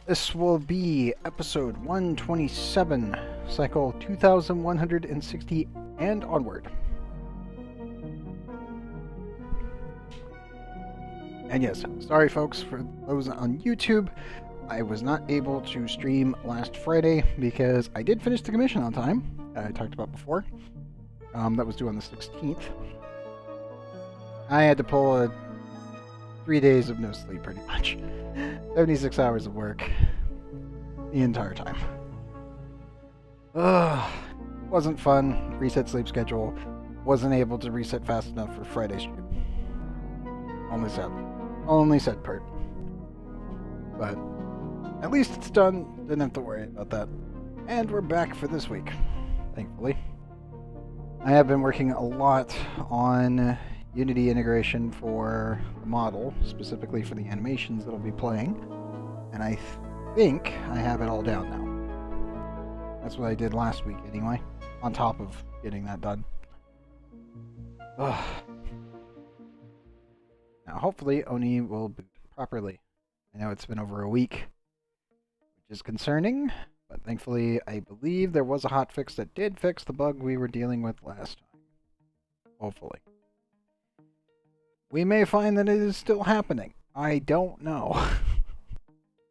This will be episode 127, cycle 2160 and onward. And yes, sorry folks for those on YouTube. I was not able to stream last Friday because I did finish the commission on time, I talked about before. That was due on the 16th. I had to pull 3 days of no sleep pretty much. 76 hours of work the entire time. Wasn't fun. Reset sleep schedule. Wasn't able to reset fast enough for Friday's stream. Only sad part. But at least it's done. Didn't have to worry about that. And we're back for this week, thankfully. I have been working a lot on Unity integration for the model, specifically for the animations that I'll be playing, and I think I have it all down now. That's what I did last week anyway, on top of getting that done. Ugh. Now hopefully ONI will boot properly. I know it's been over a week, which is concerning, but thankfully I believe there was a hotfix that did fix the bug we were dealing with last time. Hopefully. We may find that it is still happening. I don't know.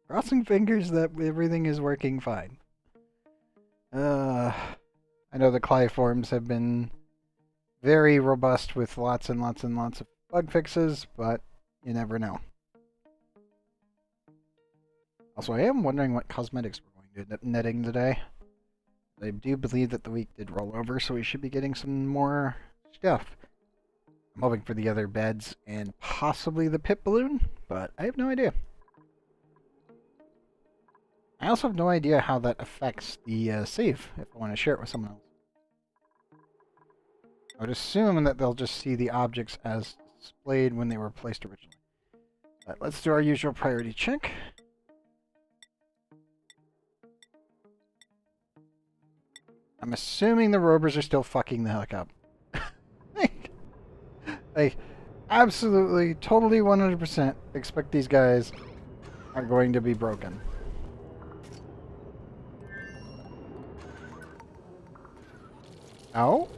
Crossing fingers that everything is working fine. I know the CLI forums have been very robust with lots and lots and lots of bug fixes, but you never know. Also, I am wondering what cosmetics we're going to netting today. I do believe that the week did roll over, so we should be getting some more stuff. I'm hoping for the other beds and possibly the pit balloon, but I have no idea. I also have no idea how that affects the save if I want to share it with someone else. I would assume that they'll just see the objects as displayed when they were placed originally. But let's do our usual priority check. I'm assuming the Rovers are still fucking the heck up. Like, absolutely, totally 100% expect these guys are going to be broken. Oh?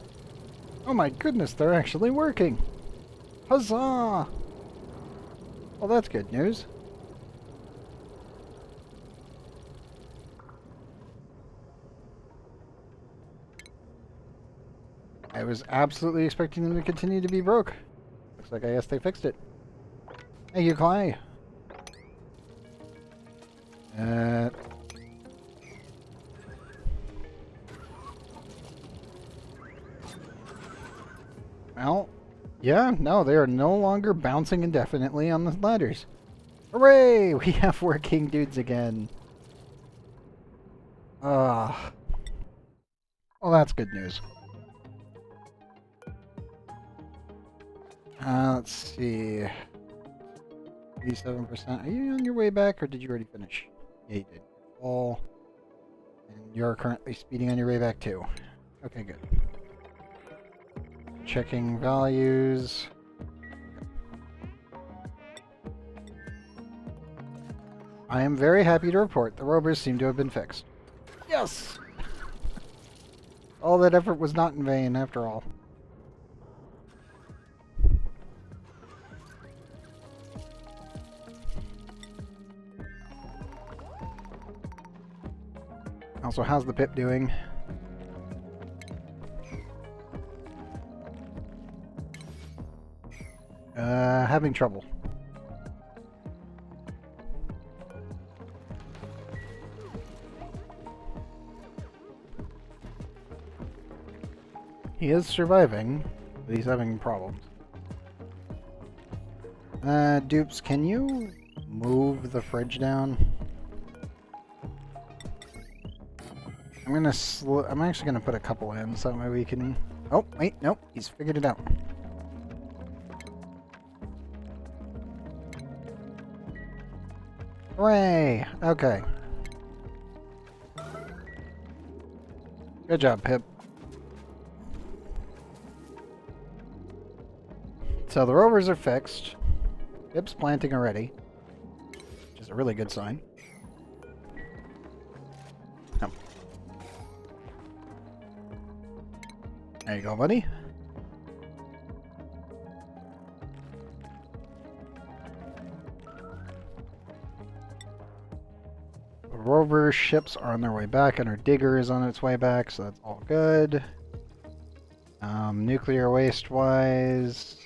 Oh my goodness, they're actually working! Huzzah! Well, that's good news. I was absolutely expecting them to continue to be broke. Looks like I guess they fixed it. Thank you, Clay. Well, yeah, no, they are no longer bouncing indefinitely on the ladders. Hooray! We have working dudes again. Well, that's good news. Let's see. 87%. Are you on your way back, or did you already finish? Yeah, you did. All. And you're currently speeding on your way back, too. Okay, good. Checking values. I am very happy to report the Rovers seem to have been fixed. Yes! All that effort was not in vain, after all. Also, how's the pip doing? Having trouble. He is surviving, but he's having problems. Dupes, can you move the fridge down? I'm actually gonna put a couple in so that way we can... Oh, wait, nope, he's figured it out. Hooray! Okay. Good job, Pip. So the Rovers are fixed. Pip's planting already, which is a really good sign. There you go, buddy. The Rovers ships are on their way back, and our digger is on its way back, so that's all good. Nuclear waste-wise...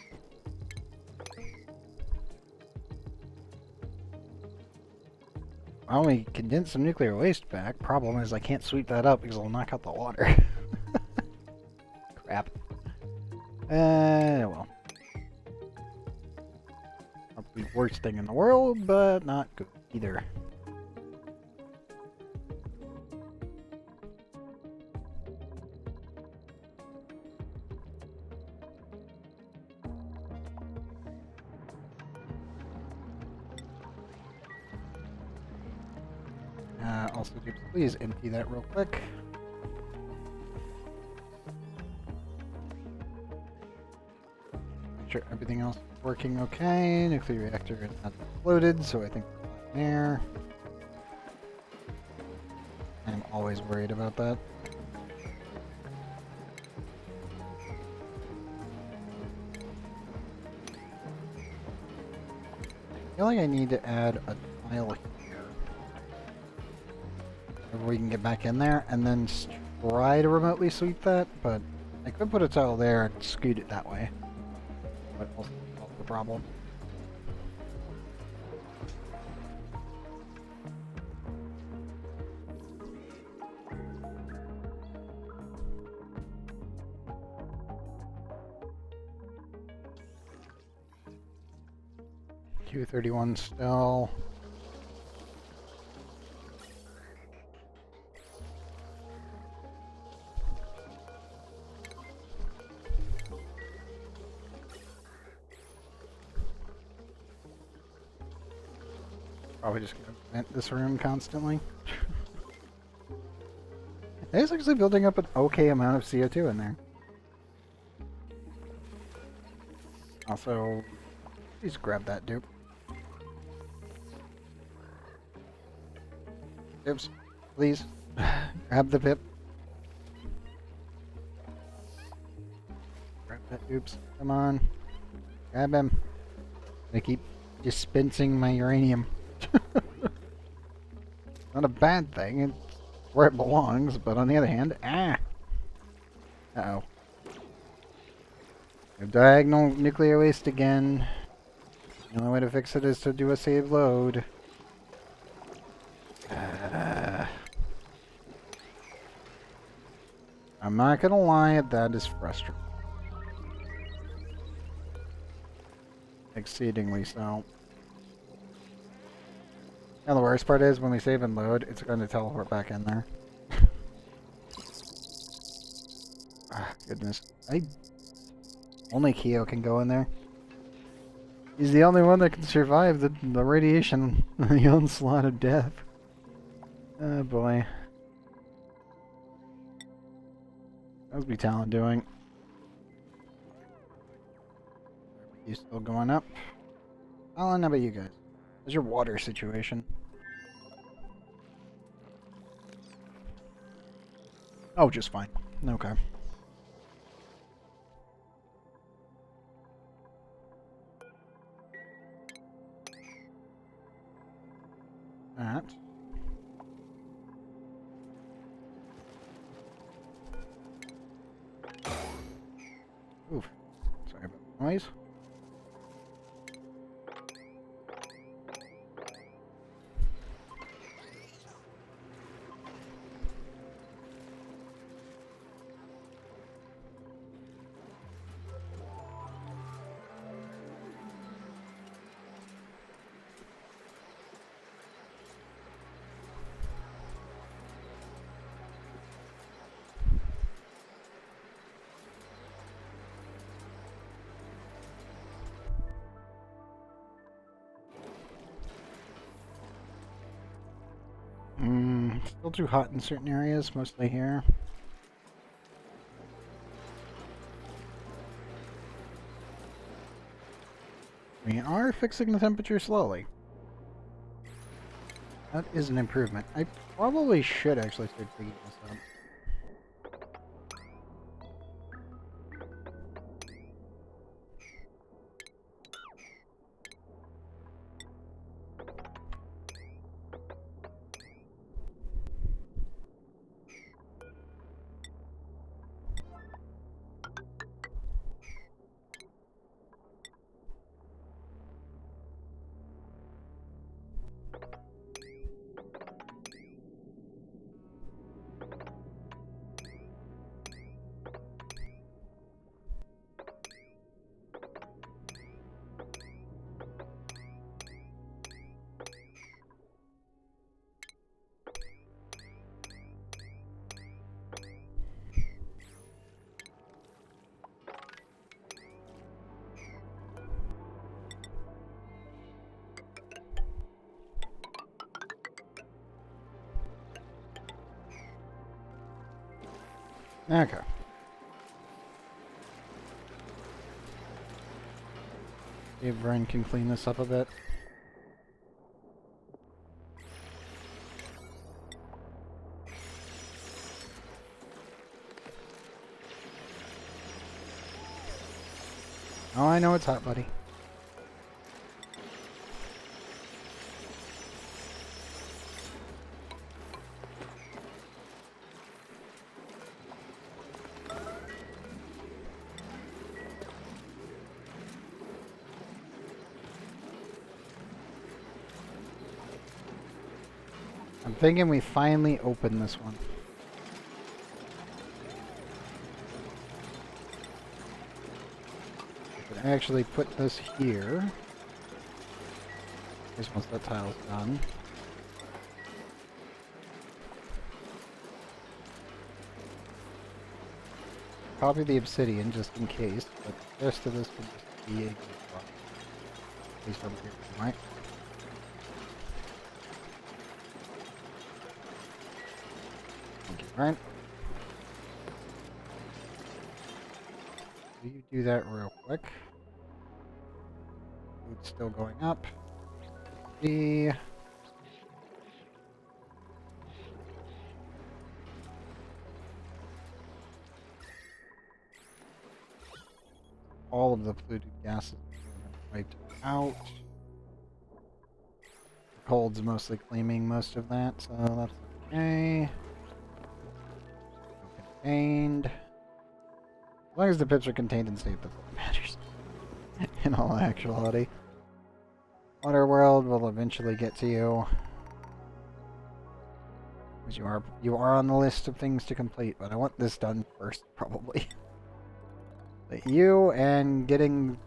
Well, we condensed some nuclear waste back. Problem is I can't sweep that up because it'll knock out the water. Crap. Well. Not the worst thing in the world, but not good either. Also, please empty that real quick. Make sure everything else is working okay. Nuclear reactor is not exploded, so I think we're fine there. I'm always worried about that. I feel like I need to add a tile here. We can get back in there and then try to remotely sweep that, but I could put a tile there and scoot it that way. But also solve the problem. Q31 still. Probably just gonna vent this room constantly. It's actually building up an okay amount of CO2 in there. Also, please grab that dupe. Oops, please. Grab the pip. Grab that oops. Come on. Grab him. I keep dispensing my uranium. Not a bad thing. It's where it belongs, but on the other hand, Uh-oh. Diagonal nuclear waste again. The only way to fix it is to do a save load. I'm not gonna lie, that is frustrating. Exceedingly so. And the worst part is, when we save and load, it's going to teleport back in there. Ah, goodness. Only Keo can go in there. He's the only one that can survive the radiation, the onslaught of death. Oh boy. How's my talent doing? You still going up? Alan, how about you guys? How's your water situation? Oh, just fine. Okay. That. Oof. Sorry about the noise. Still too hot in certain areas, mostly here. We are fixing the temperature slowly. That is an improvement. I probably should actually start digging this up. Okay. See if Vern can clean this up a bit. Oh, I know it's hot, buddy. I'm thinking we finally open this one. We could actually put this here. Just once that tile's done. Copy the obsidian just in case, but the rest of this can just be a good one. At least over here, right? Thank you, Brian. So you do that real quick. Food's still going up. The all of the polluted gases are wiped out. The cold's mostly claiming most of that, so that's okay. Contained. As long as the pits are contained and safe, that's what matters. In all actuality. Water World will eventually get to you. Because you are on the list of things to complete, but I want this done first, probably. But you and getting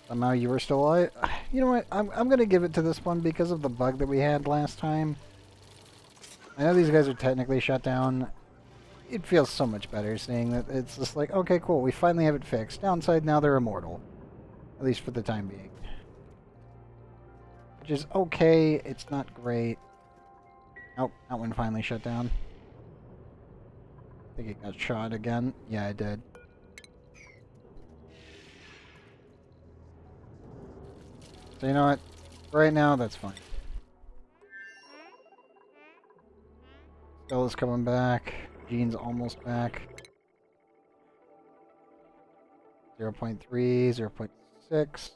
somehow you were still alive. You know what? I'm gonna give it to this one because of the bug that we had last time. I know these guys are technically shut down. It feels so much better seeing that it's just like, okay, cool, we finally have it fixed. Downside, now they're immortal. At least for the time being. Which is okay, it's not great. Oh, that one finally shut down. I think it got shot again. Yeah, it did. So you know what? Right now, that's fine. Stella's coming back. Jean's almost back. 0.3, 0.6.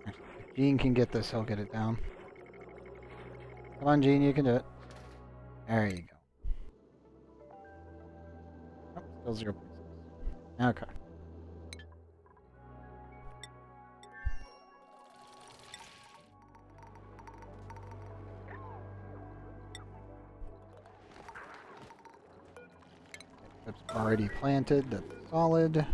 If Jean can get this, he'll get it down. Come on, Jean, you can do it. There you go. Oh, still 0.6. Okay. That's already planted. That's solid.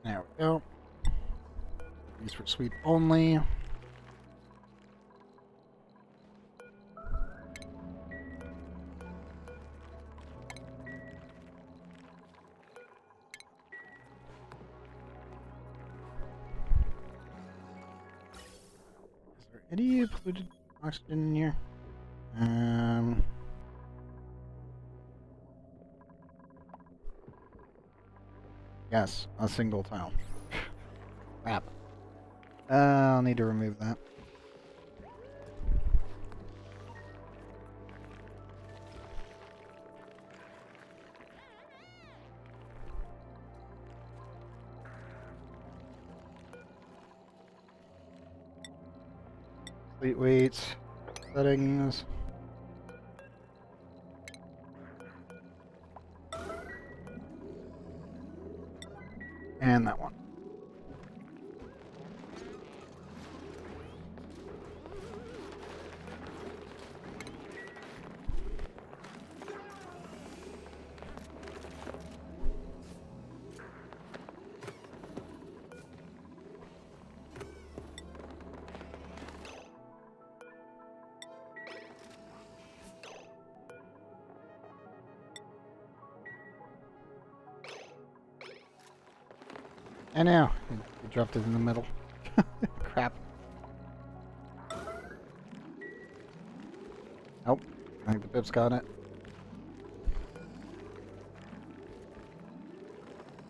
There we go. These for sweep only. Is there any polluted oxygen in here? Yes, a single tile. Crap. I'll need to remove that. Complete weights, settings. And that one. know. It dropped it in the middle. Crap. Nope. I think the pip's got it.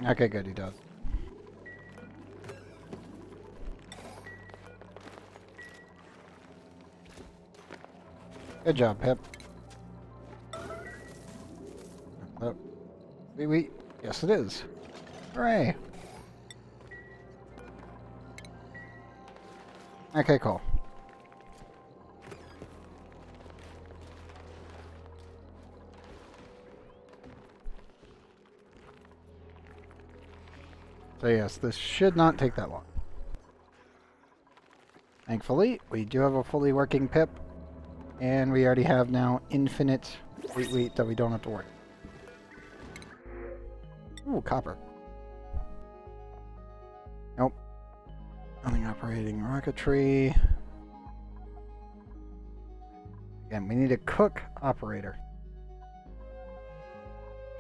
Okay, good, he does. Good job, Pip. Oh. Wait. Yes, it is. Hooray. Okay, cool. So yes, this should not take that long. Thankfully, we do have a fully working pip, and we already have now infinite wheat that we don't have to worry. Ooh, copper. Nope. Nothing operating rocketry. Again, we need a cook operator.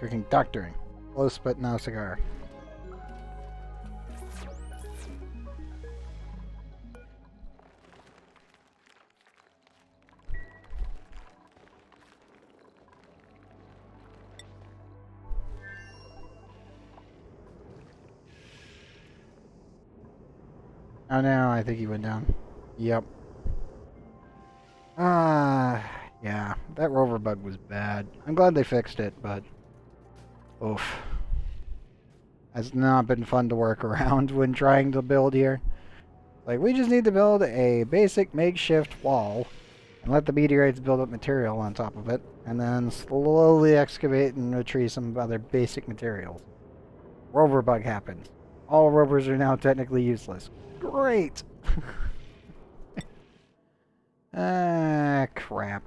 Cooking doctoring. Close but no cigar. Oh no, I think he went down. Yep. Yeah, that rover bug was bad. I'm glad they fixed it, but oof. Has not been fun to work around when trying to build here. Like, we just need to build a basic makeshift wall and let the meteorites build up material on top of it, and then slowly excavate and retrieve some other basic materials. Rover bug happens. All rovers are now technically useless. Great! Ah, crap.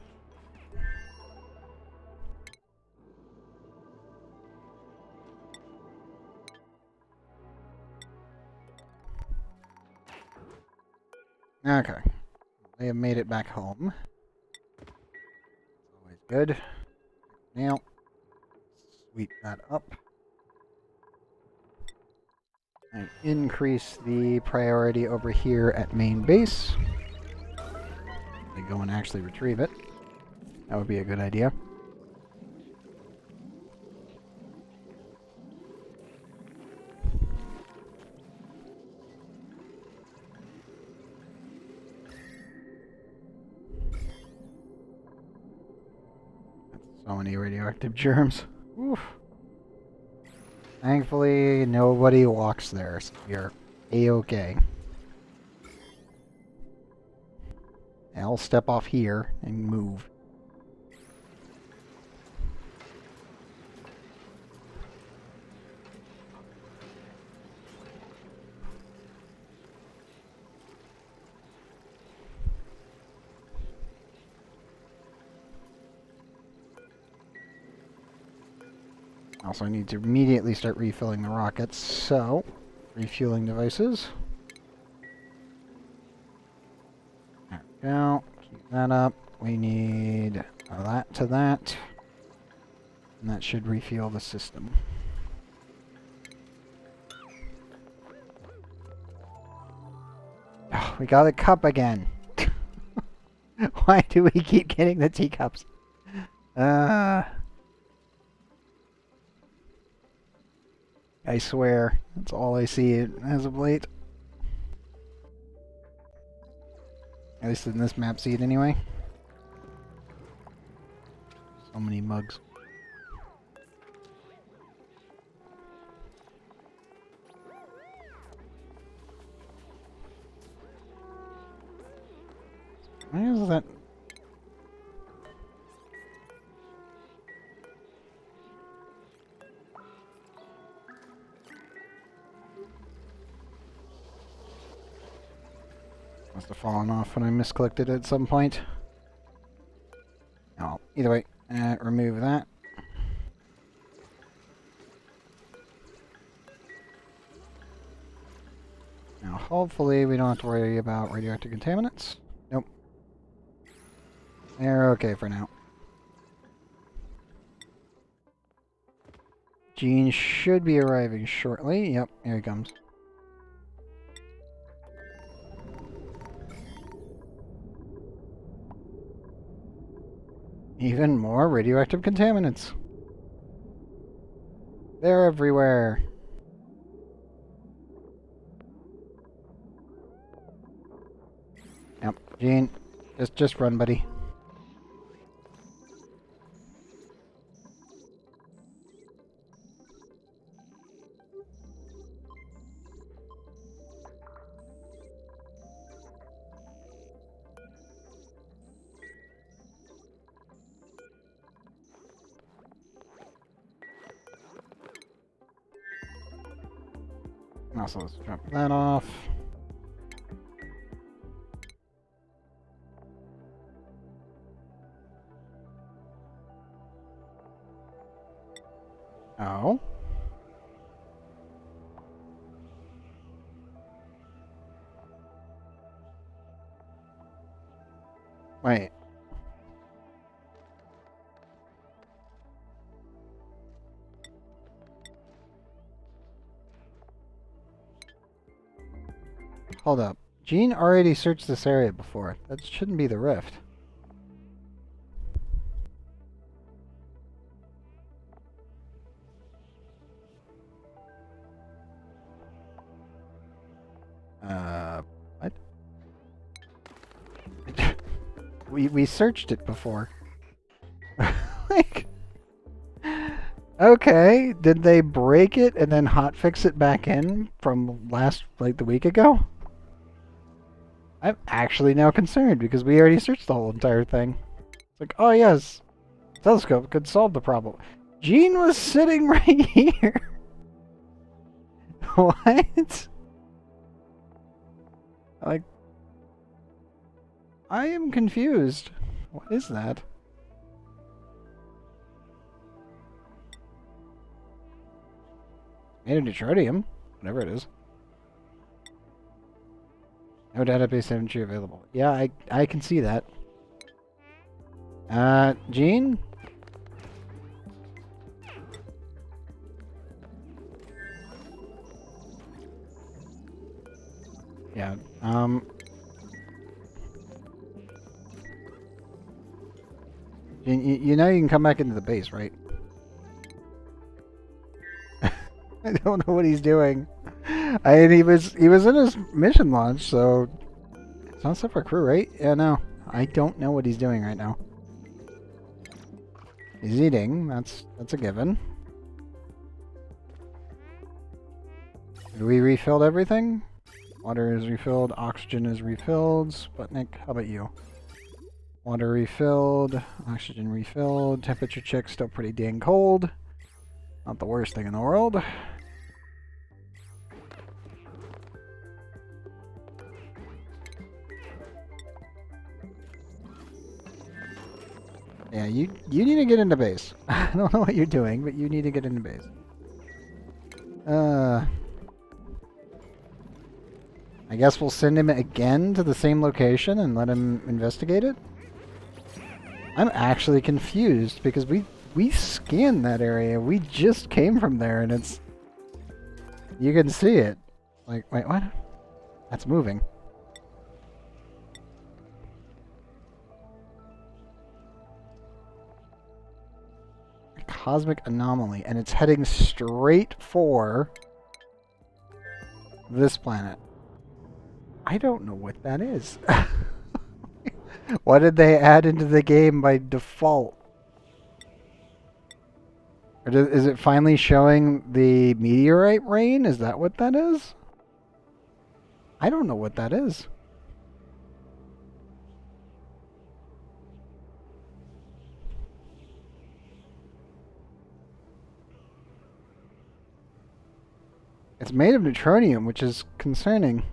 Okay. They have made it back home. Always good. Now, sweep that up. And increase the priority over here at main base. They go and actually retrieve it. That would be a good idea. That's so many radioactive germs. Oof. Thankfully, nobody walks there, so you're A-okay. I'll step off here and move. Also, I need to immediately start refilling the rockets, so refueling devices. There we go. Keep that up. We need that to that. And that should refuel the system. Oh, we got a cup again. Why do we keep getting the teacups? I swear, that's all I see as of late. At least in this map seed anyway. So many mugs. Why is that? Must have fallen off when I misclicked it at some point. Oh, either way, remove that. Now, hopefully, we don't have to worry about radioactive contaminants. Nope. They're okay for now. Gene should be arriving shortly. Yep, here he comes. Even more radioactive contaminants. They're everywhere. Yep, Gene, just run, buddy. Also, let's drop that off. Oh. Wait. Hold up. Gene already searched this area before. That shouldn't be the rift. What? we searched it before. Like, okay, did they break it and then hotfix it back in from the week ago? I'm actually now concerned because we already searched the whole entire thing. It's like, oh yes, telescope could solve the problem. Gene was sitting right here. What? Like, I am confused. What is that? Made of deuterium, whatever it is. No database entry available. Yeah, I can see that. Gene? Yeah, you know you can come back into the base, right? I don't know what he's doing. He was in his mission launch, so it's not separate crew, right? Yeah, no. I don't know what he's doing right now. He's eating. That's a given. Have we refilled everything? Water is refilled. Oxygen is refilled. Sputnik, how about you? Water refilled. Oxygen refilled. Temperature check still pretty dang cold. Not the worst thing in the world. Yeah, you need to get into base. I don't know what you're doing, but you need to get into base. I guess we'll send him again to the same location and let him investigate it? I'm actually confused because we scanned that area. We just came from there and it's... You can see it. Like, wait, what? That's moving. A cosmic anomaly, and it's heading straight for this planet. I don't know what that is. What did they add into the game by default? Or is it finally showing the meteorite rain? Is that what that is? I don't know what that is. It's made of neutronium, which is concerning.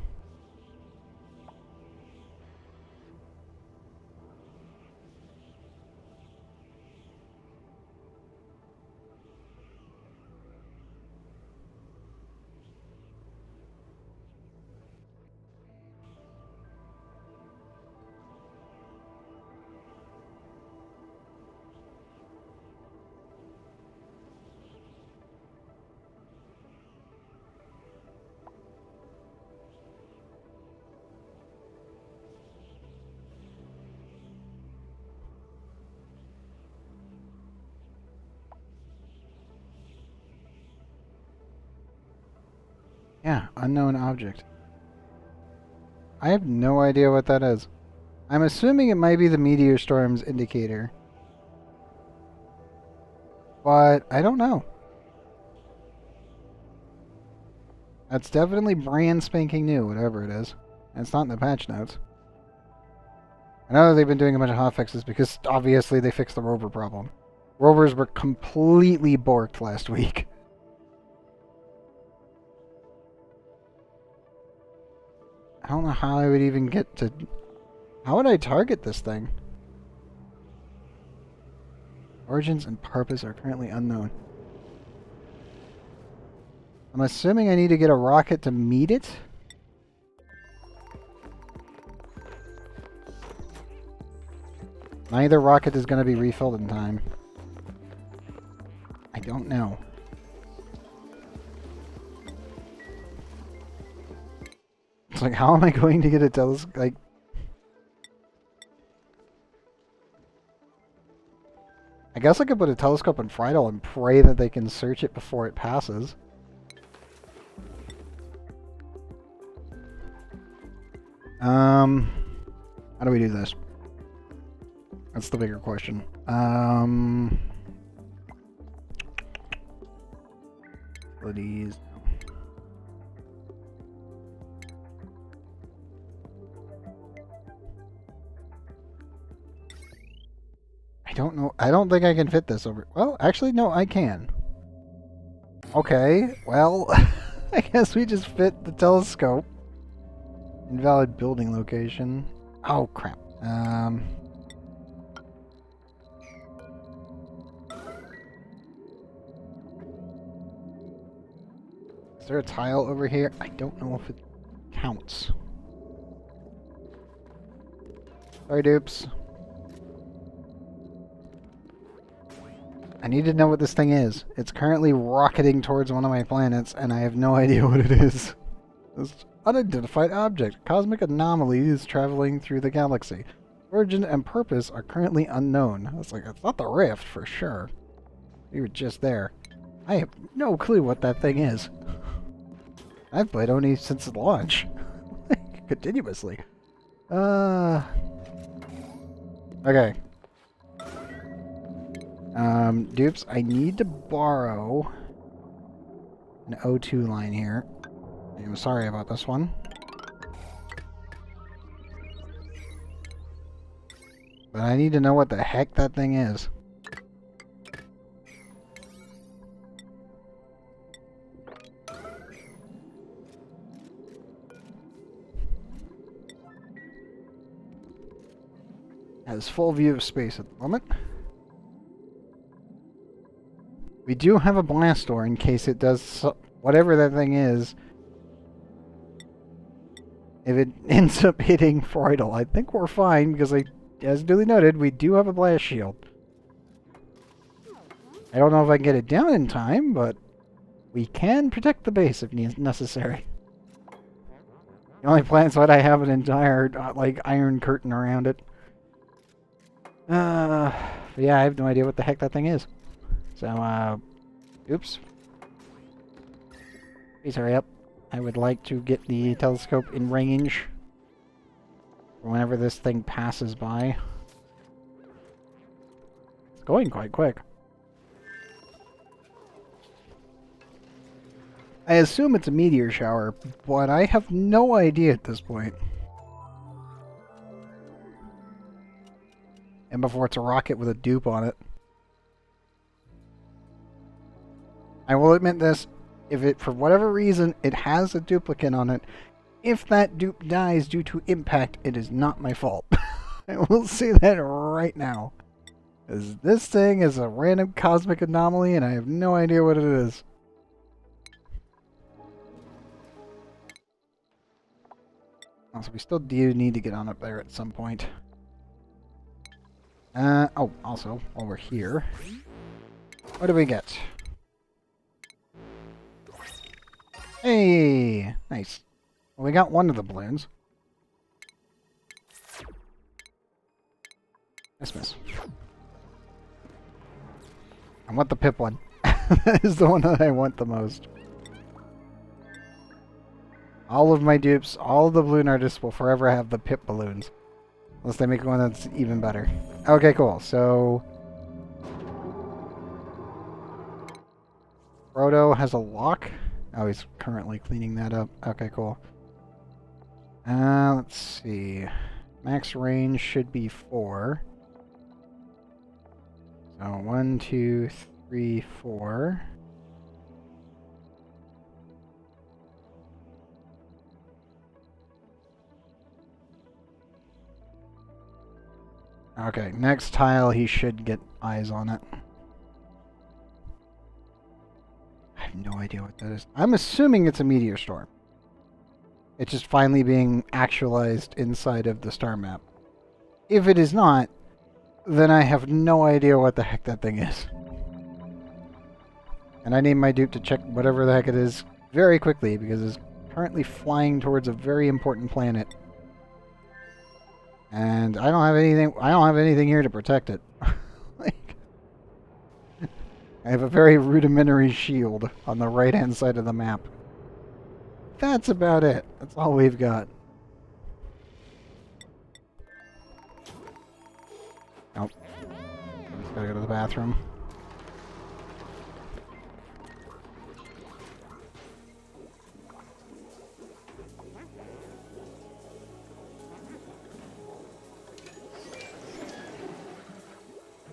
Yeah, unknown object. I have no idea what that is. I'm assuming it might be the meteor storm's indicator. But I don't know. That's definitely brand spanking new, whatever it is. And it's not in the patch notes. I know they've been doing a bunch of hotfixes because obviously they fixed the rover problem. Rovers were completely borked last week. I don't know how I would even get to... How would I target this thing? Origins and purpose are currently unknown. I'm assuming I need to get a rocket to meet it? Neither rocket is going to be refilled in time. I don't know. It's like, how am I going to get a telescope? Like, I guess I could put a telescope in Friedel and pray that they can search it before it passes. How do we do this? That's the bigger question. Abilities. I don't know. I don't think I can fit this over. Well, actually, no, I can. Okay, well, I guess we just fit the telescope. Invalid building location. Oh, crap. Is there a tile over here? I don't know if it counts. Sorry, dupes. I need to know what this thing is. It's currently rocketing towards one of my planets, and I have no idea what it is. This unidentified object. Cosmic anomaly is traveling through the galaxy. Origin and purpose are currently unknown. It's like, it's not the Rift, for sure. We were just there. I have no clue what that thing is. I've played ONI since launch. Continuously. Okay. Dupes, I need to borrow an O2 line here. I'm sorry about this one. But I need to know what the heck that thing is. Has full view of space at the moment. We do have a blast door in case it does whatever that thing is. If it ends up hitting Freudel, I think we're fine because, as duly noted, we do have a blast shield. I don't know if I can get it down in time, but we can protect the base if necessary. The only planet's what I have an entire like iron curtain around it. Yeah, I have no idea what the heck that thing is. So, oops. Please hurry up. I would like to get the telescope in range for whenever this thing passes by. It's going quite quick. I assume it's a meteor shower, but I have no idea at this point. And before it's a rocket with a dupe on it. I will admit this, if it, for whatever reason, it has a duplicate on it, if that dupe dies due to impact, it is not my fault. I will say that right now. Because this thing is a random cosmic anomaly and I have no idea what it is. Also, we still do need to get on up there at some point. Oh, also, while we're here, what do we get? Hey! Nice. Well, we got one of the balloons. Miss. I want the pip one. That is the one that I want the most. All of my dupes, all of the balloon artists will forever have the pip balloons. Unless they make one that's even better. Okay, cool. So... Frodo has a lock. Oh, he's currently cleaning that up. Okay, cool. Let's see. Max range should be 4. So 1, 2, 3, 4. Okay, next tile he should get eyes on it. I have no idea what that is. I'm assuming it's a meteor storm. It's just finally being actualized inside of the star map. If it is not, then I have no idea what the heck that thing is. And I need my dupe to check whatever the heck it is very quickly because it's currently flying towards a very important planet. And I don't have anything here to protect it. Like, I have a very rudimentary shield on the right-hand side of the map. That's about it. That's all we've got. Nope. I just gotta go to the bathroom.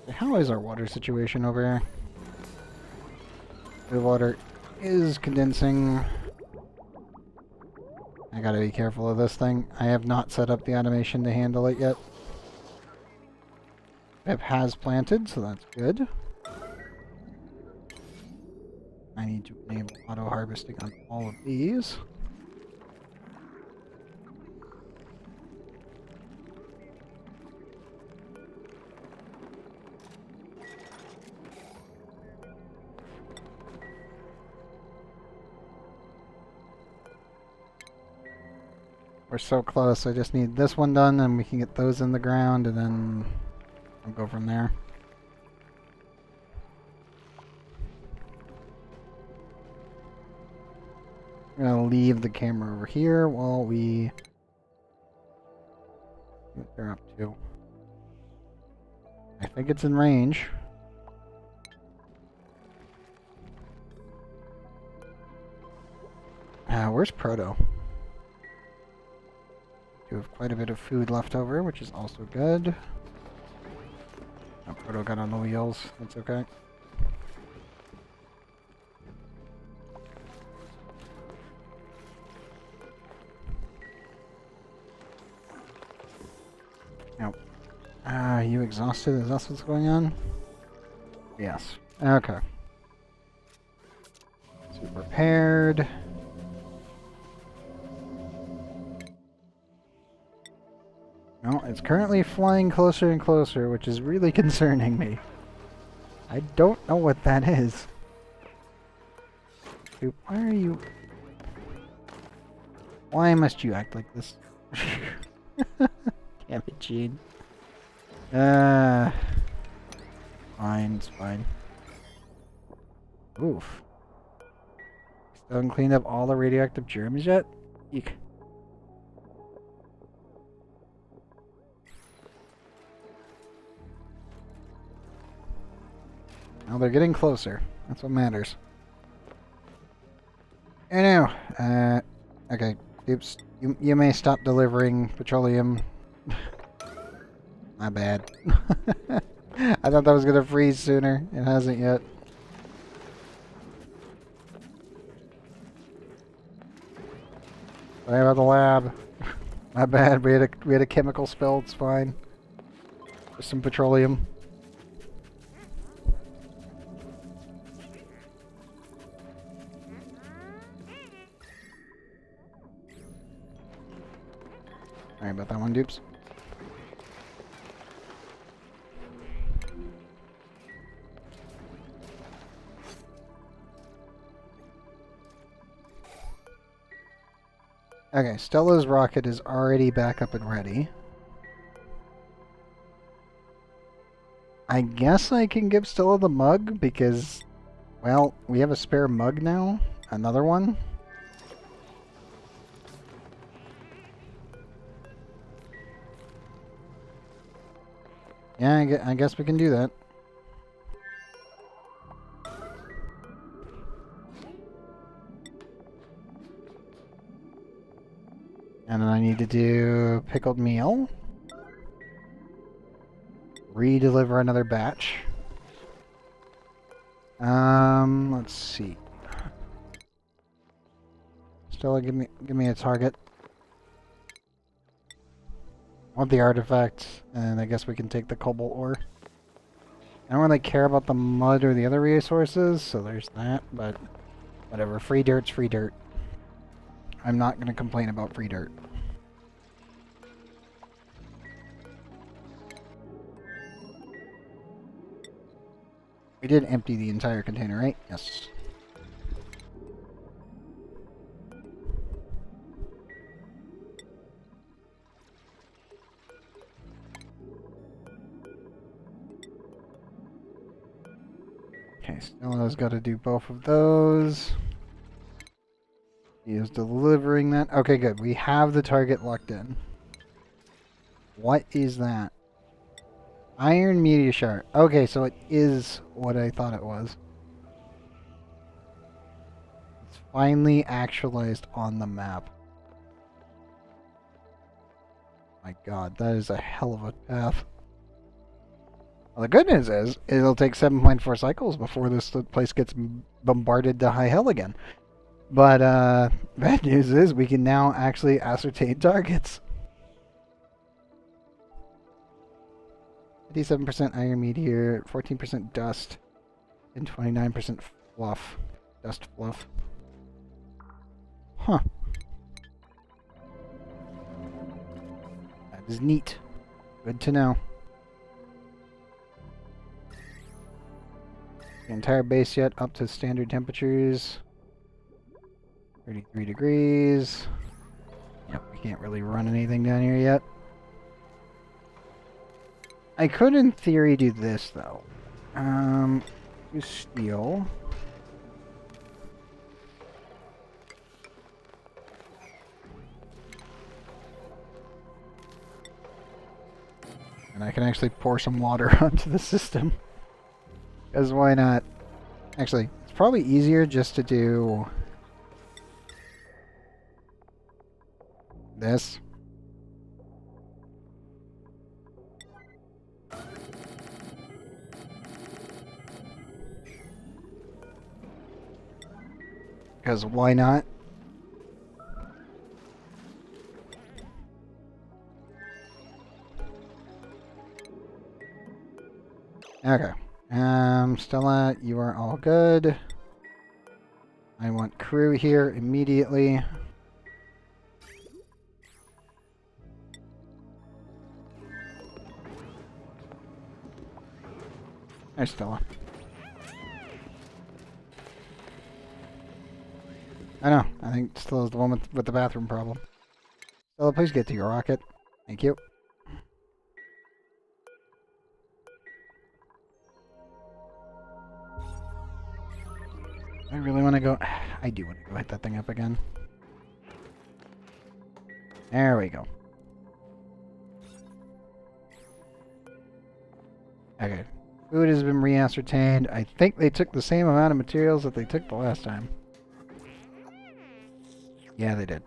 How is our water situation over here? The water is condensing. I gotta be careful of this thing. I have not set up the animation to handle it yet. Pip has planted, so that's good. I need to enable auto harvesting on all of these. We're so close. I just need this one done, and we can get those in the ground, and then I'll go from there. I'm gonna leave the camera over here while we see what they're up to. I think it's in range. Where's Proto? We have quite a bit of food left over, which is also good. Oh, Proto got on the wheels. That's okay. Nope. Are you exhausted? Is that what's going on? Yes. Okay. So prepared. Well, it's currently flying closer and closer, which is really concerning me. I don't know what that is. Dude, why are you... Why must you act like this? Damn it, Gene. Fine, it's fine. Oof. Still haven't cleaned up all the radioactive germs yet? Eek. Well, they're getting closer. That's what matters. I know. Okay. Oops. You may stop delivering petroleum. My bad. I thought that was gonna freeze sooner. It hasn't yet. Sorry about the lab. My bad. We had a chemical spill. It's fine. Just some petroleum. Sorry about that one, dupes. Okay, Stella's rocket is already back up and ready. I guess I can give Stella the mug because, well, we have a spare mug now. Another one. Yeah, I guess we can do that. And then I need to do pickled meal. Redeliver another batch. Let's see. Stella, give me a target. I want the artifact, and I guess we can take the cobalt ore. I don't really care about the mud or the other resources, so there's that, but whatever. Free dirt's free dirt. I'm not going to complain about free dirt. We did empty the entire container, right? Yes. Okay, Stella's got to do both of those. He is delivering that. Okay, good. We have the target locked in. What is that? Iron meteor shard. Okay, so it is what I thought it was. It's finally actualized on the map. My god, that is a hell of a path. Well, the good news is, it'll take 7.4 cycles before this place gets bombarded to high hell again. But, bad news is, we can now actually ascertain targets. 57% iron meteor, 14% dust, and 29% fluff. Dust fluff. Huh. That is neat. Good to know. The entire base yet up to standard temperatures. 33 degrees. Yep, we can't really run anything down here yet. I could, in theory, do this, though. Do steel. And I can actually pour some water onto the system. Because why not? Actually, it's probably easier just to do this. Because why not? Okay. Stella, you are all good. I want crew here immediately. There's Stella. I know. I think Stella's the one with the bathroom problem. Stella, please get to your rocket. Thank you. I really want to go... I do want to go hit that thing up again. There we go. Okay. Food has been re-ascertained. I think they took the same amount of materials that they took the last time. Yeah, they did.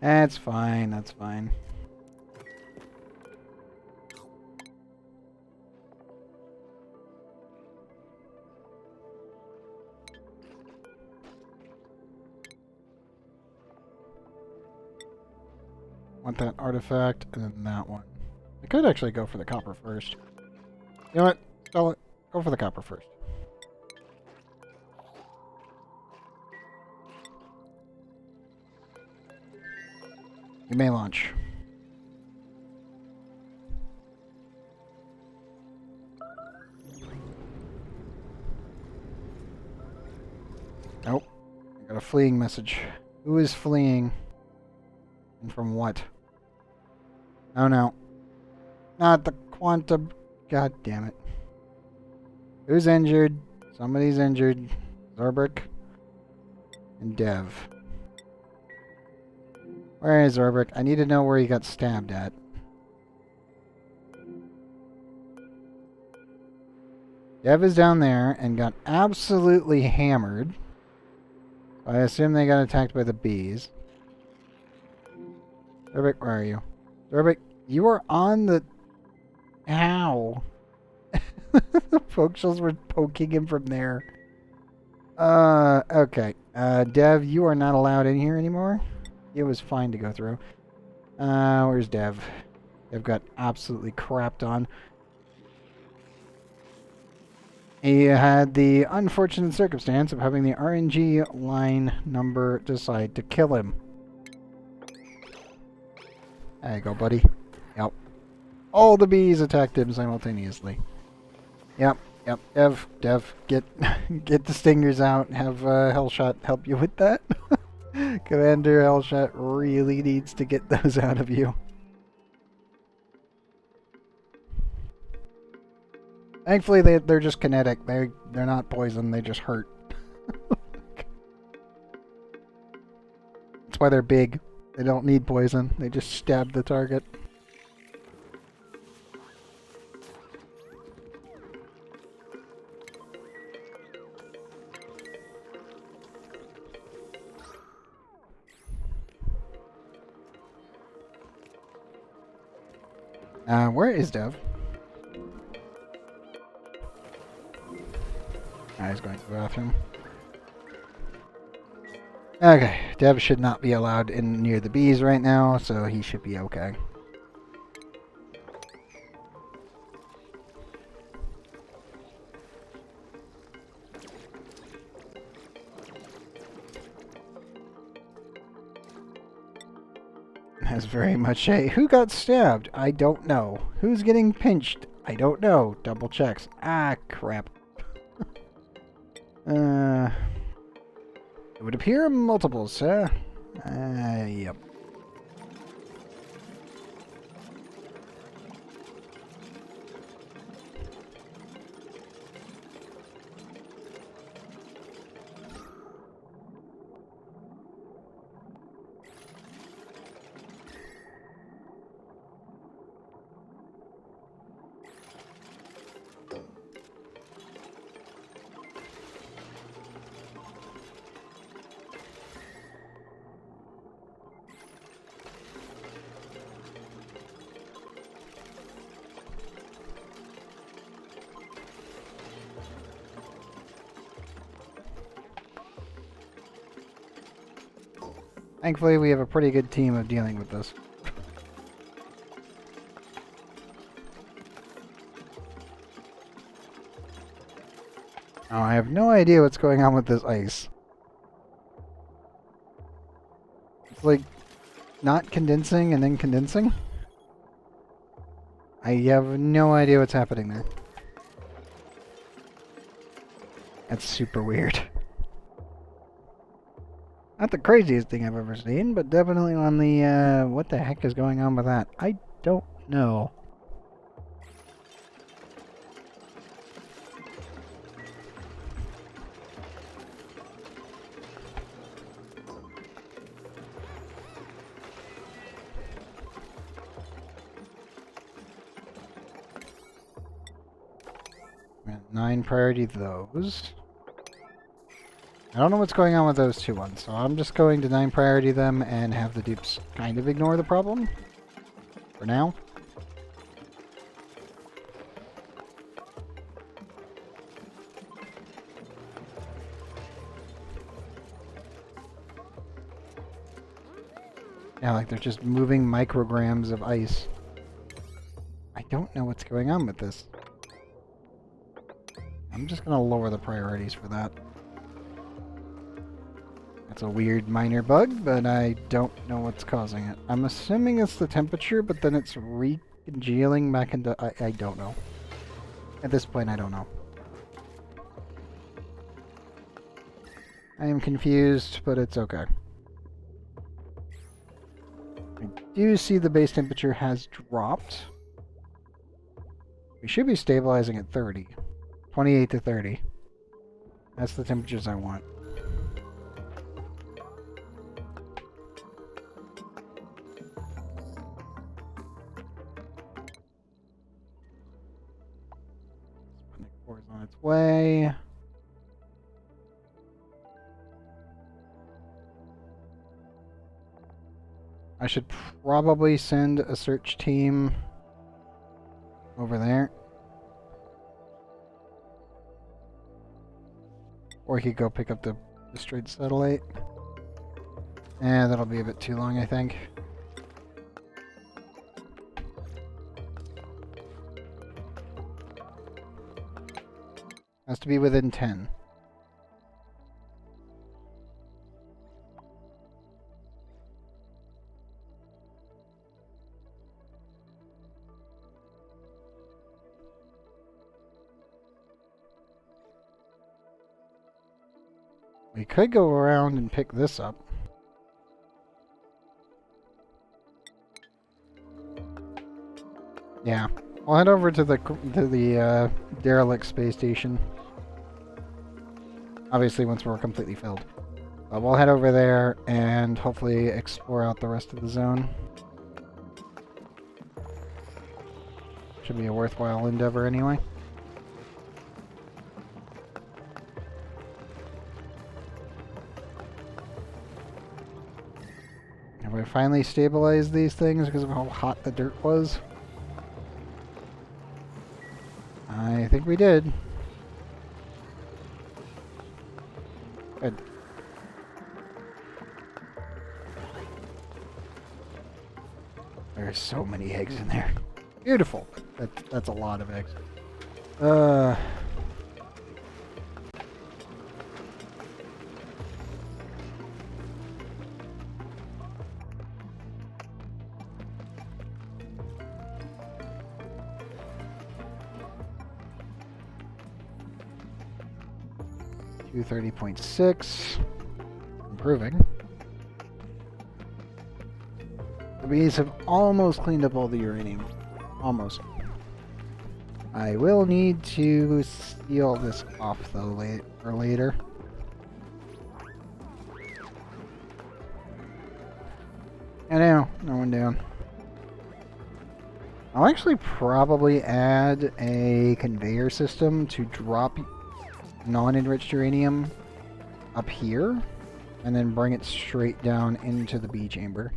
That's fine, that's fine. Want that artifact, and then that one. I could actually go for the copper first. You know what? Sell it. Go for the copper first. You may launch. Nope. I got a fleeing message. Who is fleeing? And from what? Oh no. Not the quantum. God damn it. Who's injured? Somebody's injured. Zorbrick. And Dev. Where is Zorbrick? I need to know where he got stabbed at. Dev is down there and got absolutely hammered. I assume they got attacked by the bees. Zorbic, where are you? Zorbic, you are on the... Ow. The poke shells were poking him from there. Okay. Dev, you are not allowed in here anymore. It was fine to go through. Where's Dev? Dev got absolutely crapped on. He had the unfortunate circumstance of having the RNG line number decide to kill him. There you go, buddy. Yep. All the bees attacked him simultaneously. Yep. Dev, get get the stingers out. Have Hellshot help you with that. Commander Hellshot really needs to get those out of you. Thankfully, they're just kinetic. They're not poison. They just hurt. That's why they're big. They don't need poison. They just stab the target. Where is Dev? He's going to the bathroom. Okay, Dev should not be allowed in near the bees right now, so he should be okay. That's very much a... Who got stabbed? I don't know. Who's getting pinched? I don't know. Double checks. Ah, crap. It would appear multiples, sir. Yep. Thankfully, we have a pretty good team of dealing with this. Oh, I have no idea what's going on with this ice. It's like not condensing and then condensing. I have no idea what's happening there. That's super weird. Not the craziest thing I've ever seen, but definitely on the, what the heck is going on with that? I don't know. We got 9 priority those. I don't know what's going on with those 2 ones, so I'm just going to 9 priority them and have the dupes kind of ignore the problem. For now. Yeah, like they're just moving micrograms of ice. I don't know what's going on with this. I'm just gonna lower the priorities for that. It's a weird minor bug, but I don't know what's causing it. I'm assuming it's the temperature, but then it's re-congealing back into... I don't know. At this point, I don't know. I am confused, but it's okay. I do see the base temperature has dropped. We should be stabilizing at 30. 28 to 30. That's the temperatures I want. its way. I should probably send a search team over there. Or he could go pick up the destroyed satellite. That'll be a bit too long, I think. Has to be within 10. We could go around and pick this up. Yeah, I'll head over to the derelict space station. Obviously, once we're completely filled. But we'll head over there and hopefully explore out the rest of the zone. Should be a worthwhile endeavor anyway. Have we finally stabilized these things because of how hot the dirt was? I think we did. Good. There's so many eggs in there. Beautiful. That's a lot of eggs. 230.6. Improving. The bees have almost cleaned up all the uranium. Almost. I will need to seal this off though later. I know, no one down. I'll actually probably add a conveyor system to drop non-enriched uranium up here and then bring it straight down into the B chamber.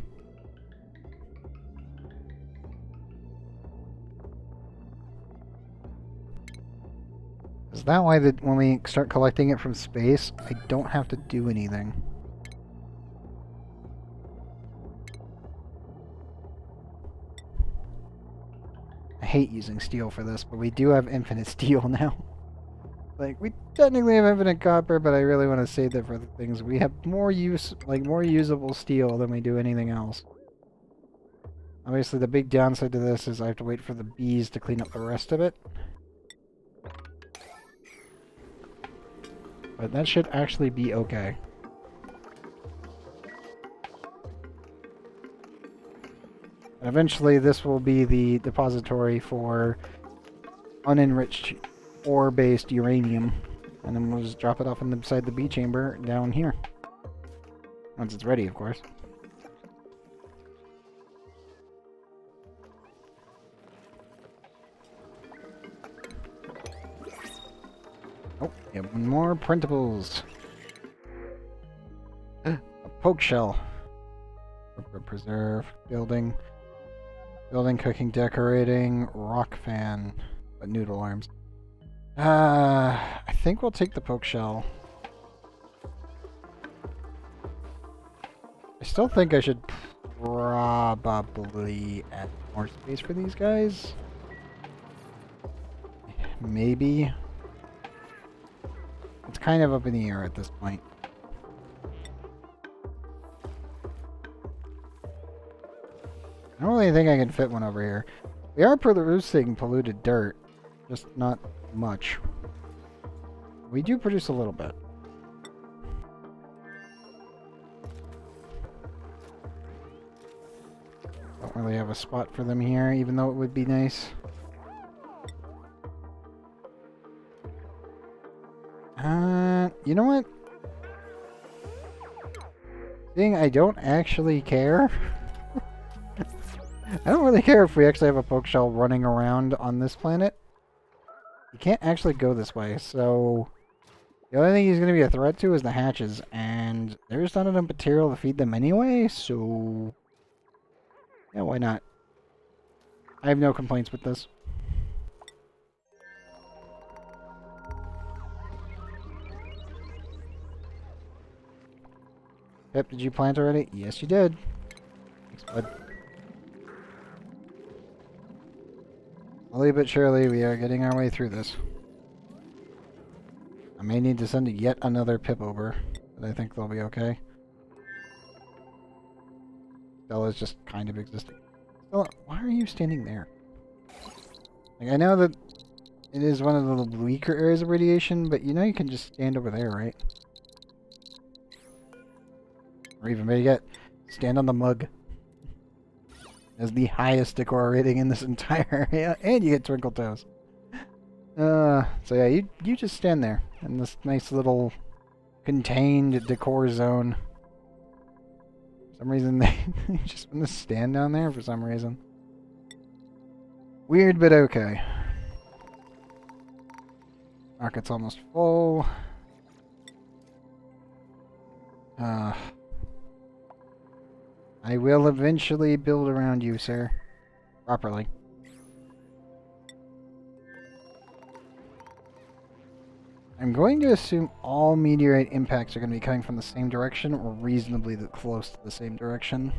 Is that why when we start collecting it from space, I don't have to do anything? I hate using steel for this, but we do have infinite steel now. Like, we technically have infinite copper, but I really want to save that for the things. We have more usable steel than we do anything else. Obviously, the big downside to this is I have to wait for the bees to clean up the rest of it. But that should actually be okay. And eventually, this will be the depository for unenriched ore-based uranium, and then we'll just drop it off inside the B chamber down here. Once it's ready, of course. Oh, yeah, one more printables. A poke shell. Preserve, building, cooking, decorating, rock fan, but noodle arms. I think we'll take the poke shell. I still think I should probably add more space for these guys. Maybe. It's kind of up in the air at this point. I don't really think I can fit one over here. We are producing polluted dirt, just not much. We do produce a little bit. Don't really have a spot for them here, even though it would be nice. You know what? Seeing I don't actually care. I don't really care if we actually have a poke shell running around on this planet. he can't actually go this way, so the only thing he's going to be a threat to is the hatches, and there's not enough material to feed them anyway, so yeah, why not? I have no complaints with this. Pip, did you plant already? Yes, you did. Thanks, bud. Slowly but surely, we are getting our way through this. I may need to send yet another Pip over, but I think they'll be okay. Stella's just kind of existing. Stella, why are you standing there? Like, I know that it is one of the weaker areas of radiation, but you know you can just stand over there, right? Or even better yet, stand on the mug. As the highest decor rating in this entire area, and you get twinkle toes. So yeah, you just stand there in this nice little contained decor zone. For some reason they just want to stand down there for some reason. Weird, but okay. Rocket's almost full. I will eventually build around you, sir. Properly. I'm going to assume all meteorite impacts are going to be coming from the same direction or reasonably close to the same direction.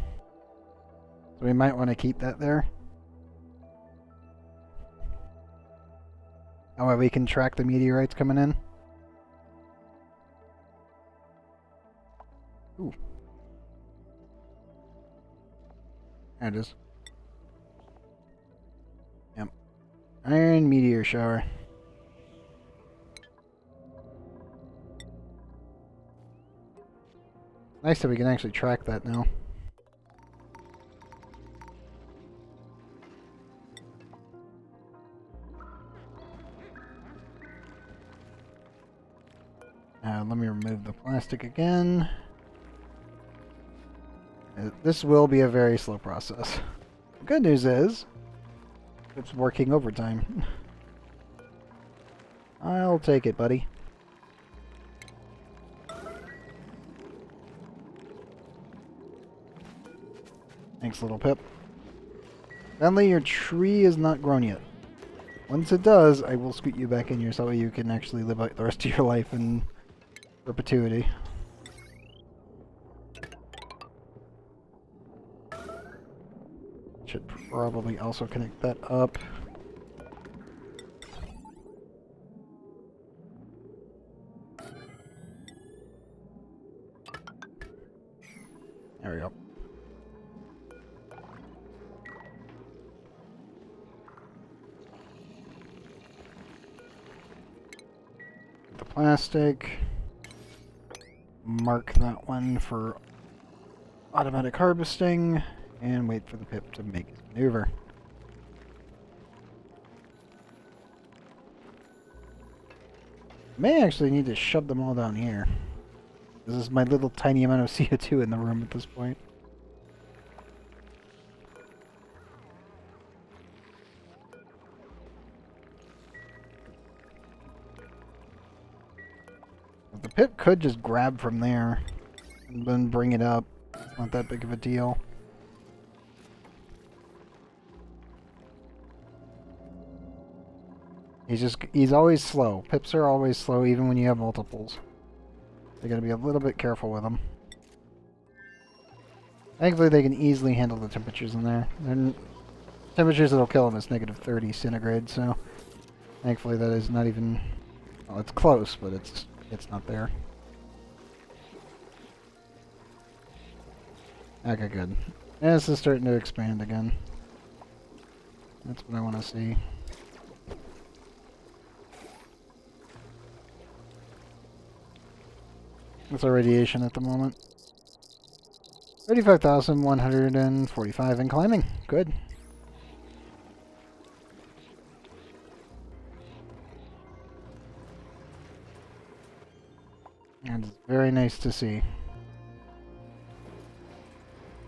So we might want to keep that there. That way we can track the meteorites coming in. Ooh. There it is. Yep. Iron meteor shower. Nice that we can actually track that now. Let me remove the plastic again. This will be a very slow process. The good news is, it's working overtime. I'll take it, buddy. Thanks, little Pip. Bentley, your tree is not grown yet. Once it does, I will scoot you back in here so you can actually live out the rest of your life in perpetuity. Should probably also connect that up. There we go. The plastic. Mark that one for automatic harvesting. And wait for the Pip to make his maneuver. May actually need to shove them all down here. This is my little tiny amount of CO2 in the room at this point. The Pip could just grab from there and then bring it up. It's not that big of a deal. He's always slow. Pips are always slow even when you have multiples. You gotta be a little bit careful with them. Thankfully they can easily handle the temperatures in there. And temperatures that'll kill them is -30 centigrade, so thankfully that is not even, well, it's close, but it's not there. Okay, good. And this is starting to expand again. That's what I want to see. What's our radiation at the moment? 35,145 and climbing. Good. And it's very nice to see.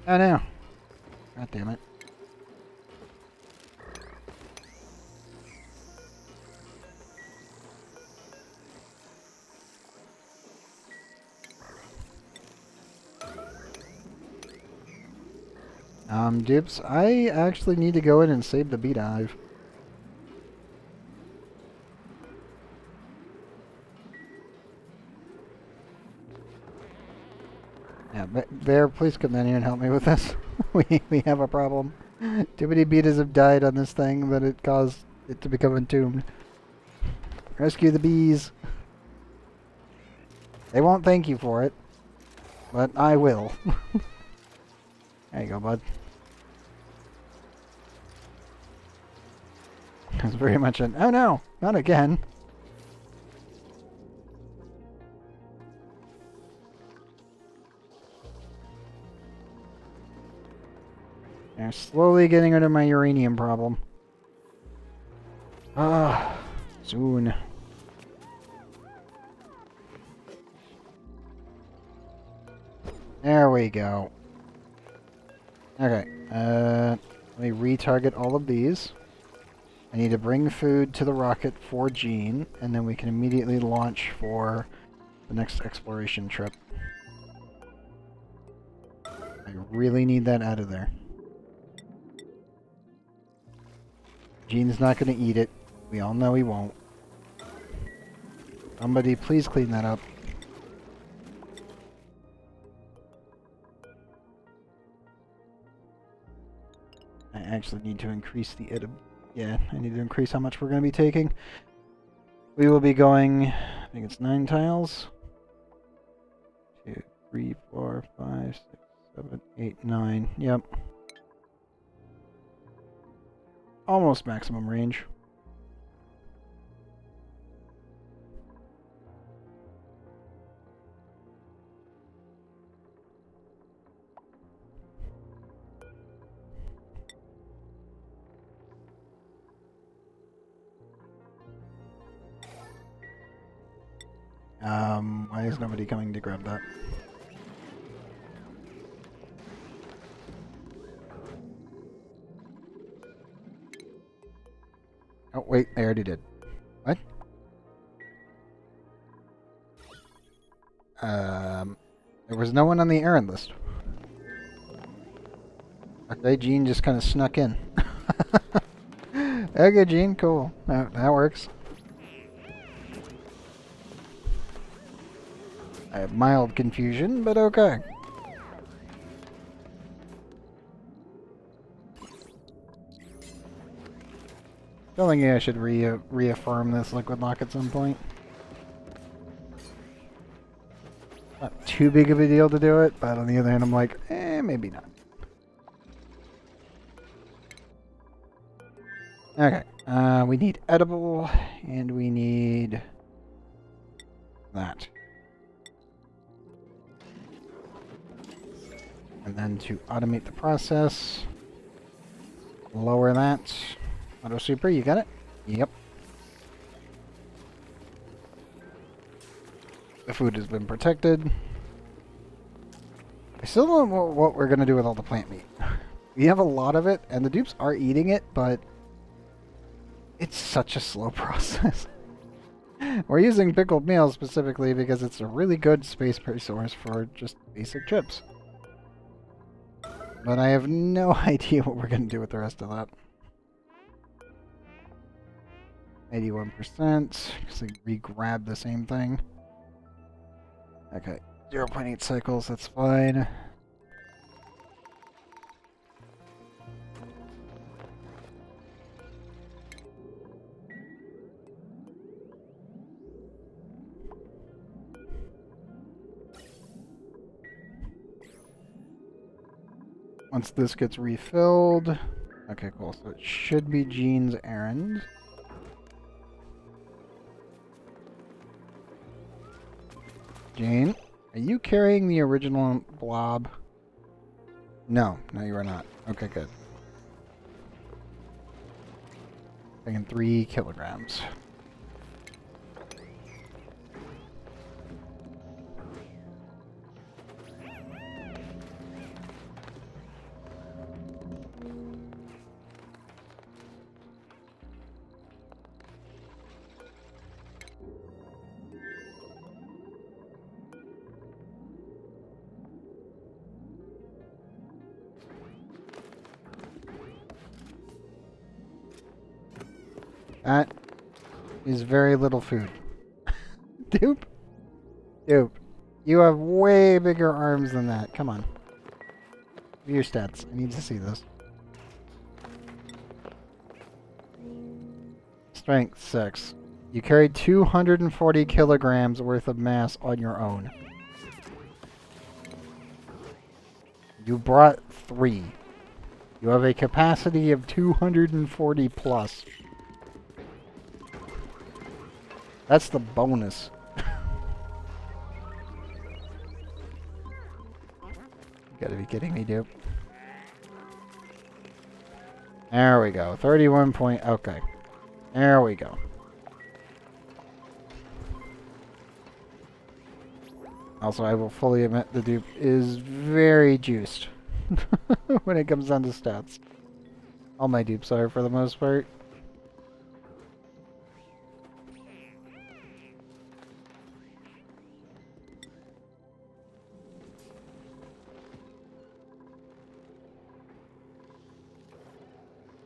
Oh no. God damn it. Dibs, I actually need to go in and save the beehive. Yeah, Bear, please come in here and help me with this. we have a problem. Too many beetles have died on this thing that it caused it to become entombed. Rescue the bees. They won't thank you for it, but I will. There you go, bud. It's very much an, oh no, not again. They're slowly getting rid of my uranium problem. Ah, soon. There we go. Okay, let me retarget all of these. I need to bring food to the rocket for Gene, and then we can immediately launch for the next exploration trip. I really need that out of there. Gene's not going to eat it. We all know he won't. Somebody please clean that up. I actually need to increase the yeah, I need to increase how much we're going to be taking. We will be going, I think it's 9 tiles. 2, 3, 4, 5, 6, 7, 8, 9. Yep. Almost maximum range. Why is nobody coming to grab that? Oh, wait, I already did. What? There was no one on the errand list. Okay, Gene just kind of snuck in. Okay, Gene, cool. That works. I have mild confusion, but okay. Feeling I should reaffirm this liquid lock at some point. Not too big of a deal to do it, but on the other hand, I'm like, maybe not. Okay, we need edible, and we need that. And then to automate the process, lower that. Auto super, you got it? Yep. The food has been protected. I still don't know what we're going to do with all the plant meat. We have a lot of it, and the dupes are eating it, but it's such a slow process. We're using pickled meal specifically because it's a really good space resource for just basic chips. But I have no idea what we're going to do with the rest of that. 81%. Because I re-grab the same thing. Okay. 0.8 cycles, that's fine. Once this gets refilled... Okay, cool. So it should be Gene's errand. Gene, are you carrying the original blob? No, you are not. Okay, good. Taking 3 kilograms. That is very little food. Dupe. Dupe. You have way bigger arms than that. Come on. Give me your stats. I need to see this. Strength 6. You carry 240 kilograms worth of mass on your own. You brought 3. You have a capacity of 240 plus. That's the bonus. You gotta be kidding me, dude. There we go. 31 point. Okay. There we go. Also, I will fully admit the dupe is very juiced when it comes down to stats. All my dupes are, for the most part.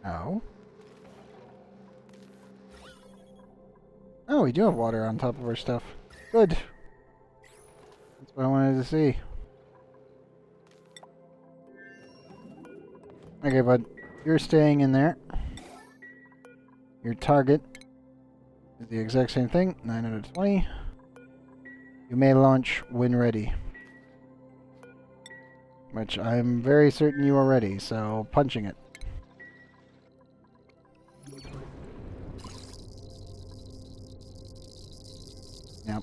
Oh. Oh, we do have water on top of our stuff. Good. That's what I wanted to see. Okay, bud. You're staying in there. Your target is the exact same thing. 9 out of 20. You may launch when ready. Which I'm very certain you are ready, so punching it. Yep.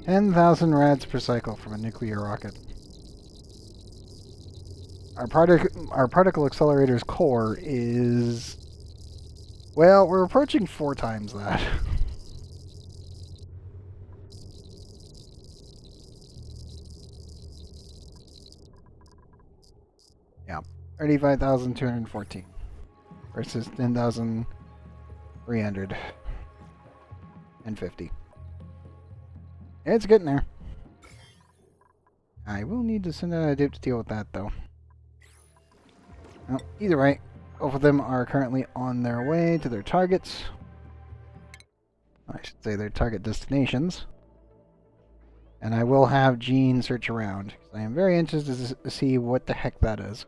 10,000 rads per cycle from a nuclear rocket. Our particle accelerator's core is... Well, we're approaching 4 times that. Yeah. 35,214 versus 10,350. It's getting there. I will need to send out a dupe to deal with that, though. Well, either way, both of them are currently on their way to their targets. I should say their target destinations. And I will have Jean search around, because I am very interested to see what the heck that is.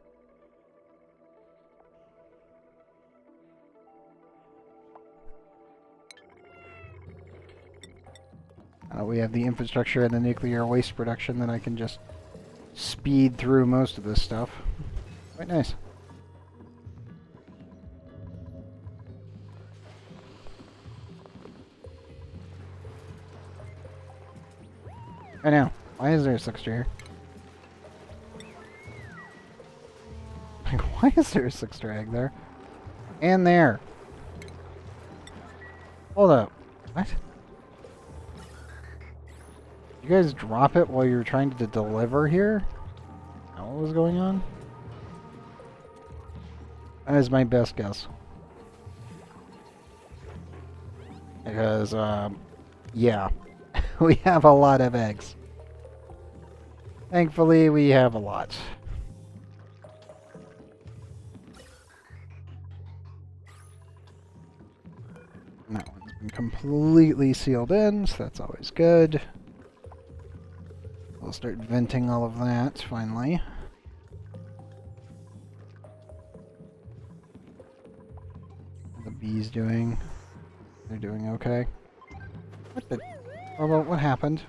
We have the infrastructure and the nuclear waste production that I can just speed through most of this stuff. Quite nice. I know. Why is there a 6 here? Like, why is there a 6 drag there? And there. Hold up. What? You guys drop it while you're trying to deliver here? Is that what was going on? That is my best guess. Because, yeah. We have a lot of eggs. Thankfully, we have a lot. That one's been completely sealed in, so that's always good. We'll start venting all of that, finally. What are the bees doing? They're doing okay. What the... Oh, well, what happened?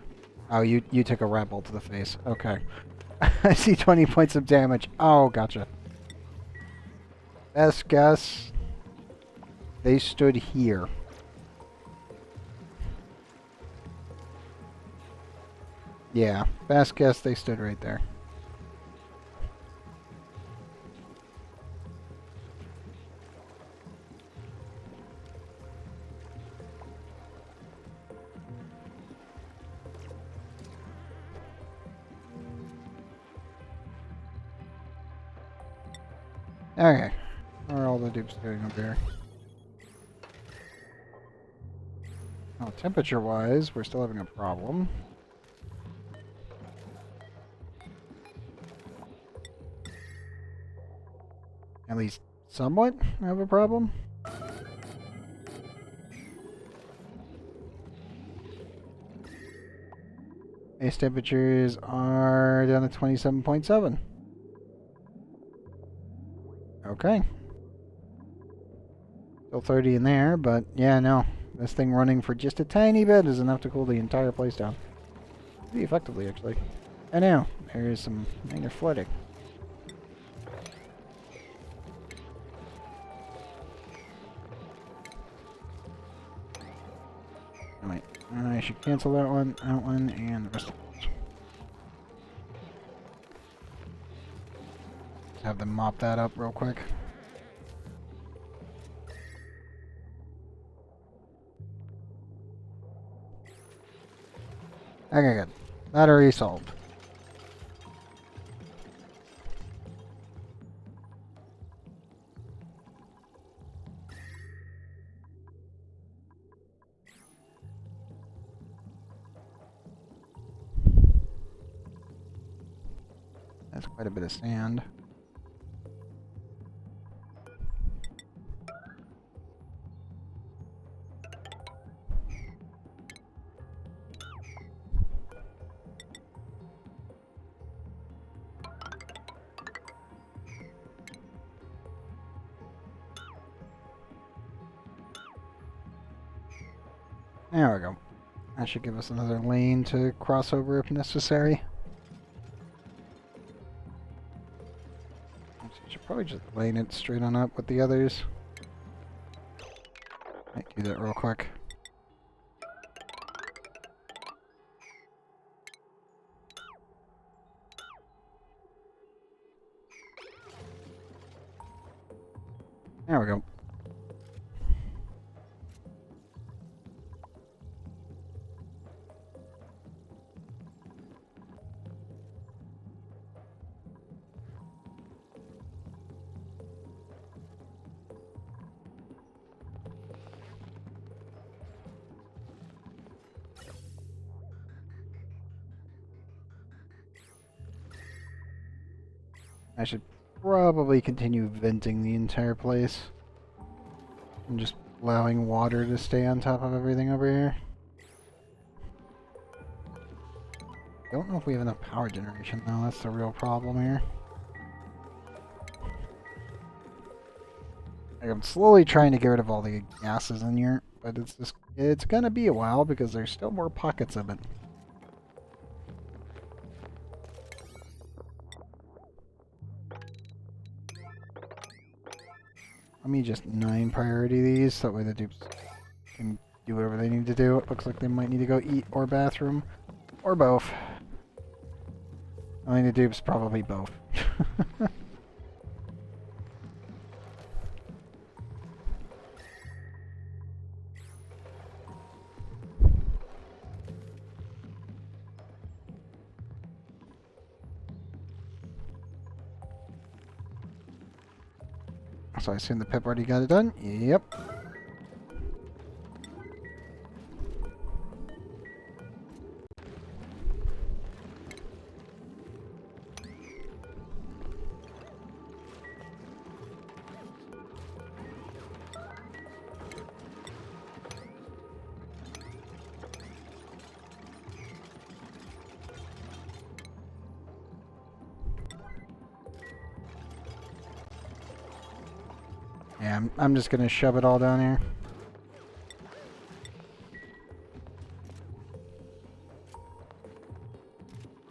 Oh, you took a rat bolt to the face. Okay. I see 20 points of damage. Oh, gotcha. Best guess. They stood here. Yeah, best guess they stood right there. Okay. What are all the dupes doing up here? Oh, temperature-wise, we're still having a problem. At least somewhat have a problem. Base temperatures are down to 27.7. Okay. Still 30 in there, but yeah, no. This thing running for just a tiny bit is enough to cool the entire place down. Pretty effectively, actually. And now, there is some minor flooding. Wait, I should cancel that one, and the rest of those. Just have them mop that up real quick. Okay, good. That already solved. That's quite a bit of sand. There we go. That should give us another lane to cross over if necessary. Should probably just lane it straight on up with the others. Might do that real quick. There we go. I should probably continue venting the entire place. And just allowing water to stay on top of everything over here. Don't know if we have enough power generation though, that's the real problem here. Like, I'm slowly trying to get rid of all the gases in here, but it's gonna be a while because there's still more pockets of it. Let me just 9 priority these, so that way the dupes can do whatever they need to do. It looks like they might need to go eat or bathroom, or both. I mean, the dupes probably both. So I assume the pip already got it done? Yep. Yeah, I'm just gonna shove it all down here.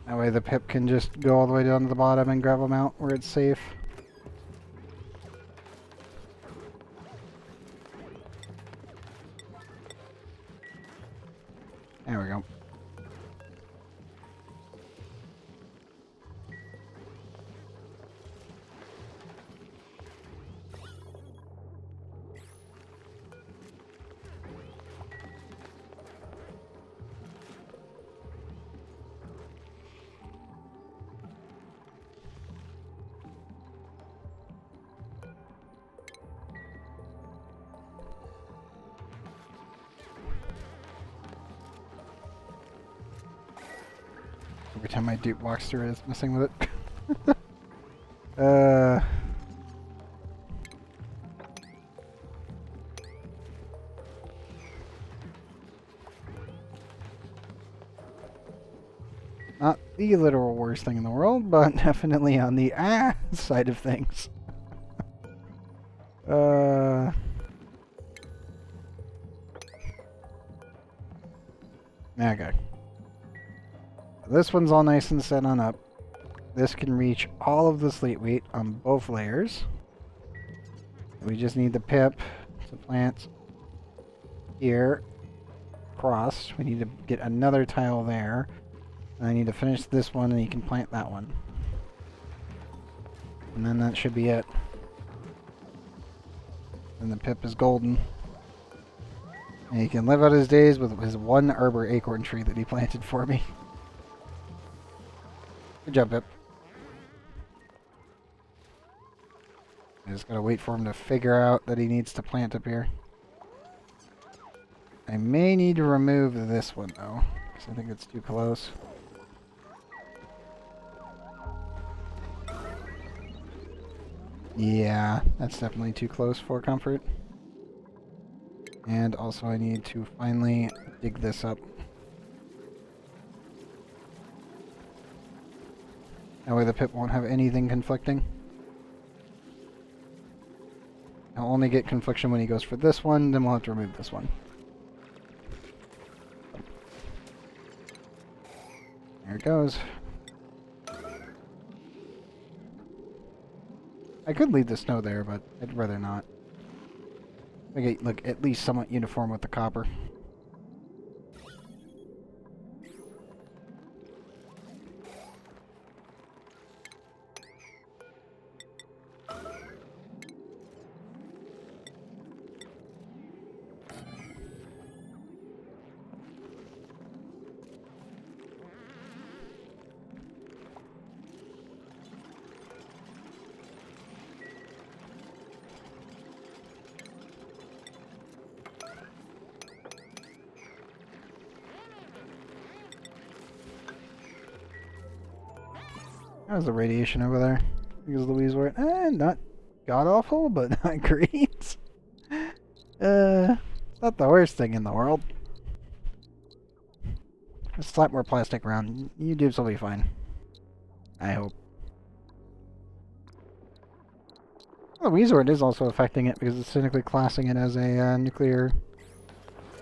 That way the pip can just go all the way down to the bottom and grab them out where it's safe. There we go. Every time my dupe walks through it, it's messing with it. the literal worst thing in the world, but definitely on the side of things. Okay. This one's all nice and set on up. This can reach all of the sleet wheat on both layers. We just need the pip to plant here. Across. We need to get another tile there. And I need to finish this one and you can plant that one. And then that should be it. And the pip is golden. And he can live out his days with his one arbor acorn tree that he planted for me. Good job, Pip. I just gotta wait for him to figure out that he needs to plant up here. I may need to remove this one, though, because I think it's too close. Yeah, that's definitely too close for comfort. And also I need to finally dig this up. That way the pip won't have anything conflicting. I'll only get confliction when he goes for this one, then we'll have to remove this one. There it goes. I could leave the snow there, but I'd rather not. Make it look at least somewhat uniform with the copper. How's the radiation over there? Because Louise were not god-awful, but not great. It's not the worst thing in the world. Just slap more plastic around. You dupes will be fine. I hope. Well, the Weezord is also affecting it because it's cynically classing it as a nuclear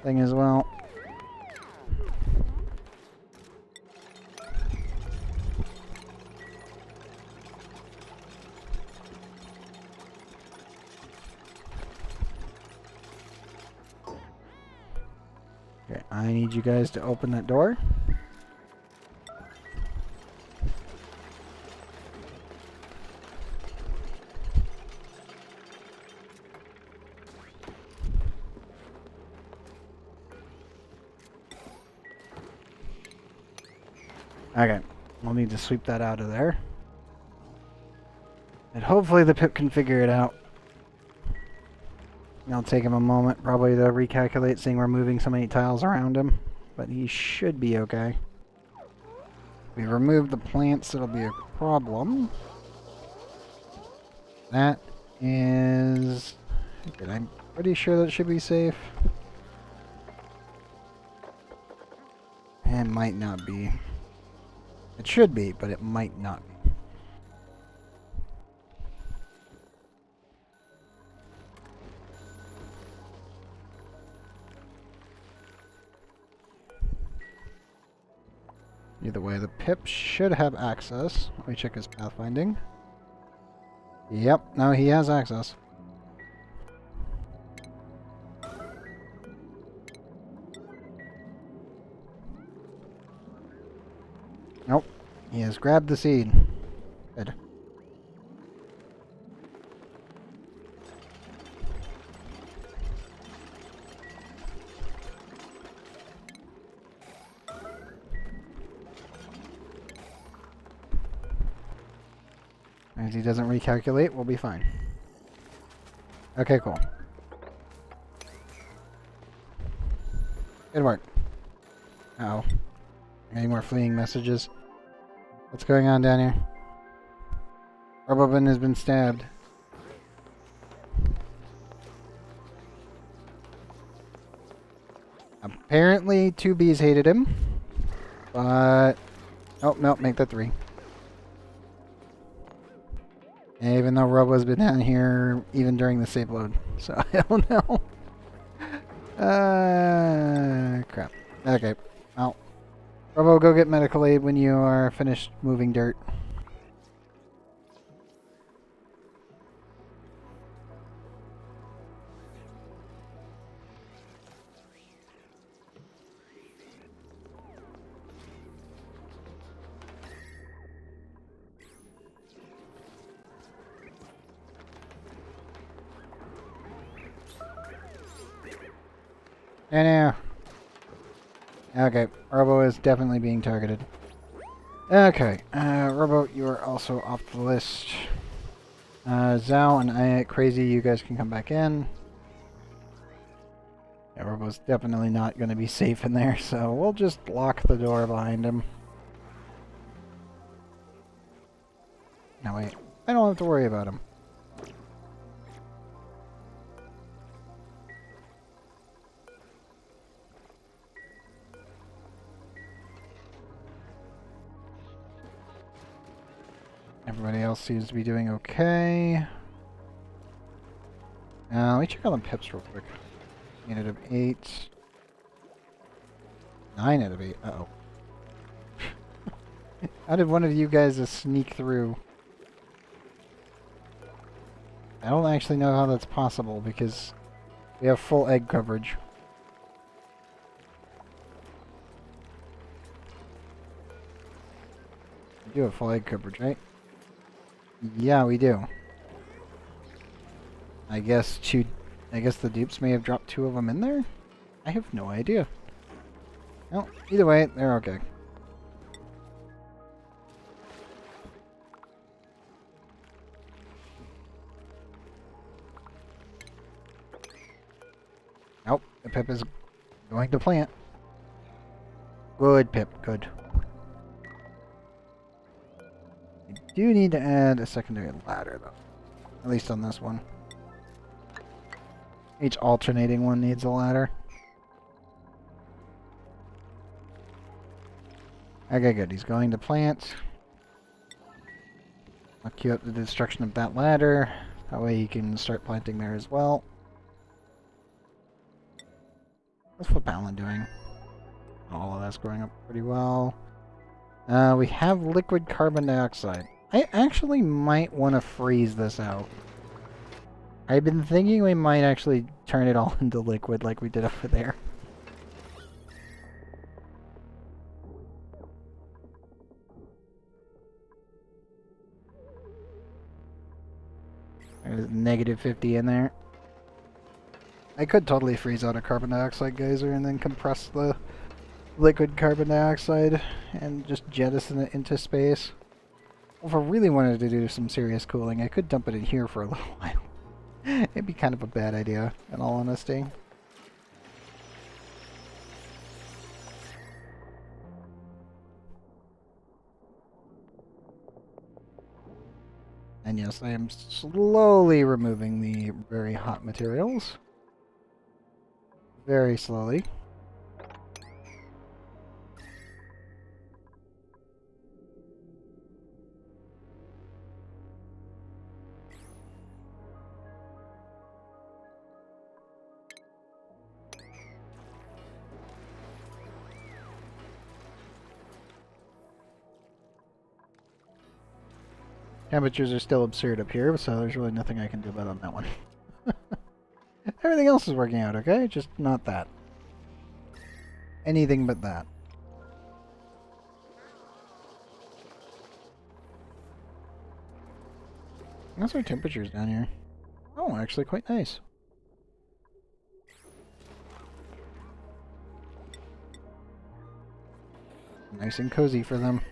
thing as well. Okay, I need you guys to open that door. Okay, we'll need to sweep that out of there. And hopefully the pip can figure it out. It'll take him a moment probably to recalculate, seeing we're moving so many tiles around him. But he should be okay. We removed the plants, it'll be a problem. That is... good, I'm pretty sure that should be safe. It might not be. It should be, but it might not be. Either way, the pip should have access. Let me check his pathfinding. Yep, no, he has access. Nope, he has grabbed the seed. Good. As he doesn't recalculate, we'll be fine. Okay, cool. Good work. Uh-oh. Any more fleeing messages? What's going on down here? Robobin has been stabbed. Apparently, two bees hated him. But Oh, no, make that 3. Even though Robo's been down here even during the save load. So I don't know. Crap. Okay. Well, Robo, go get medical aid when you are finished moving dirt. No. Okay, Robo is definitely being targeted. Okay, Robo, you are also off the list. Zhao and I Crazy, you guys can come back in. Yeah, Robo's definitely not going to be safe in there, so we'll just lock the door behind him. No, wait. I don't have to worry about him. Everybody else seems to be doing okay. Let me check on the pips real quick. 8 out of 8. 9 out of 8. Uh-oh. How did one of you guys sneak through? I don't actually know how that's possible because we have full egg coverage. We do have full egg coverage, right? Yeah, we do. I guess the dupes may have dropped 2 of them in there? I have no idea. Well, either way, they're okay. Nope, the Pip is going to plant. Good, Pip, good. I do need to add a secondary ladder, though. At least on this one. Each alternating one needs a ladder. Okay, good. He's going to plant. I'll queue up the destruction of that ladder. That way he can start planting there as well. What's Flipalin doing? All of that's growing up pretty well. We have liquid carbon dioxide. I actually might want to freeze this out. I've been thinking we might actually turn it all into liquid like we did over there. There's negative 50 in there. I could totally freeze out a carbon dioxide geyser and then compress the liquid carbon dioxide and just jettison it into space. Well, if I really wanted to do some serious cooling, I could dump it in here for a little while. It'd be kind of a bad idea, in all honesty. And yes, I am slowly removing the very hot materials. Very slowly. Temperatures are still absurd up here, so there's really nothing I can do about on that one. Everything else is working out okay, just not that. Anything but that. What's our temperatures down here? Oh, actually quite nice. Nice and cozy for them.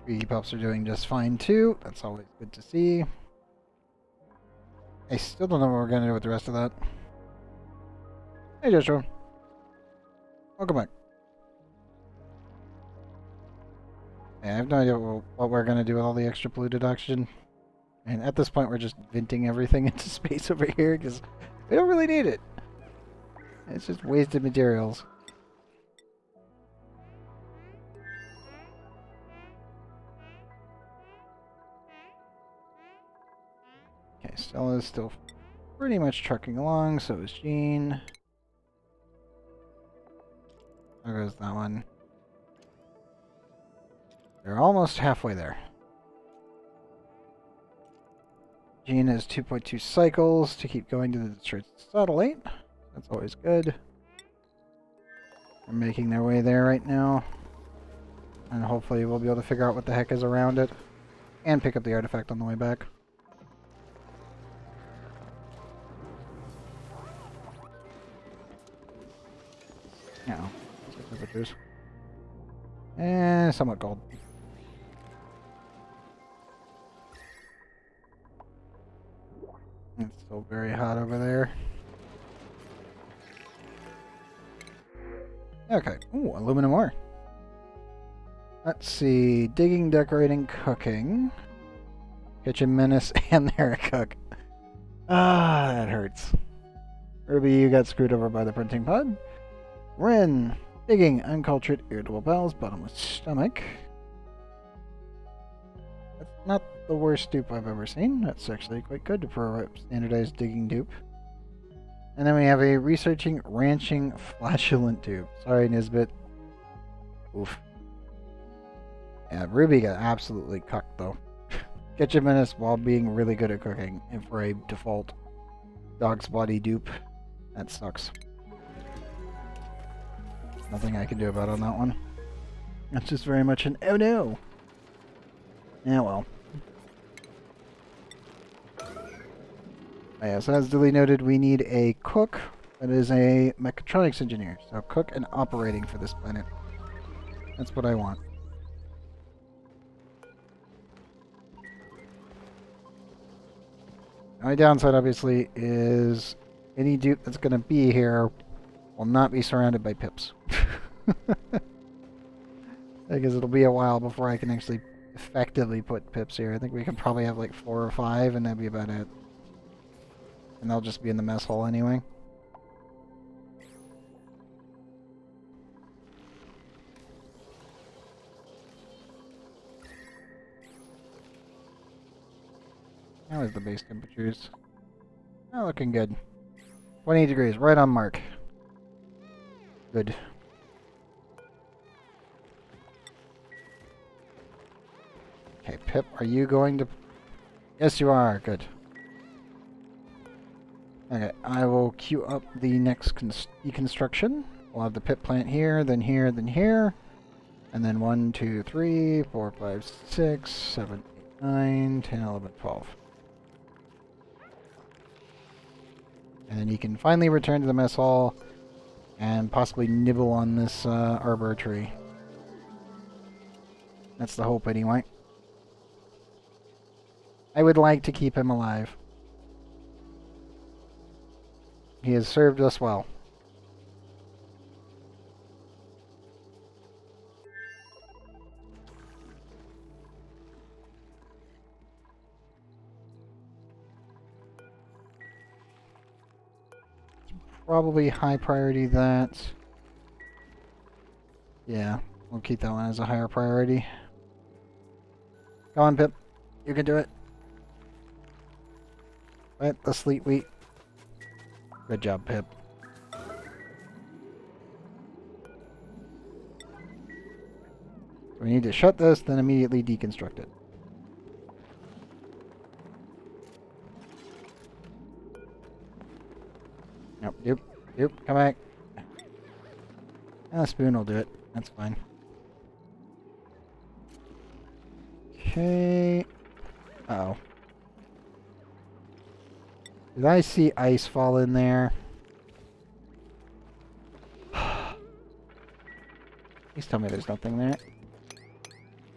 Speedy Pups are doing just fine too. That's always good to see. I still don't know what we're gonna do with the rest of that. Hey Joshua. Welcome back. I have no idea what we're going to do with all the extra polluted oxygen. And at this point, we're just venting everything into space over here because we don't really need it. It's just wasted materials. Okay, Stella's still pretty much trucking along, so is Jean. There goes that one. They're almost halfway there. Jean has 2.2 cycles to keep going to the destroyed satellite. That's always good. They're making their way there right now. And hopefully we'll be able to figure out what the heck is around it. And pick up the artifact on the way back. Yeah. And somewhat gold. It's still very hot over there. Okay. Ooh, aluminum ore. Let's see. Digging, decorating, cooking. Kitchen menace, and there a cook. Ah, that hurts. Ruby, you got screwed over by the printing pod. Ren, digging, uncultured, irritable bowels, bottomless stomach. That's not the worst dupe I've ever seen. That's actually quite good for a standardized digging dupe. And then we have a researching, ranching, flatulent dupe. Sorry, Nisbet. Oof. Yeah, Ruby got absolutely cucked, though. Kitchen menace while being really good at cooking, and for a default dog's body dupe. That sucks. Nothing I can do about it on that one. That's just very much an oh no. Yeah, well. Yes, as duly noted, we need a cook that is a mechatronics engineer. So cook and operating for this planet. That's what I want. The only downside, obviously, is any dupe that's going to be here will not be surrounded by pips. Because it'll be a while before I can actually effectively put pips here. I think we can probably have like 4 or 5, and that'd be about it. And they'll just be in the mess hall anyway. How is the base temperatures? Oh, looking good. 28 degrees, right on mark. Good. Okay, Pip, are you going to... Yes, you are. Good. Okay, I will queue up the next deconstruction. We'll have the Pip plant here, then here, then here. And then 1, 2, 3, 4, 5, 6, 7, 8, 9, 10, 11, 12. And then you can finally return to the mess hall and possibly nibble on this arbor tree. That's the hope, anyway. I would like to keep him alive. He has served us well. Probably high priority that. Yeah, we'll keep that one as a higher priority. Come on, Pip. You can do it. Plant the sleet wheat. Good job, Pip. We need to shut this, then immediately deconstruct it. Nope, yep, come back. A spoon will do it. That's fine. Okay. Uh-oh. Did I see ice fall in there? Please tell me there's nothing there.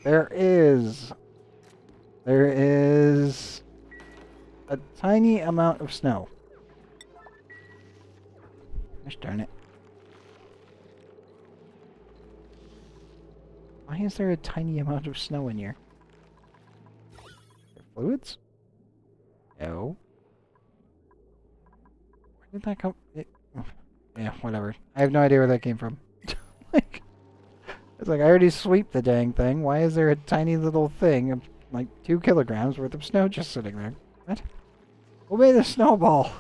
There is. There is a tiny amount of snow. Gosh darn it. Why is there a tiny amount of snow in here? Fluids? No. Where did that come? Yeah, whatever. I have no idea where that came from. Like, it's like I already sweep the dang thing. Why is there a tiny little thing of like 2 kilograms worth of snow just sitting there? What? Who made a snowball?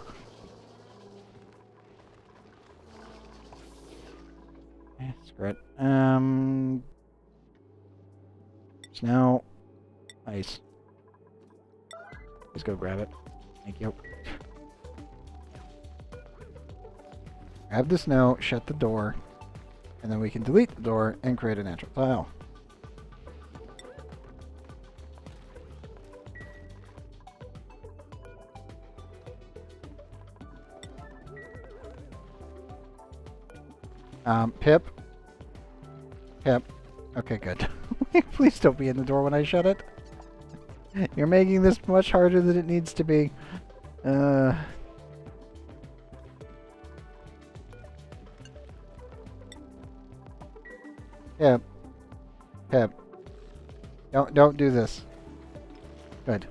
Screw it. Snow. Ice. Let's go grab it. Thank you. Grab the snow, shut the door, and then we can delete the door and create a natural tile. Pip. Pip. Okay, good. Please don't be in the door when I shut it. You're making this much harder than it needs to be. Pip. Pip. Don't do this. Good.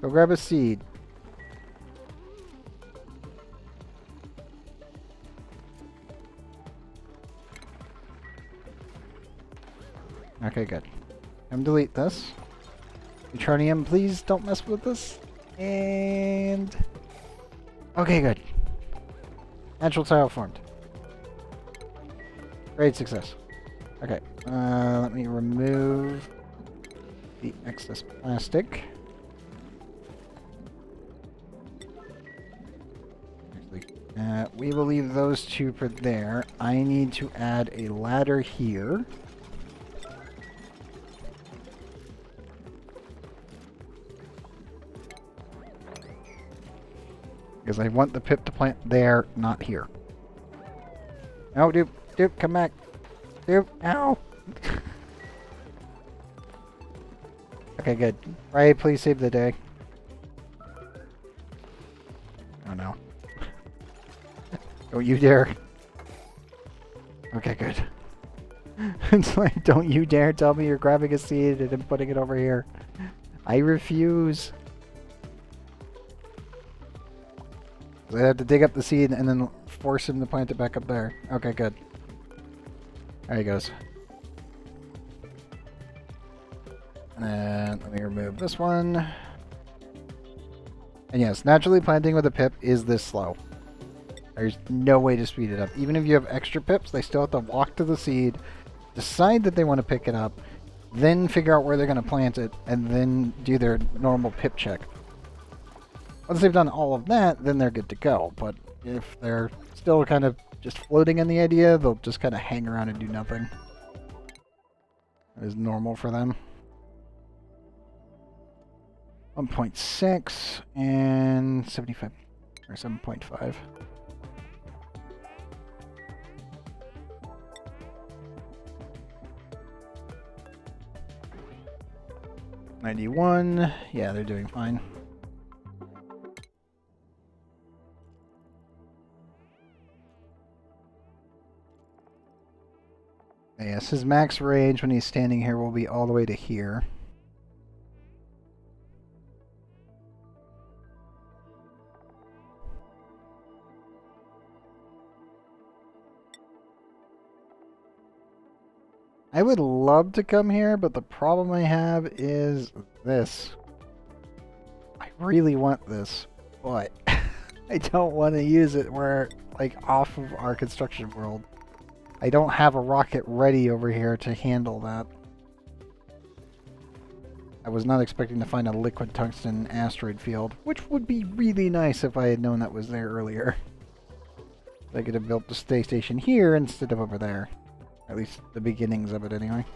Go grab a seed. Okay, good. Delete this. Neutronium, please don't mess with this. And... okay, good. Natural tile formed. Great success. Okay, let me remove the excess plastic. Actually, we will leave those 2 for there. I need to add a ladder here. Because I want the pip to plant there, not here. No, dude, come back. Dude, ow! Okay, good. Ray, please save the day. Oh no. Don't you dare. Okay, good. It's like, don't you dare tell me you're grabbing a seed and then putting it over here. I refuse. So I have to dig up the seed and then force him to plant it back up there. Okay, good. There he goes. And let me remove this one. And yes, naturally planting with a pip is this slow. There's no way to speed it up. Even if you have extra pips, they still have to walk to the seed, decide that they want to pick it up, then figure out where they're going to plant it, and then do their normal pip check. Once they've done all of that, then they're good to go. But if they're still kind of just floating in the idea, they'll just kind of hang around and do nothing. That is normal for them. 1.6 and 75 or 7.5. $91. Yeah, they're doing fine. Yes, his max range when he's standing here will be all the way to here. I would love to come here, but the problem I have is this. I really want this, but I don't want to use it where, like, off of our construction world. I don't have a rocket ready over here to handle that. I was not expecting to find a liquid tungsten asteroid field, which would be really nice if I had known that was there earlier. I could have built the space station here instead of over there. At least the beginnings of it, anyway.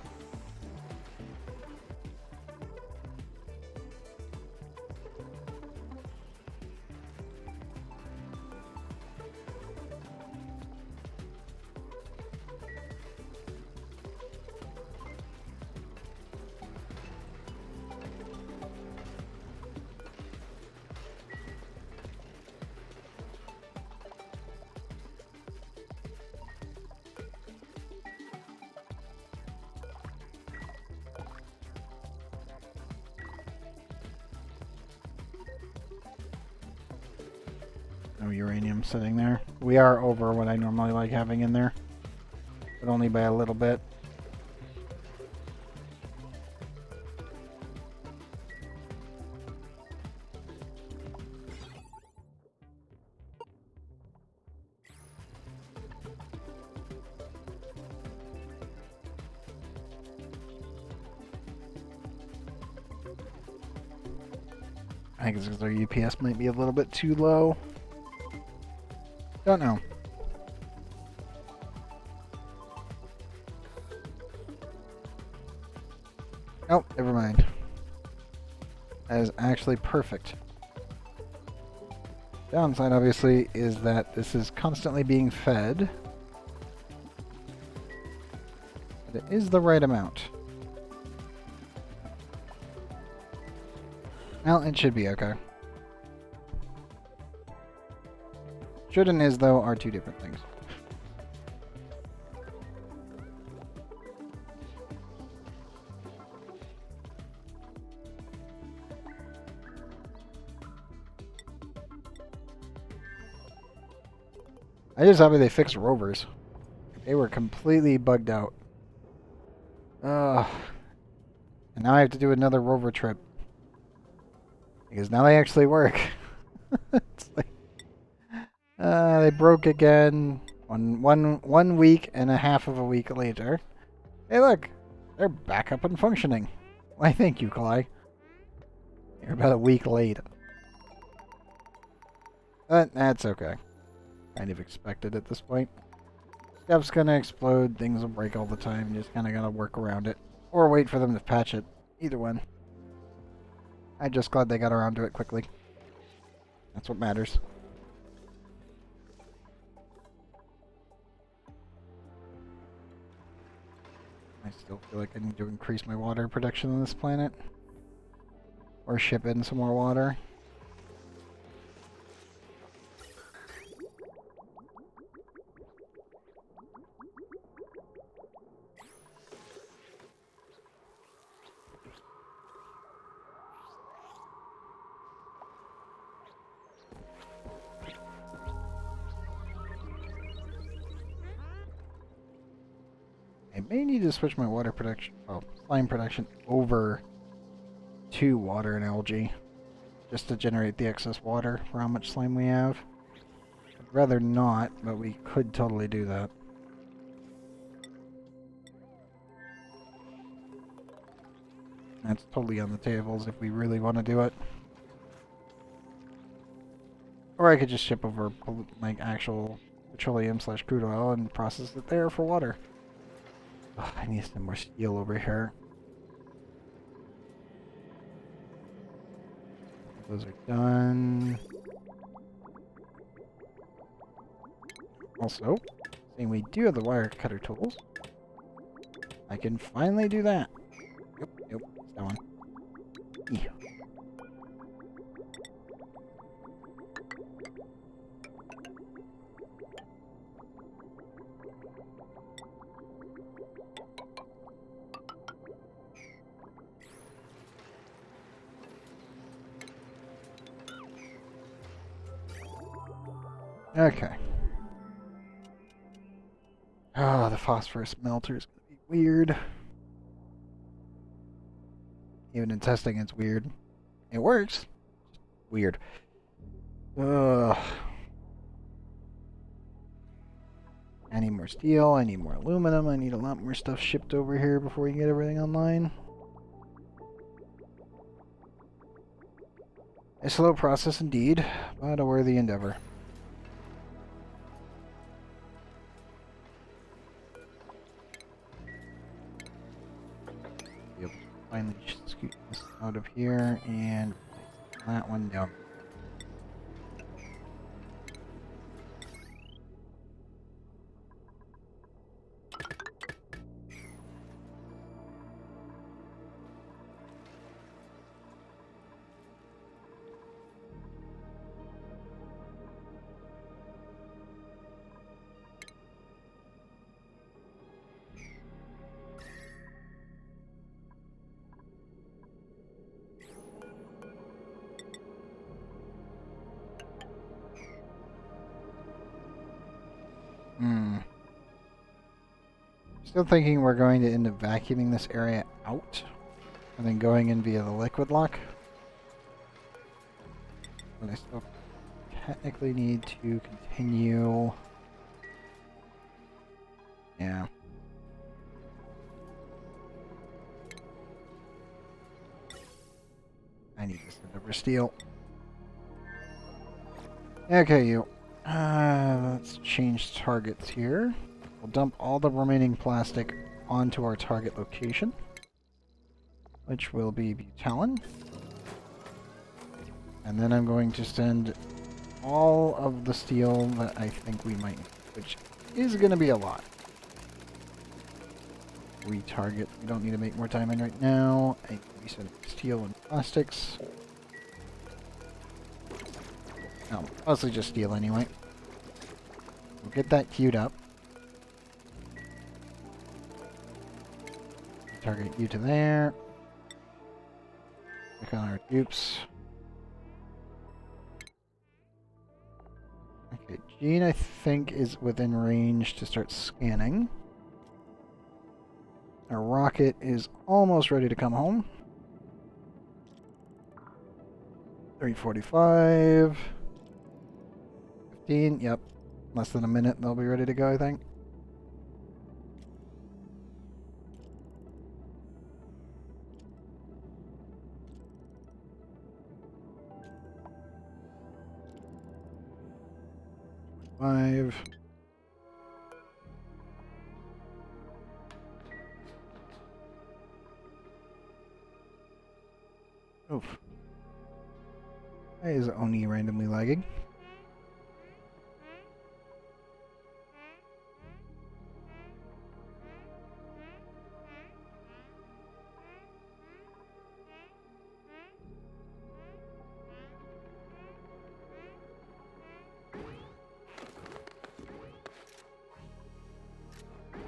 No uranium sitting there. We are over what I normally like having in there, but only by a little bit. I think it's because our UPS might be a little bit too low. Don't know. Oh, never mind. That is actually perfect. Downside, obviously, is that this is constantly being fed. But it is the right amount. Well, it should be okay. Should and is, though, are two different things. I just happy they fixed Rovers. They were completely bugged out. And now I have to do another Rover trip. Because now they actually work. It's like, they broke again. One week and a half of a week later. Hey, look, they're back up and functioning. Why, thank you, Cly. You're about a week late. But that's okay. Kind of expected at this point. Stuff's gonna explode, things will break all the time. You just kinda gotta work around it. Or wait for them to patch it. Either one. I'm just glad they got around to it quickly. That's what matters. I still feel like I need to increase my water production on this planet. Or ship in some more water. I may need to switch my water production, slime production over to water and algae. Just to generate the excess water for how much slime we have. I'd rather not, but we could totally do that. That's totally on the tables if we really want to do it. Or I could just ship over like actual petroleum / crude oil and process it there for water. Ugh, I need some more steel over here. Those are done. Also, seeing we do have the wire cutter tools, I can finally do that. Yep, it's that one. Yeah. Okay. Oh, the phosphorus melter is going to be weird. Even in testing, it's weird. It works. Weird. Ugh. I need more steel. I need more aluminum. I need a lot more stuff shipped over here before we get everything online. A slow process indeed, but a worthy endeavor. Yep. Finally scoot this out of here and place that one down. Still thinking we're going to end up vacuuming this area out and then going in via the liquid lock. But I still technically need to continue. Yeah. I need to send over steel. Okay, you. Let's change targets here. We'll dump all the remaining plastic onto our target location, which will be Butalin. And then I'm going to send all of the steel that I think we might need, which is going to be a lot. Retarget. We don't need to make more time in right now. We send steel and plastics. No, mostly just steel anyway. We'll get that queued up. Target you to there. Click on our dupes. Okay, Jean I think is within range to start scanning. Our rocket is almost ready to come home. 3:45. 15, yep. Less than a minute they'll be ready to go, I think. Five. Oof. Why is ONI randomly lagging?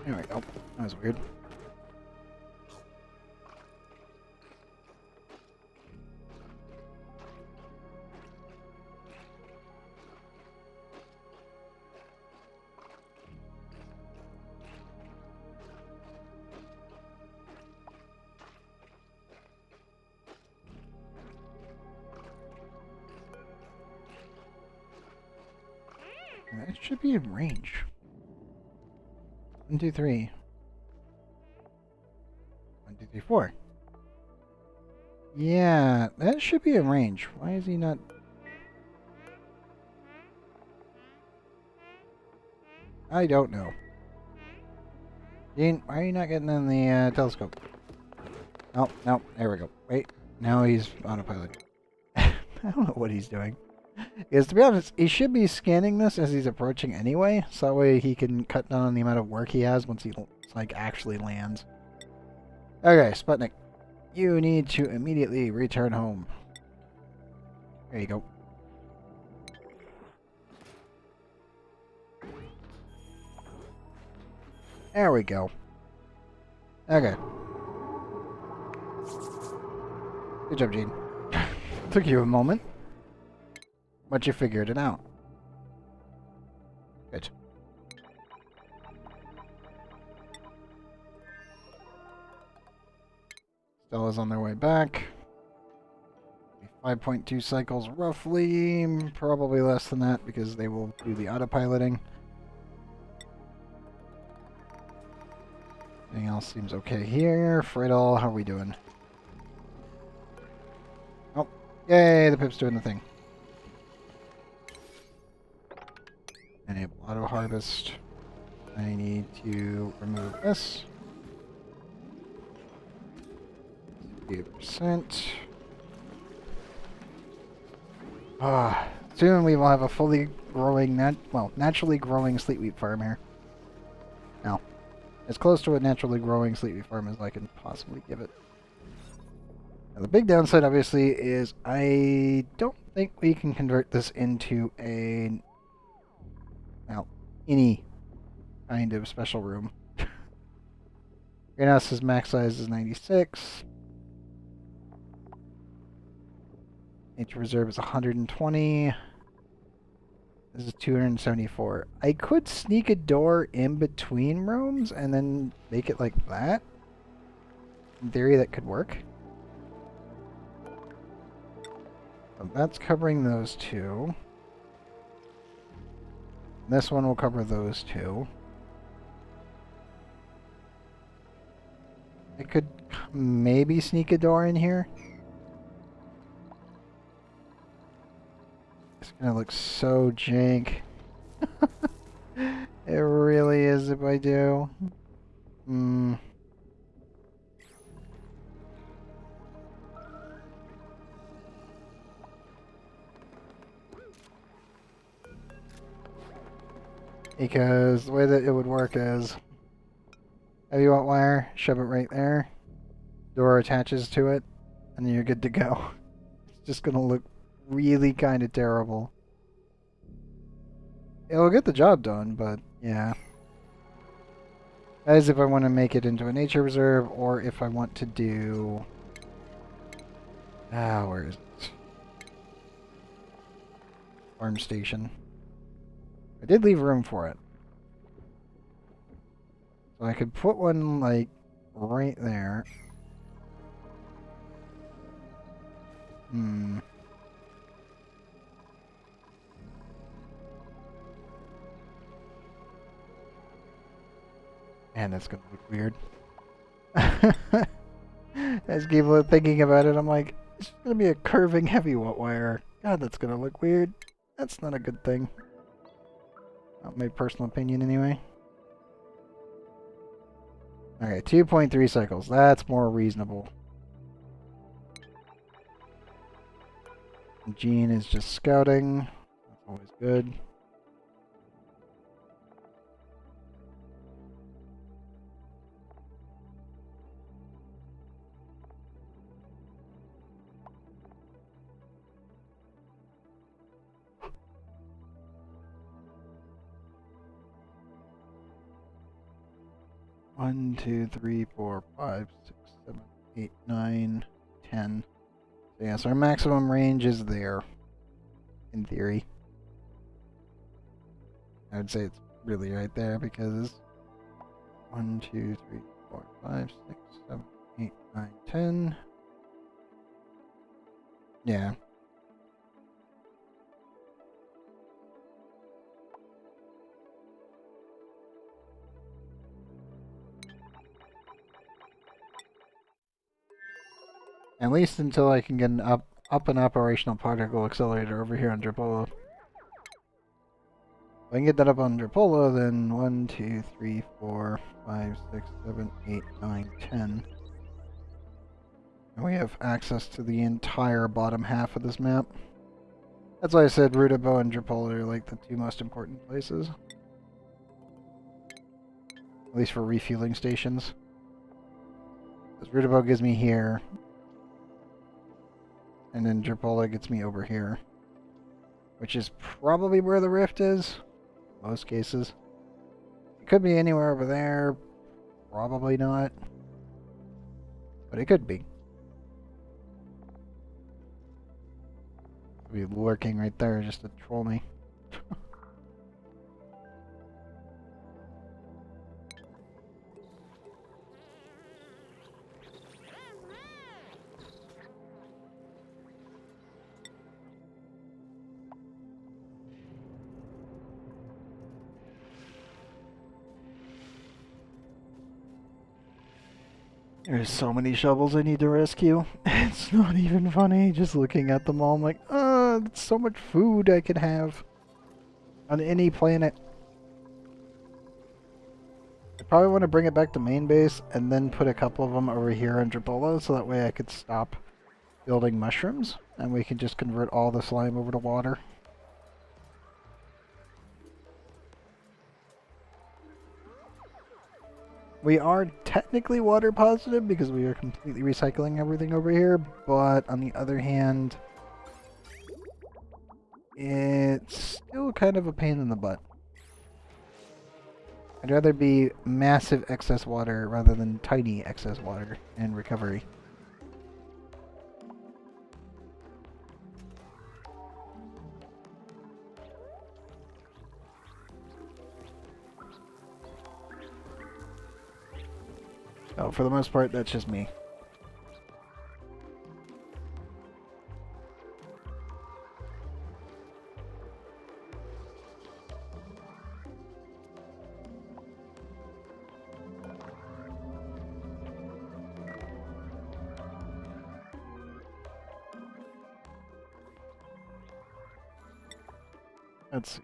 There we go. That was weird. That should be in range. 1, 2, 3. 1, 2, 3, 4. Yeah, that should be in range. Why is he not? I don't know. Dean, why are you not getting in the telescope? Oh, no, there we go. Wait, now he's autopilot. I don't know what he's doing. Because to be honest, he should be scanning this as he's approaching anyway, so that way he can cut down on the amount of work he has once he like actually lands. Okay, Sputnik, you need to immediately return home. There you go. There we go. Okay. Good job, Gene. Took you a moment. But you figured it out. Good. Stella's on their way back. 5.2 cycles roughly. Probably less than that because they will do the autopiloting. Everything else seems okay here. Friddle, how are we doing? Oh, yay, the Pip's doing the thing. Enable auto harvest. I need to remove this. 8%. Soon we will have a fully growing, naturally growing sleet wheat farm here. Now, as close to a naturally growing sleet wheat farm as I can possibly give it. Now, the big downside, obviously, is I don't think we can convert this into a any kind of special room. Greenhouse's max size is 96. Nature reserve is 120. This is 274. I could sneak a door in between rooms and then make it like that. In theory, that could work. So that's covering those two. This one will cover those two. I could maybe sneak a door in here. It's gonna look so jank. It really is if I do. Because the way that it would work is heavy wrought wire, shove it right there, door attaches to it, and then you're good to go. It's just gonna look really kind of terrible. It'll get the job done, but yeah. That is if I want to make it into a nature reserve, or if I want to do... where is it? Farm station. I did leave room for it. So I could put one, like, right there. And that's gonna look weird. As people thinking about it, I'm like, it's gonna be a curving heavy wire. God, that's gonna look weird. That's not a good thing. Not my personal opinion, anyway. Okay, 2.3 cycles. That's more reasonable. Gene is just scouting. That's always good. One, 2, 3, 4, 5, 6, 7, 8, 9, 10. So yes, our maximum range is there. In theory. I would say it's really right there because 1, 2, 3, 4, 5, 6, 7, 8, 9, 10. Yeah. At least until I can get an up and operational particle accelerator over here on Drapolo. If I can get that up on Drapolo, then 1, 2, 3, 4, 5, 6, 7, 8, 9, 10. And we have access to the entire bottom half of this map. That's why I said Rudabo and Drapolo are like the two most important places. At least for refueling stations. Because Rudabo gives me here. And then Drapolo gets me over here. Which is probably where the rift is. Most cases. It could be anywhere over there. Probably not. But it could be. Could be lurking right there just to troll me. There's so many shovels I need to rescue. It's not even funny. Just looking at them all, I'm like, that's so much food I could have on any planet. I probably want to bring it back to main base and then put a couple of them over here on Drapolo so that way I could stop building mushrooms and we can just convert all the slime over to water. We are technically water positive because we are completely recycling everything over here, but on the other hand, it's still kind of a pain in the butt. I'd rather be massive excess water rather than tiny excess water and recovery. But for the most part, that's just me. Let's see.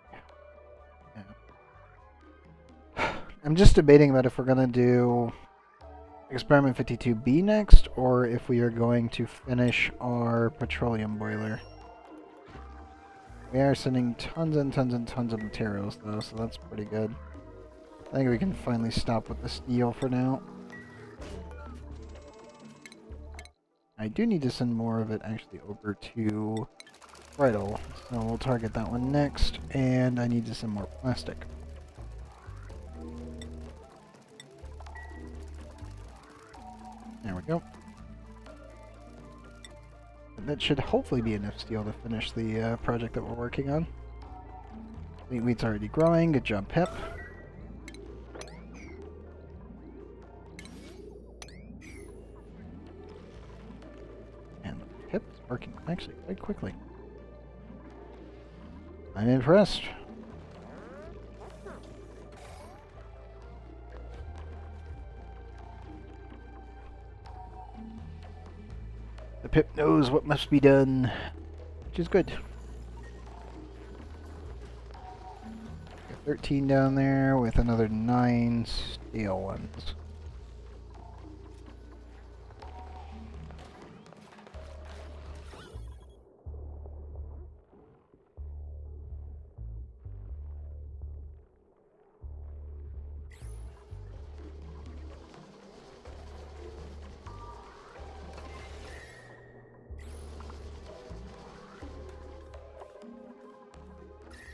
Yeah. I'm just debating about if we're going to do Experiment 52B next, or if we are going to finish our petroleum boiler. We are sending tons and tons and tons of materials, though, so that's pretty good. I think we can finally stop with the steel for now. I do need to send more of it actually over to Bridal, so we'll target that one next, and I need to send more plastic. There we go. And that should hopefully be enough steel to finish the project that we're working on. Wheat's already growing. Good job, Pip. And Pip's working actually quite quickly. I'm impressed. The Pip knows what must be done, which is good. 13 down there with another 9 steel ones.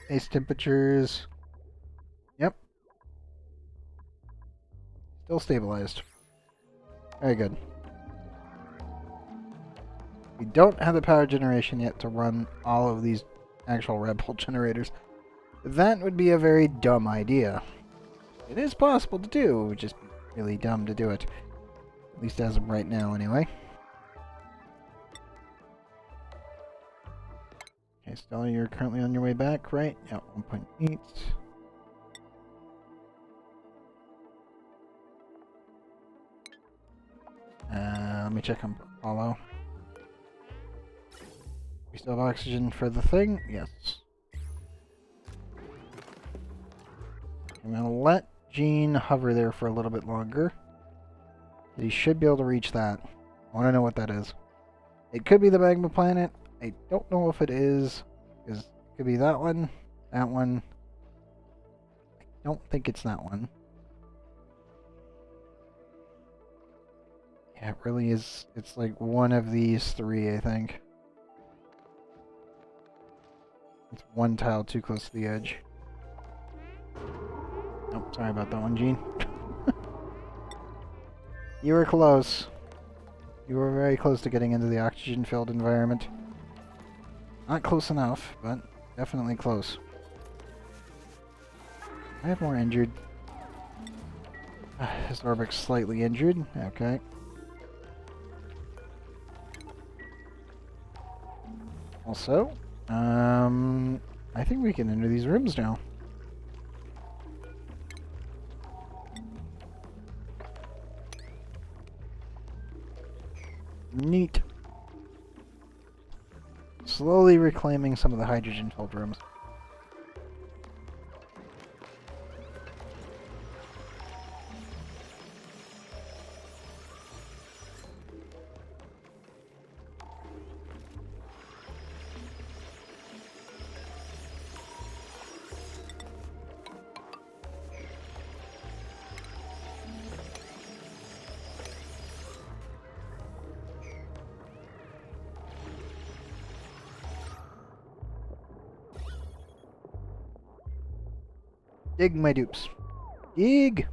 Base temperatures. Yep. Still stabilized. Very good. We don't have the power generation yet to run all of these actual Red Bull generators. That would be a very dumb idea. It is possible to do, it would just be really dumb to do it. At least as of right now, anyway. Okay, Stella, you're currently on your way back, right? Yeah, 1.8. Let me check on Apollo. We still have oxygen for the thing? Yes. I'm gonna let Gene hover there for a little bit longer. He should be able to reach that. I want to know what that is. It could be the magma planet. I don't know if it is. Because it could be that one. That one. I don't think it's that one. Yeah, it really is. It's like one of these three, I think. It's one tile too close to the edge. Nope, sorry about that one, Gene. You were close. You were very close to getting into the oxygen-filled environment. Not close enough, but definitely close. I have more injured. Historic's slightly injured. Okay. Also, I think we can enter these rooms now. Neat. Slowly reclaiming some of the hydrogen-filled rooms. Dig, my dupes. Dig!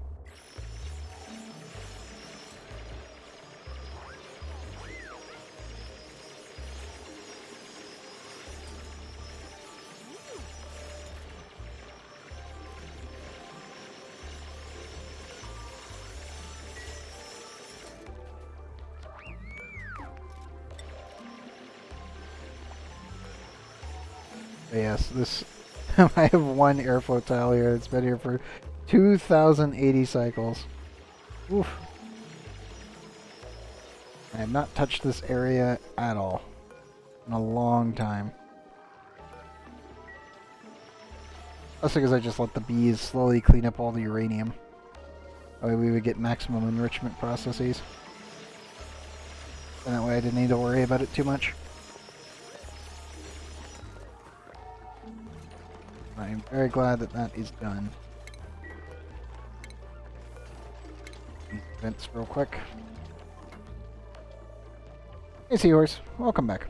But yes, this I have one airflow tile here. It's been here for 2,080 cycles. Oof. I have not touched this area at all in a long time. That's because I just let the bees slowly clean up all the uranium. That way we would get maximum enrichment processes. And that way I didn't need to worry about it too much. I'm very glad that that is done. These vents real quick. Hey Seahorse, welcome back.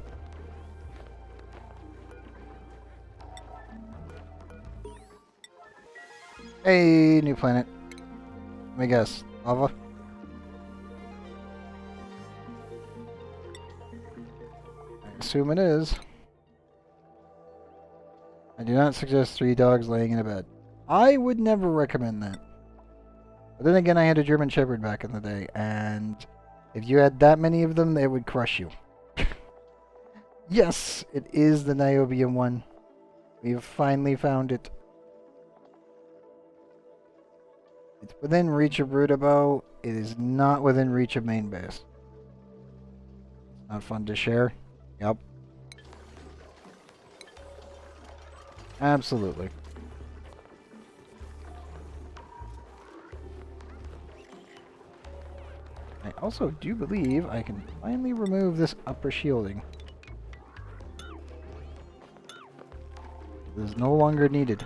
Hey, new planet. Let me guess. Lava? I assume it is. I do not suggest 3 dogs laying in a bed. I would never recommend that. But then again, I had a German Shepherd back in the day, and if you had that many of them, they would crush you. Yes, it is the niobium one. We have finally found it. It's within reach of Rudabo. It is not within reach of main base. Not fun to share. Yep. Absolutely. I also do believe I can finally remove this upper shielding. It is no longer needed.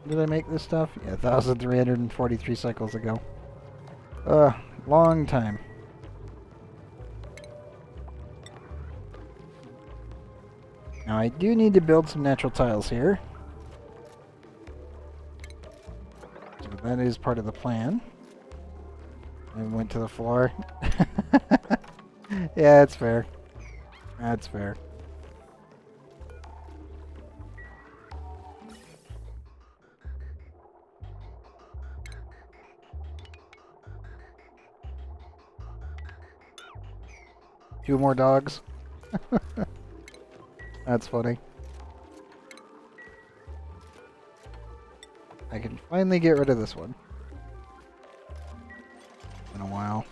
Did I make this stuff? Yeah, 1,343 cycles ago. Long time. Now I do need to build some natural tiles here. So that is part of the plan. I went to the floor. Yeah, it's fair. That's fair. Two more dogs. That's funny. I can finally get rid of this one. In a while.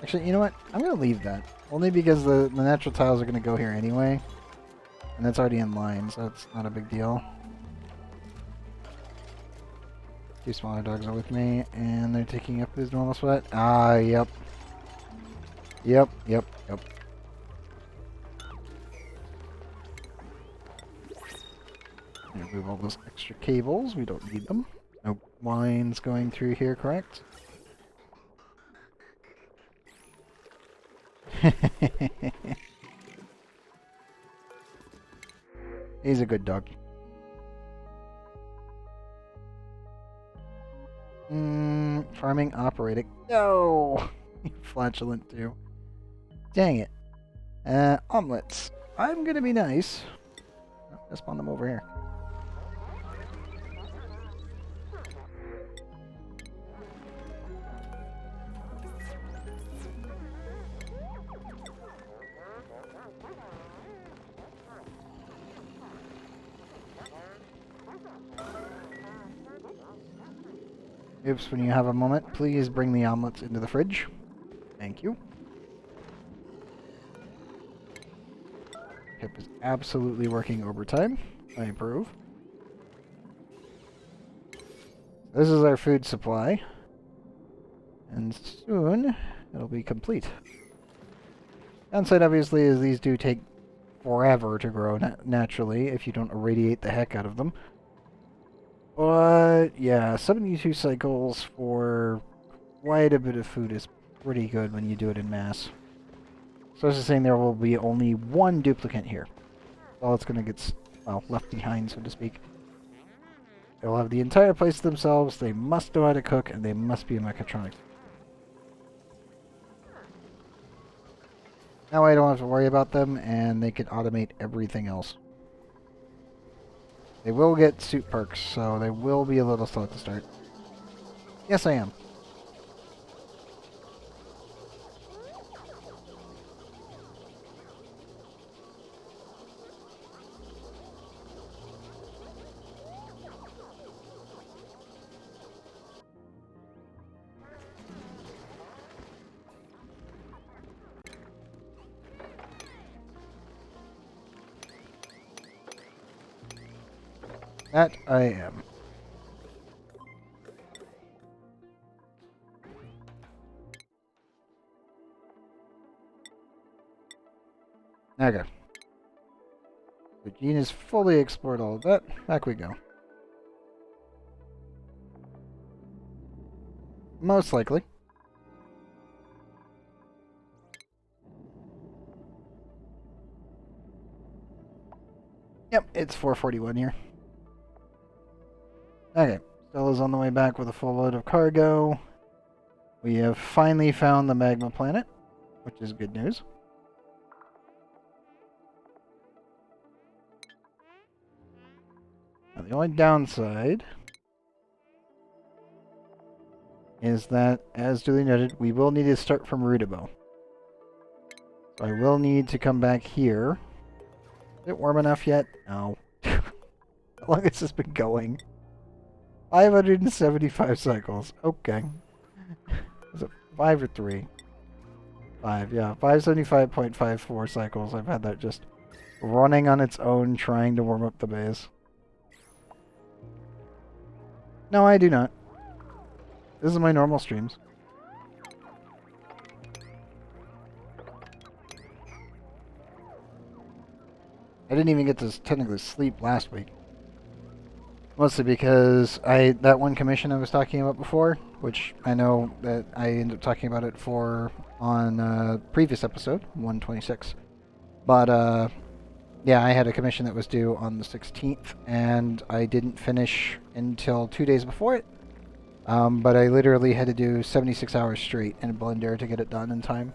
Actually, you know what? I'm going to leave that. Only because the natural tiles are going to go here anyway. And that's already in line, so it's not a big deal. 2 smaller dogs are with me, and they're taking up his normal sweat. Ah, yep. Yep. Remove all those extra cables. We don't need them. No lines going through here, correct? He's a good dog. Farming operating. No! Flatulent too. Dang it. Omelets. I'm gonna be nice. Oh, I'll spawn them over here. Oops, when you have a moment, please bring the omelets into the fridge. Thank you. Pip is absolutely working overtime. I approve. This is our food supply. And soon, it'll be complete. Downside, obviously, is these do take forever to grow naturally if you don't irradiate the heck out of them. But, yeah, 72 cycles for quite a bit of food is pretty good when you do it in mass. So I was just saying there will be only one duplicate here. Well, it's going to get, well, left behind, so to speak. They'll have the entire place to themselves, they must know how to cook, and they must be a mechatronic. That way I don't have to worry about them, and they can automate everything else. They will get suit perks, so they will be a little slow to start. Yes, I am. That I am. Okay. So Gene has fully explored all of that. Back we go. Most likely. Yep, it's 4:41 here. Okay, Stella's on the way back with a full load of cargo. We have finally found the magma planet, which is good news. Now, the only downside is that, as duly noted, we will need to start from Rudabo. So I will need to come back here. Is it warm enough yet? No. How long has this been going? 575 cycles. Okay. Is it 5 or 3? 5, yeah. 575.54 cycles. I've had that just running on its own, trying to warm up the base. No, I do not. This is my normal streams. I didn't even get to technically sleep last week. Mostly because that one commission I was talking about before, which I know that I ended up talking about it on a previous episode, 126. But yeah, I had a commission that was due on the 16th, and I didn't finish until 2 days before it. But I literally had to do 76 hours straight in Blender to get it done in time.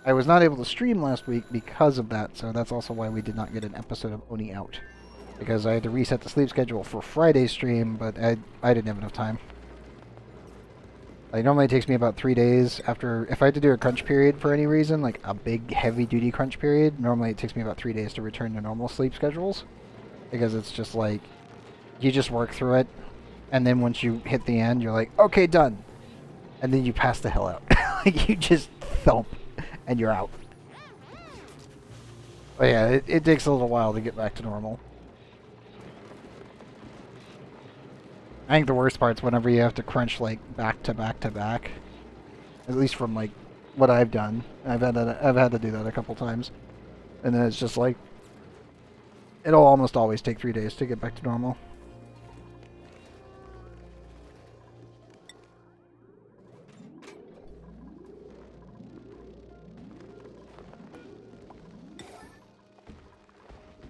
I was not able to stream last week because of that, so that's also why we did not get an episode of ONI out. Because I had to reset the sleep schedule for Friday's stream, but I didn't have enough time. Like, normally it takes me about 3 days after... If I had to do a crunch period for any reason, like a big, heavy-duty crunch period, normally it takes me about 3 days to return to normal sleep schedules. Because it's just like... You just work through it, and then once you hit the end, you're like, okay, done. And then you pass the hell out. Like, you just thump, and you're out. But yeah, it takes a little while to get back to normal. I think the worst part's whenever you have to crunch like back to back to back. At least from like what I've done. I've had to do that a couple times. And then it's just like it'll almost always take 3 days to get back to normal.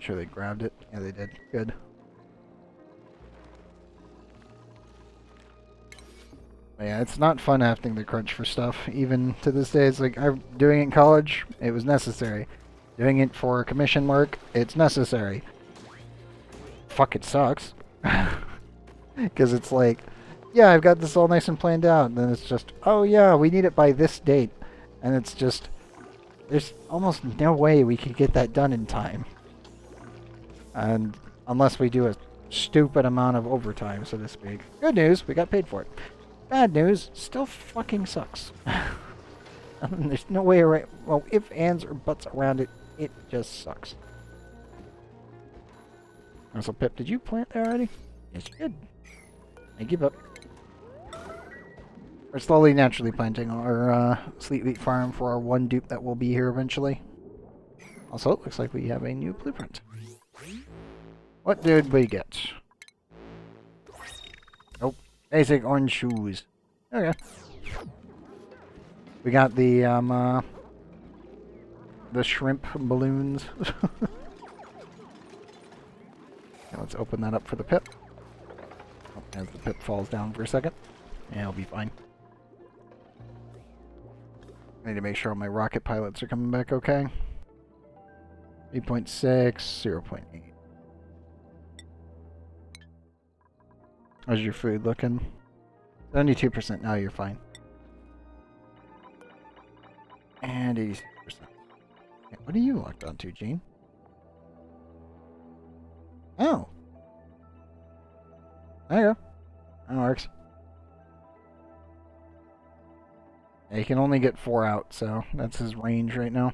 Sure they grabbed it. Yeah, they did. Good. Yeah, it's not fun having to crunch for stuff, even to this day. It's like, I'm doing it in college, it was necessary. Doing it for commission work, it's necessary. Fuck, it sucks. Because it's like, yeah, I've got this all nice and planned out, and then it's just, oh yeah, we need it by this date. And it's just, there's almost no way we could get that done in time. And unless we do a stupid amount of overtime, so to speak. Good news, we got paid for it. Bad news, still fucking sucks. There's no way around. Well, if ands or buts around it, it just sucks. So, Pip, did you plant there already? Yes, you did. I give up. We're slowly, naturally planting our Sleet Wheat farm for our one dupe that will be here eventually. Also, it looks like we have a new blueprint. What did we get? Nope. Basic orange shoes. Okay. We got the shrimp balloons. Now let's open that up for the pip. Oh, as the pip falls down for a second. Yeah, it'll be fine. I need to make sure all my rocket pilots are coming back okay. 8.6, 0.8. How's your food looking? 72%. Now you're fine. And 86%. Okay, what are you locked onto, Gene? Oh. There you go. That works. Yeah, he can only get 4 out, so that's his range right now.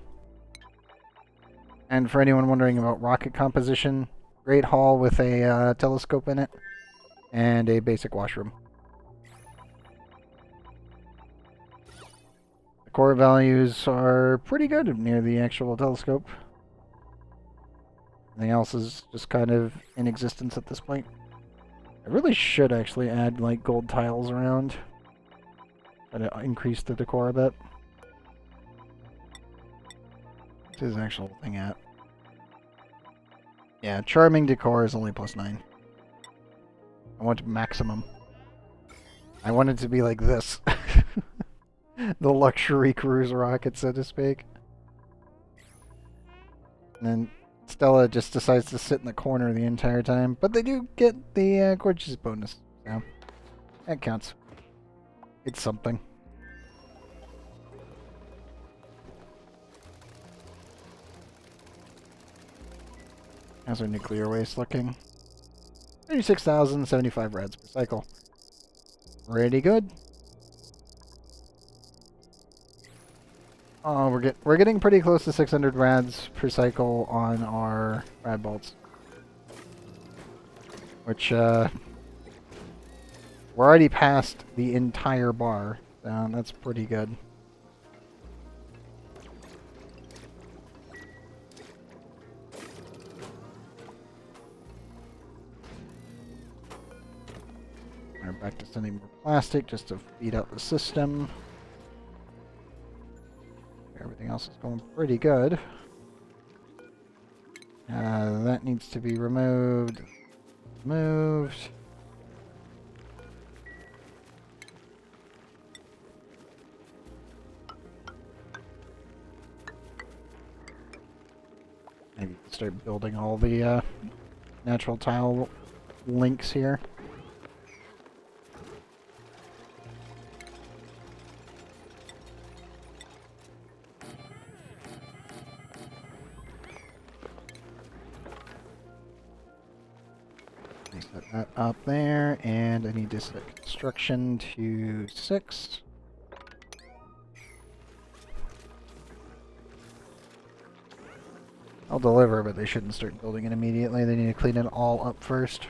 And for anyone wondering about rocket composition, great hall with a telescope in it and a basic washroom. The core values are pretty good near the actual telescope. Everything else is just kind of in existence at this point. I really should actually add like gold tiles around. Try to increase the decor a bit. What's his actual thing at? Yeah, charming decor is only +9. I want maximum. I want it to be like this. The luxury cruise rocket, so to speak. And then Stella just decides to sit in the corner the entire time. But they do get the gorgeous bonus. So that counts. It's something. How's our nuclear waste looking? 36,075 rads per cycle. Pretty good. Oh, we're getting pretty close to 600 rads per cycle on our rad bolts, which we're already past the entire bar. So that's pretty good. We're back to sending more plastic just to feed out the system. Everything else is going pretty good. That needs to be removed. Moved. Maybe start building all the natural tile links here. Set that up there, and I need to set construction to 6. I'll deliver, but they shouldn't start building it immediately. They need to clean it all up first.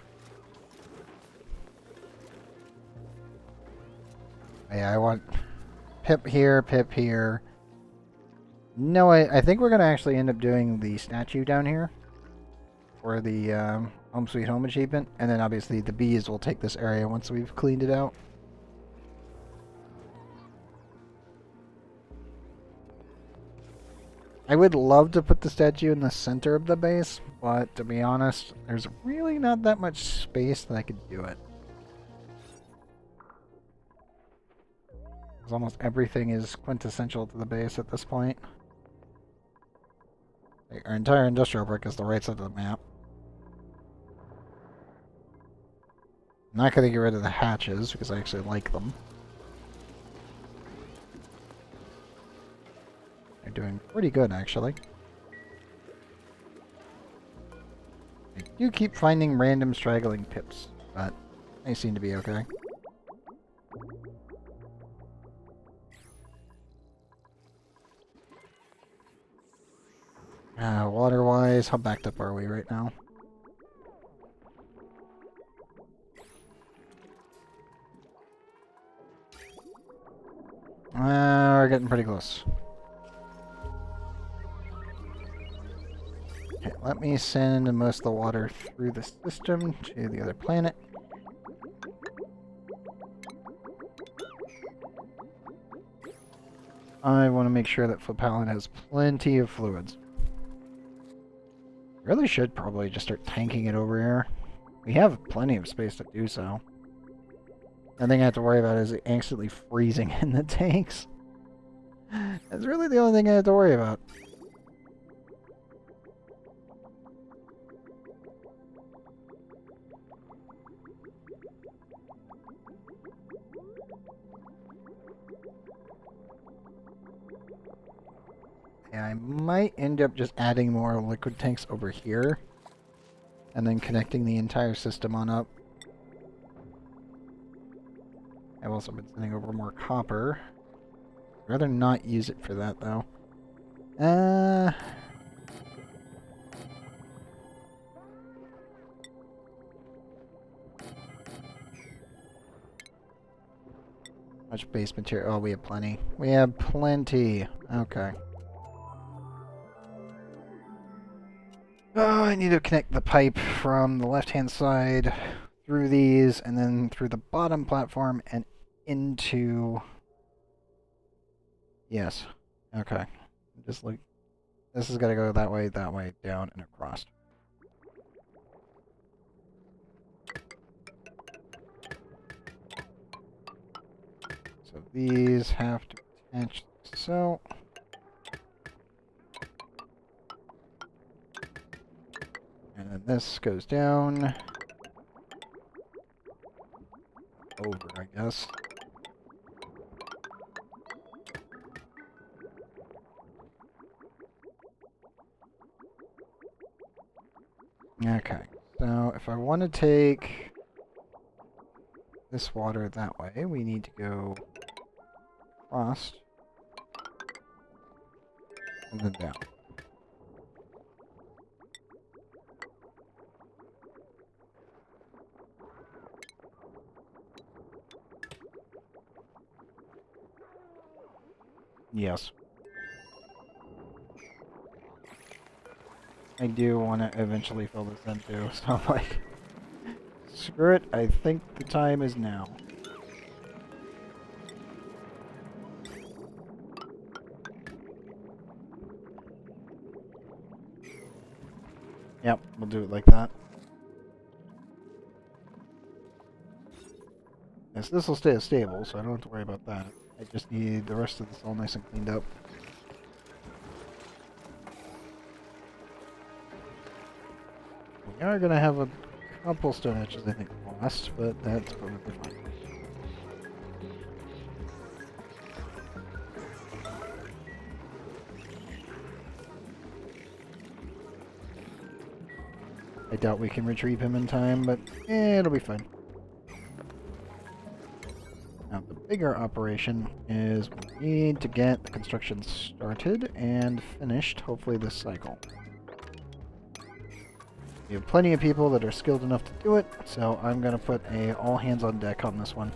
Yeah, I want pip here, pip here. No, I think we're going to actually end up doing the statue down here for the Home Sweet Home achievement, and then obviously the bees will take this area once we've cleaned it out. I would love to put the statue in the center of the base, but to be honest, there's really not that much space that I could do it. Because almost everything is quintessential to the base at this point. Our entire industrial brick is the right side of the map. I'm not going to get rid of the hatches because I actually like them. They're doing pretty good, actually. I do keep finding random straggling pips, but they seem to be okay. Water-wise, how backed up are we right now? We're getting pretty close. Okay, let me send most of the water through the system to the other planet. I want to make sure that Flipalin has plenty of fluids. Really should probably just start tanking it over here. We have plenty of space to do so. The thing I have to worry about is it instantly freezing in the tanks. That's really the only thing I have to worry about. Yeah, I might end up just adding more liquid tanks over here. And then connecting the entire system on up. I've also been sending over more copper. I'd rather not use it for that, though. Much base material. Oh, we have plenty. We have plenty. Okay. Oh, I need to connect the pipe from the left-hand side through these, and then through the bottom platform and into... Yes. Okay. Just like... This has got to go that way, down, and across. So these have to attach like so. And then this goes down. Over, I guess. Okay, so if I want to take this water that way, we need to go across and then down. Yes. I do want to eventually fill this in too, so I'm like, screw it, I think the time is now. Yep, we'll do it like that. Yes, this will stay stable, so I don't have to worry about that. I just need the rest of this all nice and cleaned up. We are going to have a couple stone etches, I think, lost, but that's perfectly fine. I doubt we can retrieve him in time, but it'll be fine. Now, the bigger operation is we need to get the construction started and finished, hopefully this cycle. We have plenty of people that are skilled enough to do it, so I'm going to put a all hands on deck on this one.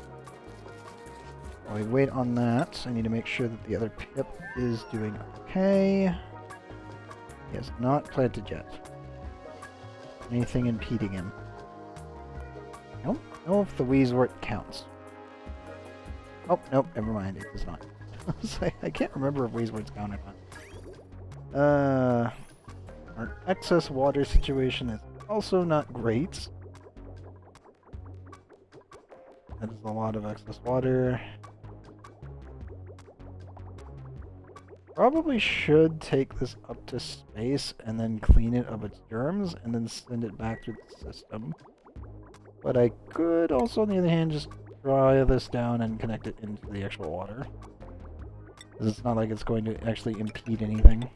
While we wait on that, I need to make sure that the other pip is doing okay. He has not planted yet. Anything impeding him? Nope. No, if the Wheezewort counts. Oh, nope, never mind, it does not. I can't remember if Wheezewort's count or not. Our excess water situation is also not great. That is a lot of excess water. Probably should take this up to space and then clean it of its germs and then send it back through the system. But I could also, on the other hand, just dry this down and connect it into the actual water. Because it's not like it's going to actually impede anything.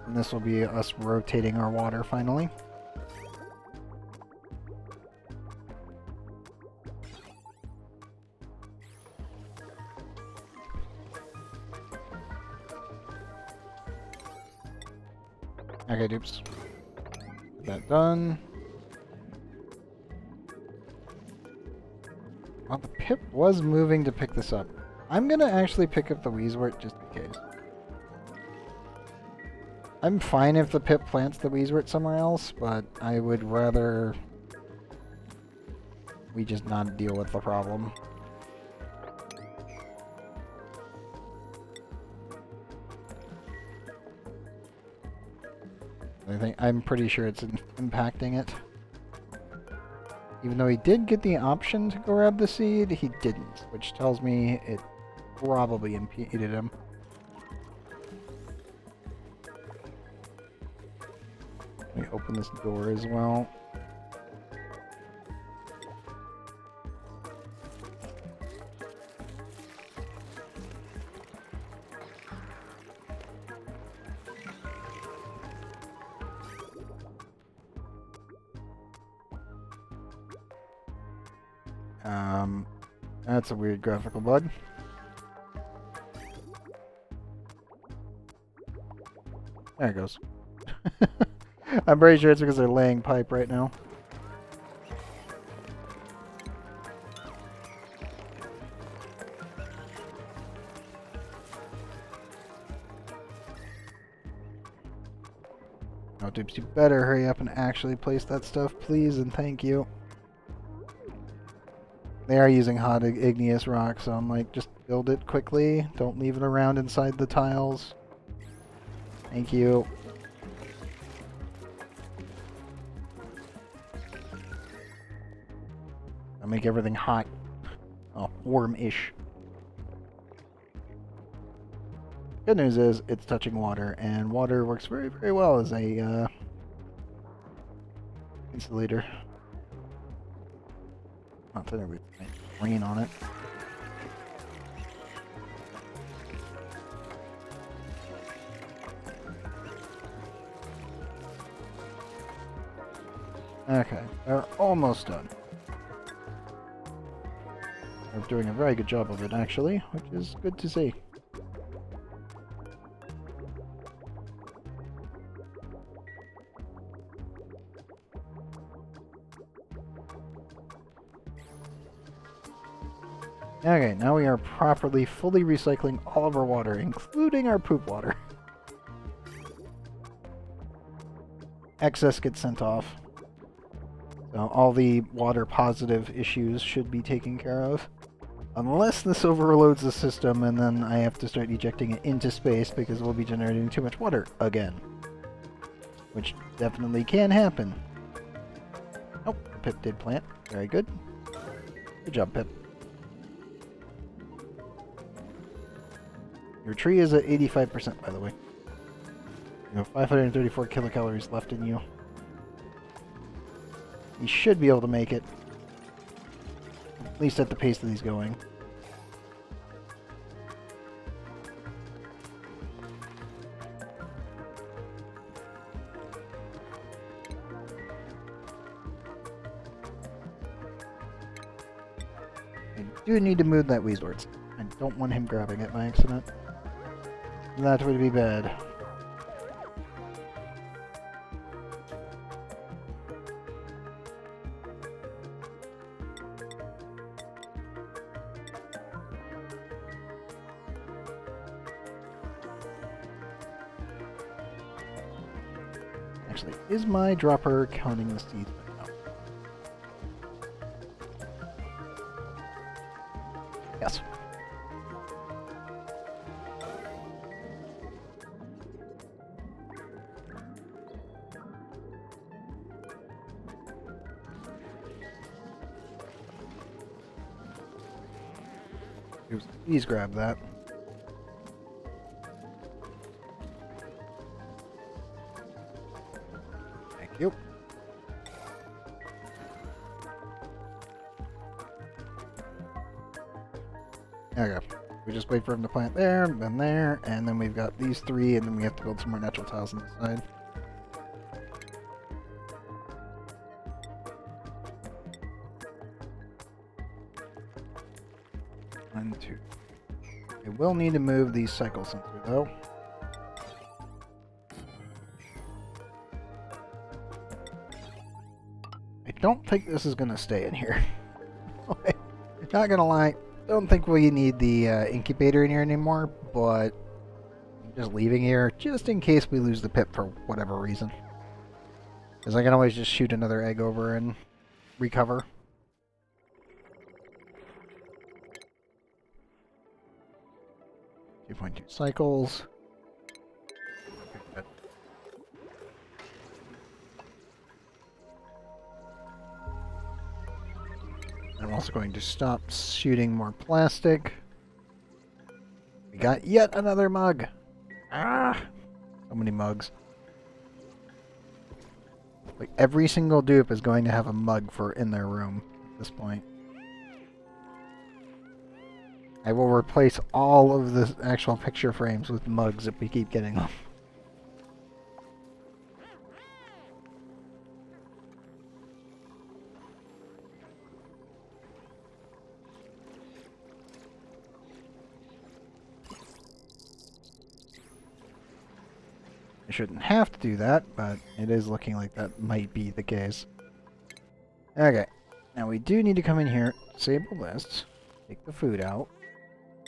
And this will be us rotating our water finally. Okay, dupes. Get that done. Well, the pip was moving to pick this up. I'm gonna actually pick up the Wheezewort just in case. I'm fine if the pip plants the Wheezewort somewhere else, but I would rather we just not deal with the problem. I'm pretty sure it's impacting it. Even though he did get the option to go grab the seed, he didn't, which tells me it probably impeded him. Let me open this door as well. That's a weird graphical bug. There it goes. I'm pretty sure it's because they're laying pipe right now. Oh, Dupes, you better hurry up and actually place that stuff, please, and thank you. They are using hot igneous rock, so I'm like, just build it quickly. Don't leave it around inside the tiles. Thank you. I'll make everything hot. Oh, warm-ish. Good news is, it's touching water, and water works very, very well as a, insulator. Not that everything rain on it. Okay, they're almost done. They're doing a very good job of it, actually, which is good to see. Okay, now we are properly, fully recycling all of our water, including our poop water. Excess gets sent off. So all the water positive issues should be taken care of. Unless this overloads the system and then I have to start ejecting it into space because we'll be generating too much water again. Which definitely can happen. Oh, Pip did plant. Very good. Good job, Pip. Your tree is at 85%, by the way. You have 534 kilocalories left in you. You should be able to make it. At least at the pace that he's going. I do need to move that Weezort. I don't want him grabbing it by accident. That would be bad. Actually, is my dropper counting the seeds? Yes. Please grab that. Thank you. There we go. We just wait for him to plant there, and then we've got these three, and then we have to build some more natural tiles on the side. One, two. We will need to move the cycle sensor, though. I don't think this is going to stay in here. Not going to lie. Don't think we need the incubator in here anymore, but I'm just leaving here just in case we lose the pip for whatever reason. Because I can always just shoot another egg over and recover. .2 cycles. Okay, I'm also going to stop shooting more plastic. We got yet another mug. Ah! So many mugs. Like every single dupe is going to have a mug for in their room at this point. I will replace all of the actual picture frames with mugs if we keep getting them. I shouldn't have to do that, but it is looking like that might be the case. Okay. Now we do need to come in here, disable lists, take the food out,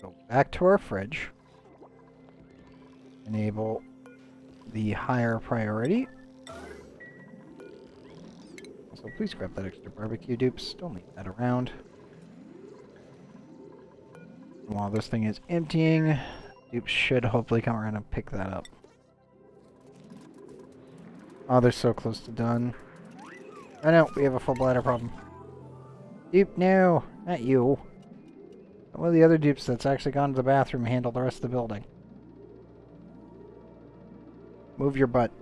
go back to our fridge, enable the higher priority. Also, please grab that extra barbecue dupes. Don't leave that around. And while this thing is emptying, dupes should hopefully come around and pick that up. Oh, they're so close to done. Oh no, we have a full bladder problem. Dupe, no! Not you. One of the other dupes that's actually gone to the bathroom handle the rest of the building. Move your butt.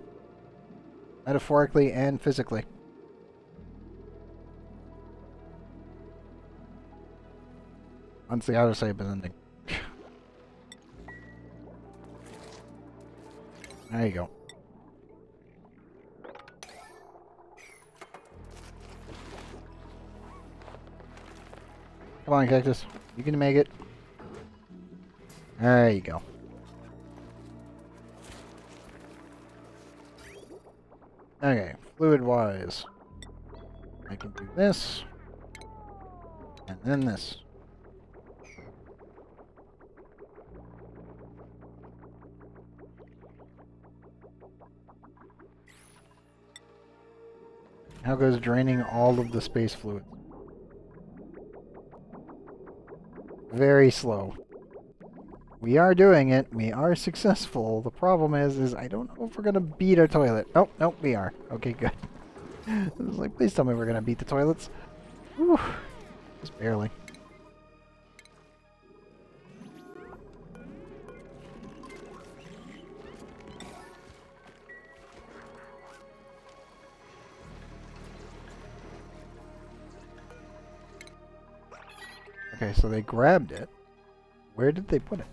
Metaphorically and physically. Honestly, I would say but ending. There you go. Come on, Cactus. You can make it. There you go. Okay, fluid-wise. I can do this. And then this. How goes draining all of the space fluid? Very slow. We are doing it. We are successful. The problem is I don't know if we're gonna beat our toilet. Oh, no, we are. Okay, good. I was like, please tell me we're gonna beat the toilets. Whew. Just barely. Okay, so they grabbed it. Where did they put it?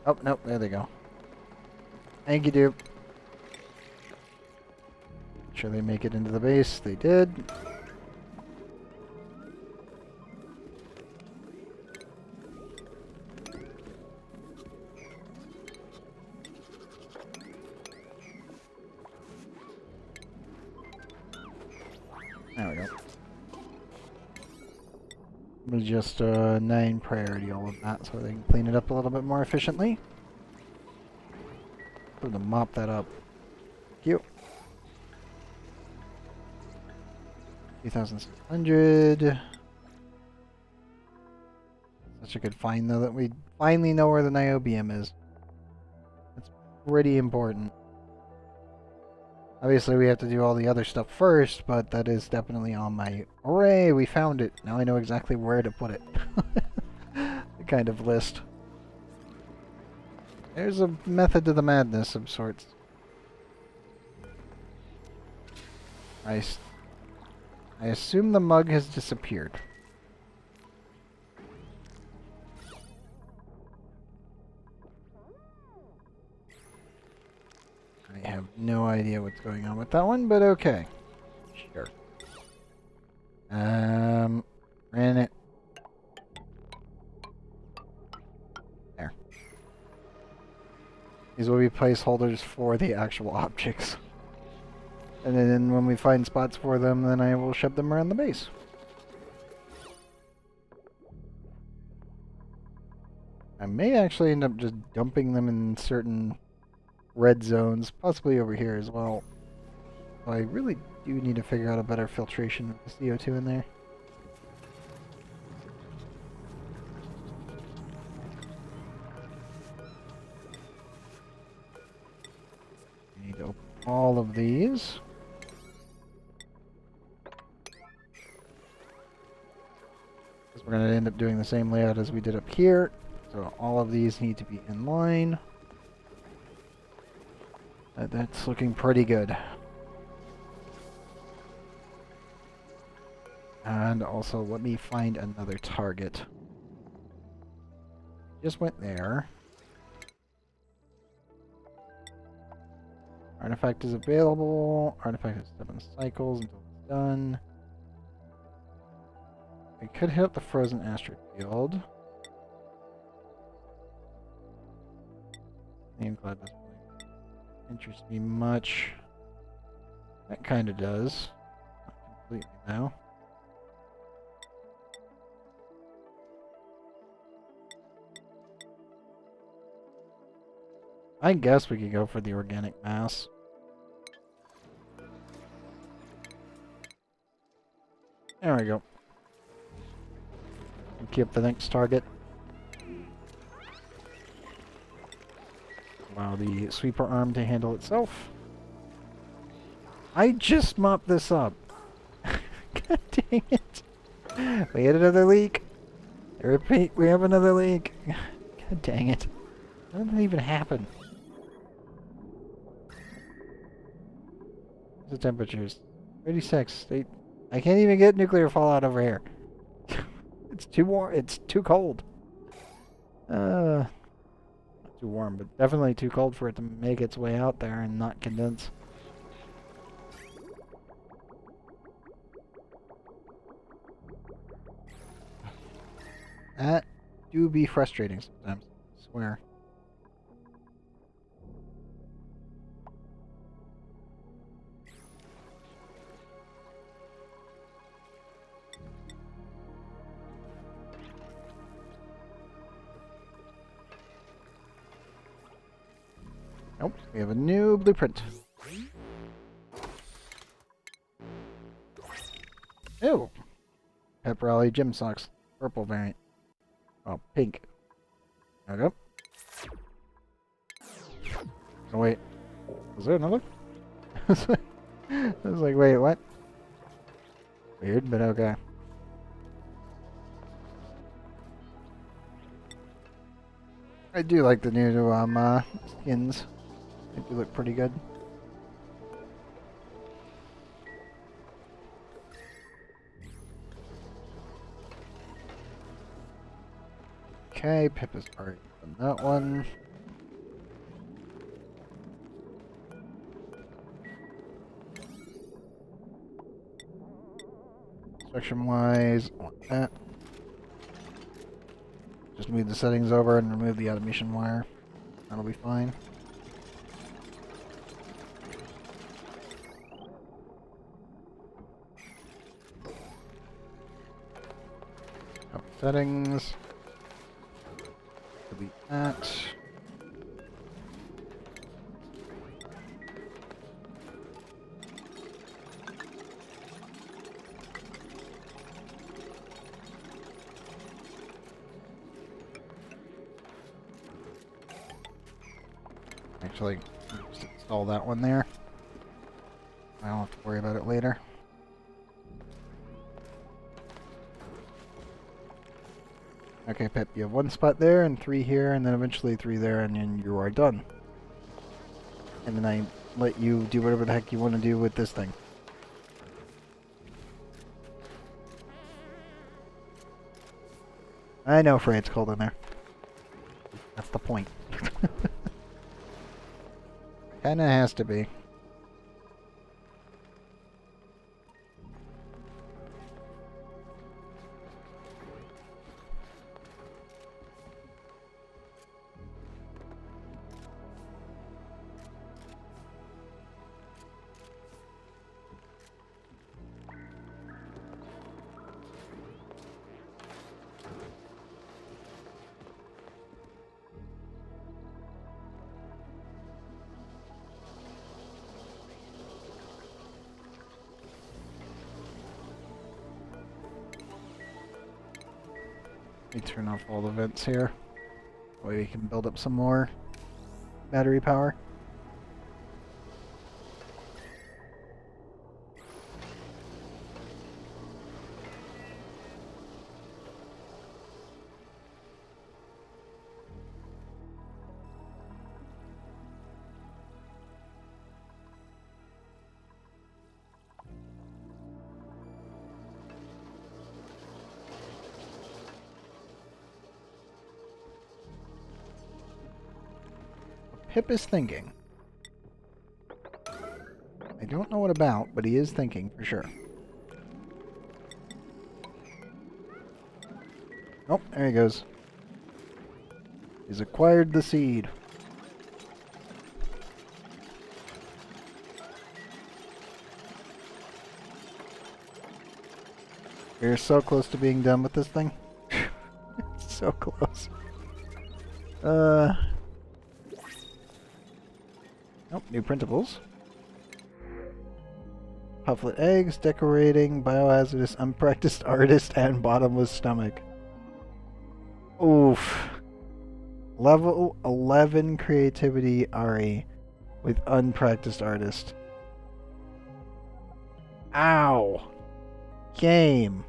Oh, nope, there they go. Thank you, dude. Sure they make it into the base. They did. There we go. We'll just 9 priority all of that so they can clean it up a little bit more efficiently. I'm gonna mop that up. Thank you. 3,600. Such a good find though that we finally know where the niobium is. That's pretty important. Obviously we have to do all the other stuff first, but that is definitely on my hooray, we found it. Now I know exactly where to put it. The kind of list. There's a method to the madness of sorts. I assume the mug has disappeared. I have no idea what's going on with that one, but okay. Sure. Ran it. There. These will be placeholders for the actual objects. And then when we find spots for them, then I will shove them around the base. I may actually end up just dumping them in certain red zones, possibly over here as well. So I really do need to figure out a better filtration of the CO2 in there. I need to open all of these. Because we're going to end up doing the same layout as we did up here. So all of these need to be in line. That's looking pretty good. And also, let me find another target. Just went there. Artifact is available. Artifact is 7 cycles until it's done. I could hit up the frozen asteroid field. Name cloud doesn't really interest me much. That kind of does. Not completely, though. I guess we could go for the organic mass. There we go. Keep the next target. Allow the sweeper arm to handle itself. I just mopped this up. God dang it. We had another leak. I repeat, we have another leak. God dang it. How did that even happen? The temperatures. 36. I can't even get nuclear fallout over here. It's too warm. It's too cold. Not too warm, but definitely too cold for it to make its way out there and not condense. That do be frustrating sometimes, I swear. Nope, we have a new blueprint. Ew! Pep Rally Gym Socks. Purple variant. Oh, pink. There we go. Oh, wait. Was there another? I was like, wait, what? Weird, but okay. I do like the new skins. They do look pretty good. Okay, Pip is already done that one. Section-wise, I want that. Just move the settings over and remove the automation wire. That'll be fine. Settings. Delete that. Actually, just install that one there. I don't have to worry about it later. Okay, Pip, you have one spot there, and 3 here, and then eventually 3 there, and then you are done. And then I let you do whatever the heck you want to do with this thing. I know, Frey, it's cold in there. That's the point. Kinda has to be. Let me turn off all the vents here. That way we can build up some more battery power. Pip is thinking. I don't know what about, but he is thinking for sure. Oh, there he goes. He's acquired the seed. We're so close to being done with this thing. So close. Nope, new printables. Pufflet eggs, decorating, biohazardous, unpracticed artist, and bottomless stomach. Oof. Level 11 creativity RE with unpracticed artist. Ow. Game.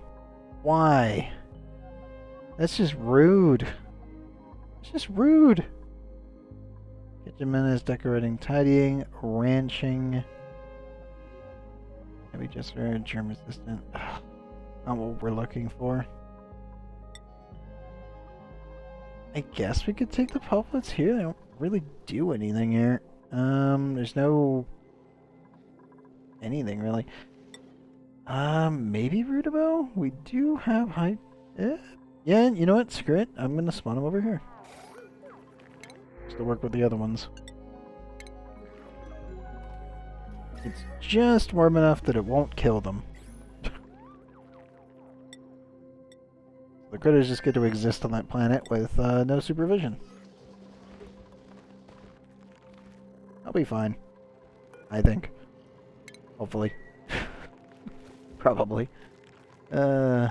Why? That's just rude. It's just rude. Kitchen is decorating, tidying, ranching. Maybe just for germ resistant. Not what we're looking for. I guess we could take the pufflets here. They don't really do anything here. There's no anything really. Maybe Rudabo? We do have high. Yeah, you know what? Screw it. I'm gonna spawn them over here. Just to work with the other ones. It's just warm enough that it won't kill them. The critters just get to exist on that planet with no supervision. I'll be fine. I think. Hopefully. Probably. So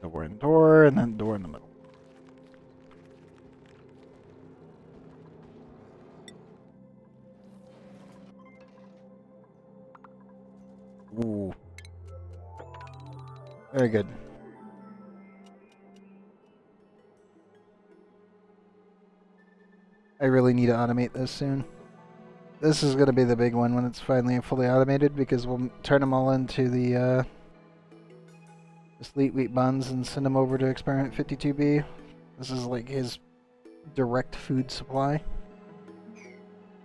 we're in door, and then door in the middle. Ooh. Very good. I really need to automate this soon. This is going to be the big one when it's finally fully automated, because we'll turn them all into the sleet wheat buns and send them over to Experiment 52B. This is like his direct food supply.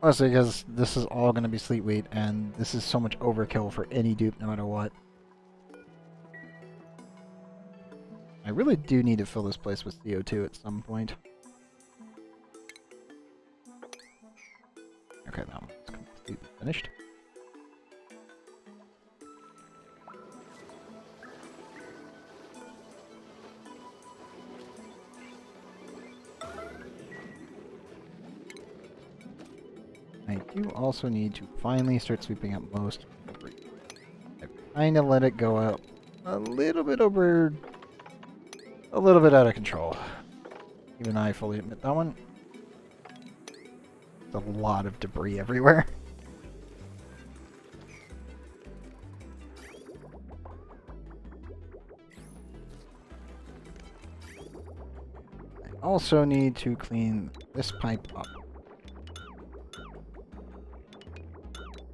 Honestly, because this is all going to be sleet wheat, and this is so much overkill for any dupe, no matter what. I really do need to fill this place with CO2 at some point. Okay, that one's completely finished. I do also need to finally start sweeping up most debris. I kind of let it go out a little bit out of control. Even I fully admit that one. There's a lot of debris everywhere. I also need to clean this pipe up,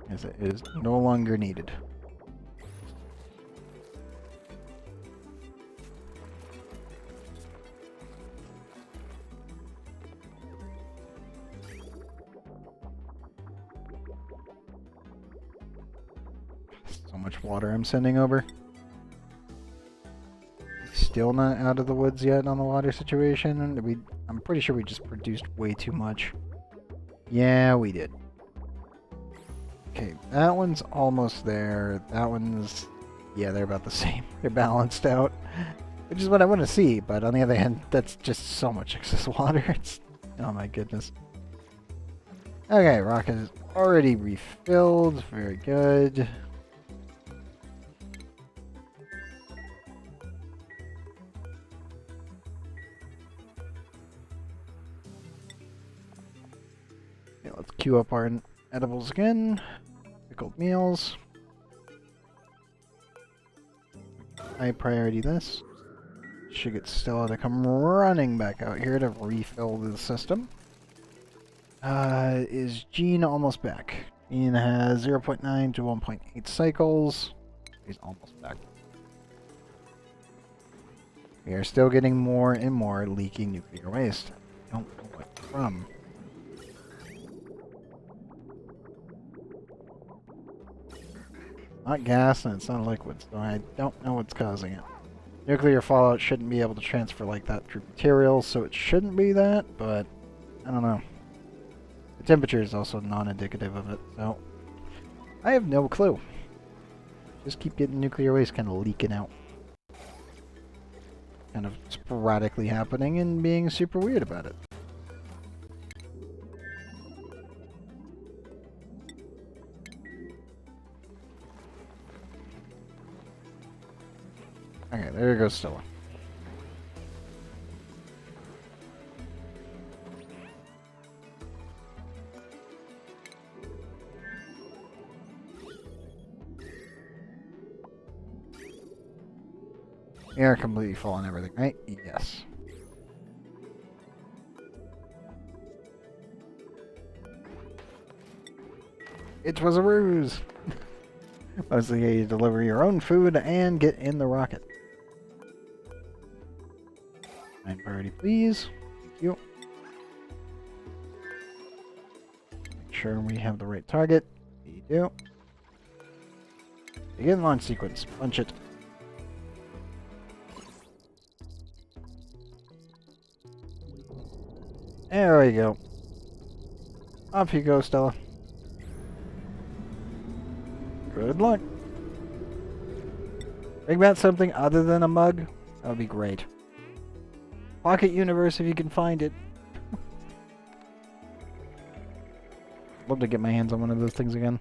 as it is no longer needed. So much water I'm sending over. Still not out of the woods yet on the water situation. I'm pretty sure we just produced way too much. Yeah, we did. Okay, that one's almost there. That one's... yeah, they're about the same. They're balanced out. Which is what I want to see, but on the other hand, that's just so much excess water. It's... oh my goodness. Okay, rocket is already refilled. Very good. Okay, let's queue up our edibles again. Pickled meals. High priority this. Should get Stella to come running back out here to refill the system. Is Gene almost back? Gene has 0.9 to 1.8 cycles. He's almost back. We are still getting more and more leaky nuclear waste. I don't know what from. not gas and it's not a liquid, so I don't know what's causing it. Nuclear fallout shouldn't be able to transfer like that through materials, so it shouldn't be that, but I don't know. The temperature is also non-indicative of it, so I have no clue. Just keep getting nuclear waste kind of leaking out. Kind of sporadically happening and being super weird about it. Okay, there goes Stella. We are completely full on everything, right? Yes. It was a ruse! Mostly you deliver your own food and get in the rocket. Mine priority, please. Thank you. Make sure we have the right target. We do. Begin launch sequence. Punch it. There we go. Off you go, Stella. Good luck. Bring back something other than a mug. That would be great. Pocket Universe if you can find it. Love to get my hands on one of those things again.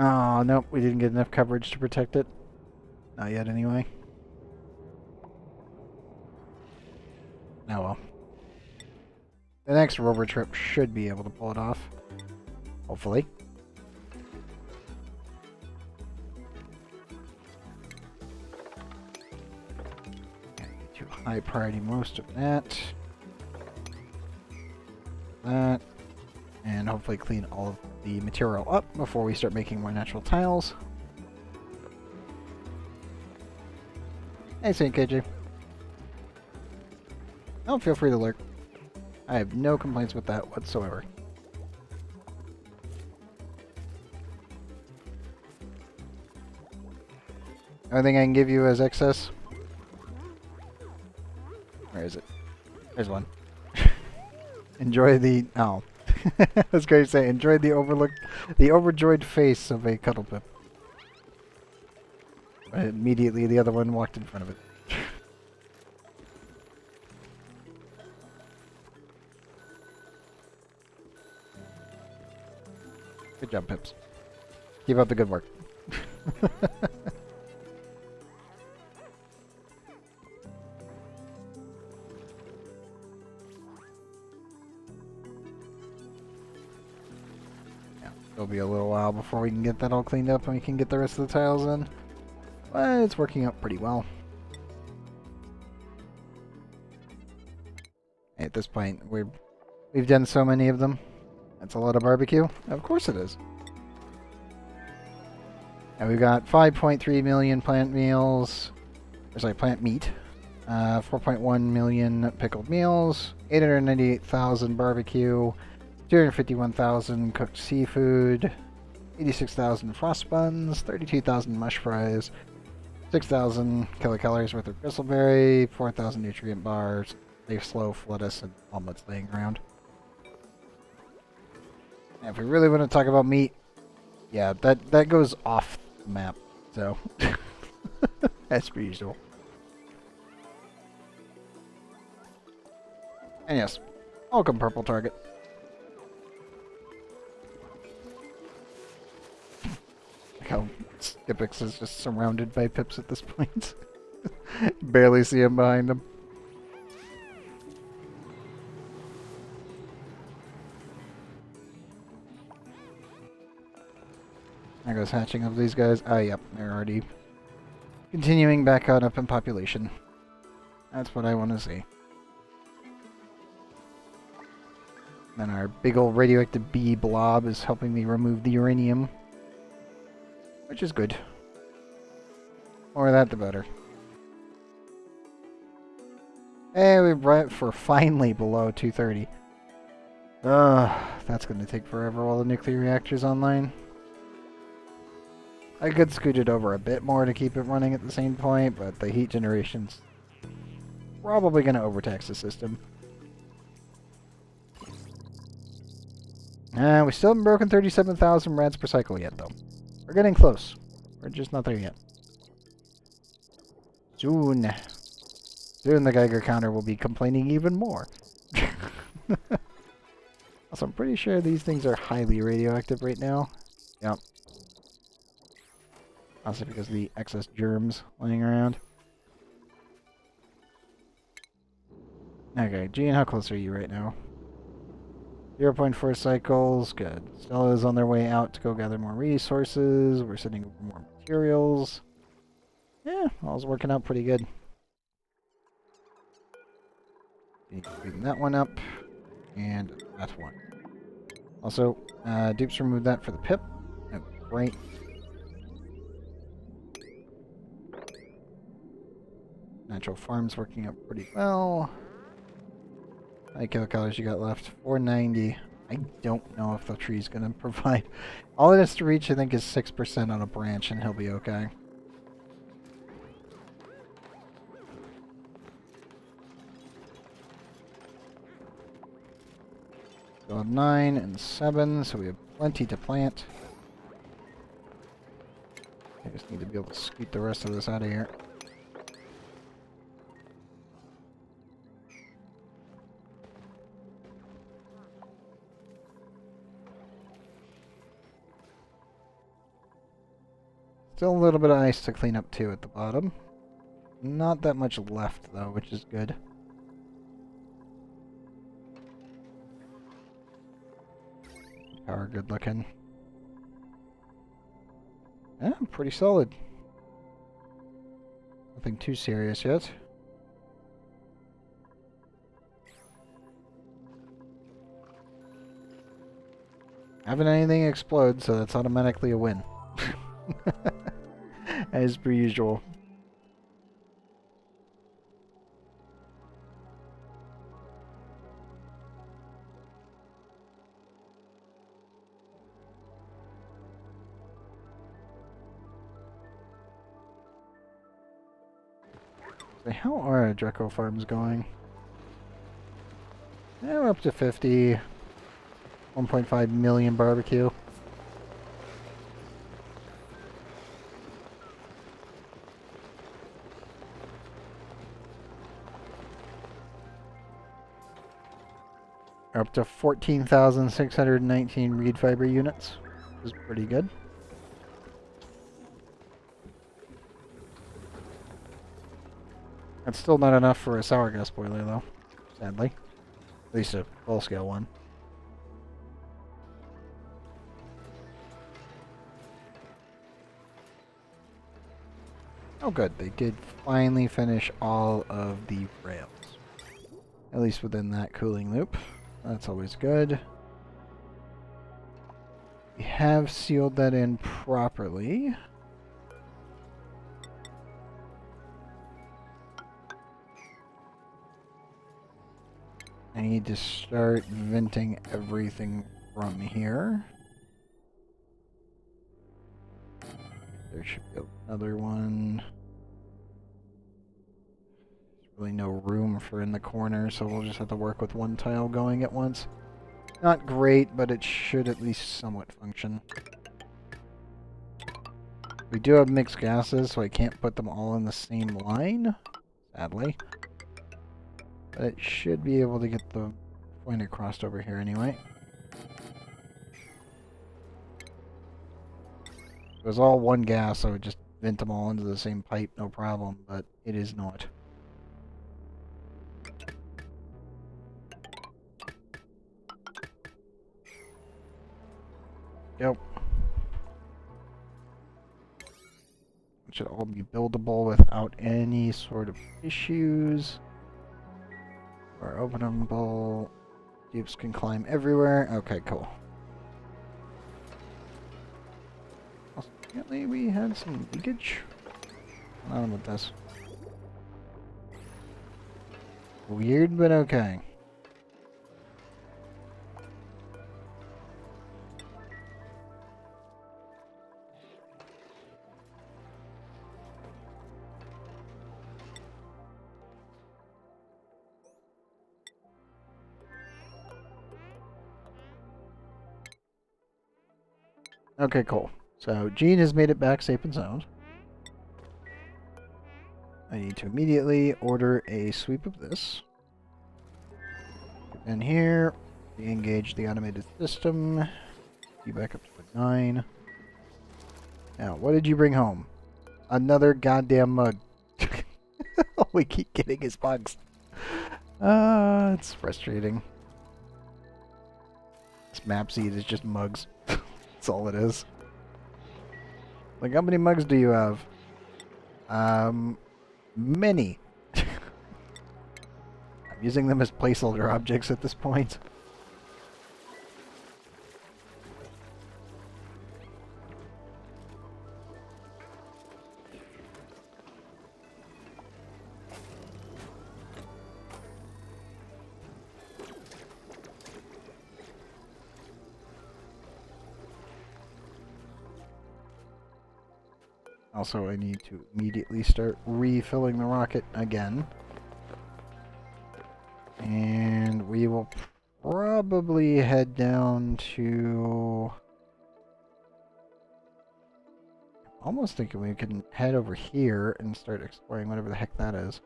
Oh, nope, we didn't get enough coverage to protect it. Not yet, anyway. Oh well. The next rover trip should be able to pull it off. Hopefully. Too high priority most of that. That. And hopefully clean all of the material up before we start making more natural tiles. Hey, St. KJ. Oh, feel free to lurk. I have no complaints with that whatsoever. Only thing I can give you as excess. Where is it? There's one. Enjoy the... Oh. I was going to say, enjoy the overjoyed face of a cuddle pip. But immediately the other one walked in front of it. Good job, Pips. Keep up the good work. It'll be a little while before we can get that all cleaned up and we can get the rest of the tiles in. But it's working out pretty well. At this point, we've done so many of them. That's a lot of barbecue. Of course it is. And we've got 5.3 million plant meals. Or sorry, plant meat. 4.1 million pickled meals. 898,000 barbecue. 251,000 cooked seafood, 86,000 frost buns, 32,000 mush fries, 6,000 kilocalories worth of bristleberry, 4,000 nutrient bars, leaf loaf, lettuce, and omelets laying around. And if we really want to talk about meat, yeah, that goes off the map, so as per usual. And yes, welcome purple target. How Skipix is just surrounded by pips at this point. Barely see him behind him. There goes hatching of these guys. Ah, yep, they're already continuing back on up in population. That's what I want to see. And our big old radioactive bee blob is helping me remove the uranium, which is good. More of that, the better. Hey, we're finally below 230. That's going to take forever while the nuclear reactor's online. I could scoot it over a bit more to keep it running at the same point, but the heat generation's probably going to overtax the system. We still haven't broken 37,000 rads per cycle yet, though. We're getting close. We're just not there yet. Soon. Soon the Geiger counter will be complaining even more. Also, I'm pretty sure these things are highly radioactive right now. Yep. Also because of the excess germs laying around. Okay, Gian, how close are you right now? 0.4 cycles, good. Stella's on their way out to go gather more resources. We're sending over more materials. Yeah, all's working out pretty good. Speeding that one up, and that one. Also, dupes removed that for the pip. Oh, great. Natural farm's working out pretty well. How many kilocalories you got left? 490. I don't know if the tree's going to provide. All it has to reach, I think, is 6% on a branch, and he'll be okay. Still have 9 and 7, so we have plenty to plant. I just need to be able to scoot the rest of this out of here. Still a little bit of ice to clean up too at the bottom. Not that much left though, which is good. Power good looking. Yeah, pretty solid. Nothing too serious yet. Haven't anything explode, so that's automatically a win. As per usual. So how are our Draco farms going? Yeah, we're up to 50. 1.5 million barbecue. Up to 14,619 reed fiber units, which is pretty good. That's still not enough for a sour gas boiler, though, sadly. At least a full-scale one. Oh good, they did finally finish all of the rails. At least within that cooling loop. That's always good. We have sealed that in properly. I need to start venting everything from here. There should be another one. Really no room for in the corner, so we'll just have to work with one tile going at once. Not great, but it should at least somewhat function. We do have mixed gases, so I can't put them all in the same line, sadly. But it should be able to get the point across over here anyway. If it was all one gas, I would just vent them all into the same pipe, no problem, but it is not. Yep. It should all be buildable without any sort of issues. Or openable. Dupes can climb everywhere. Okay, cool. Also, apparently we had some leakage. What's going on with this? Weird, but okay. Okay, cool. So, Gene has made it back safe and sound. I need to immediately order a sweep of this. And here, we engage the automated system. You back up to 9. Now, what did you bring home? Another goddamn mug. We keep getting his bugs. It's frustrating. This map seed is just mugs. That's all it is. Like, how many mugs do you have? Many. I'm using them as placeholder objects at this point. Also, I need to immediately start refilling the rocket again. And we will probably head down to... I'm almost thinking we can head over here and start exploring whatever the heck that is.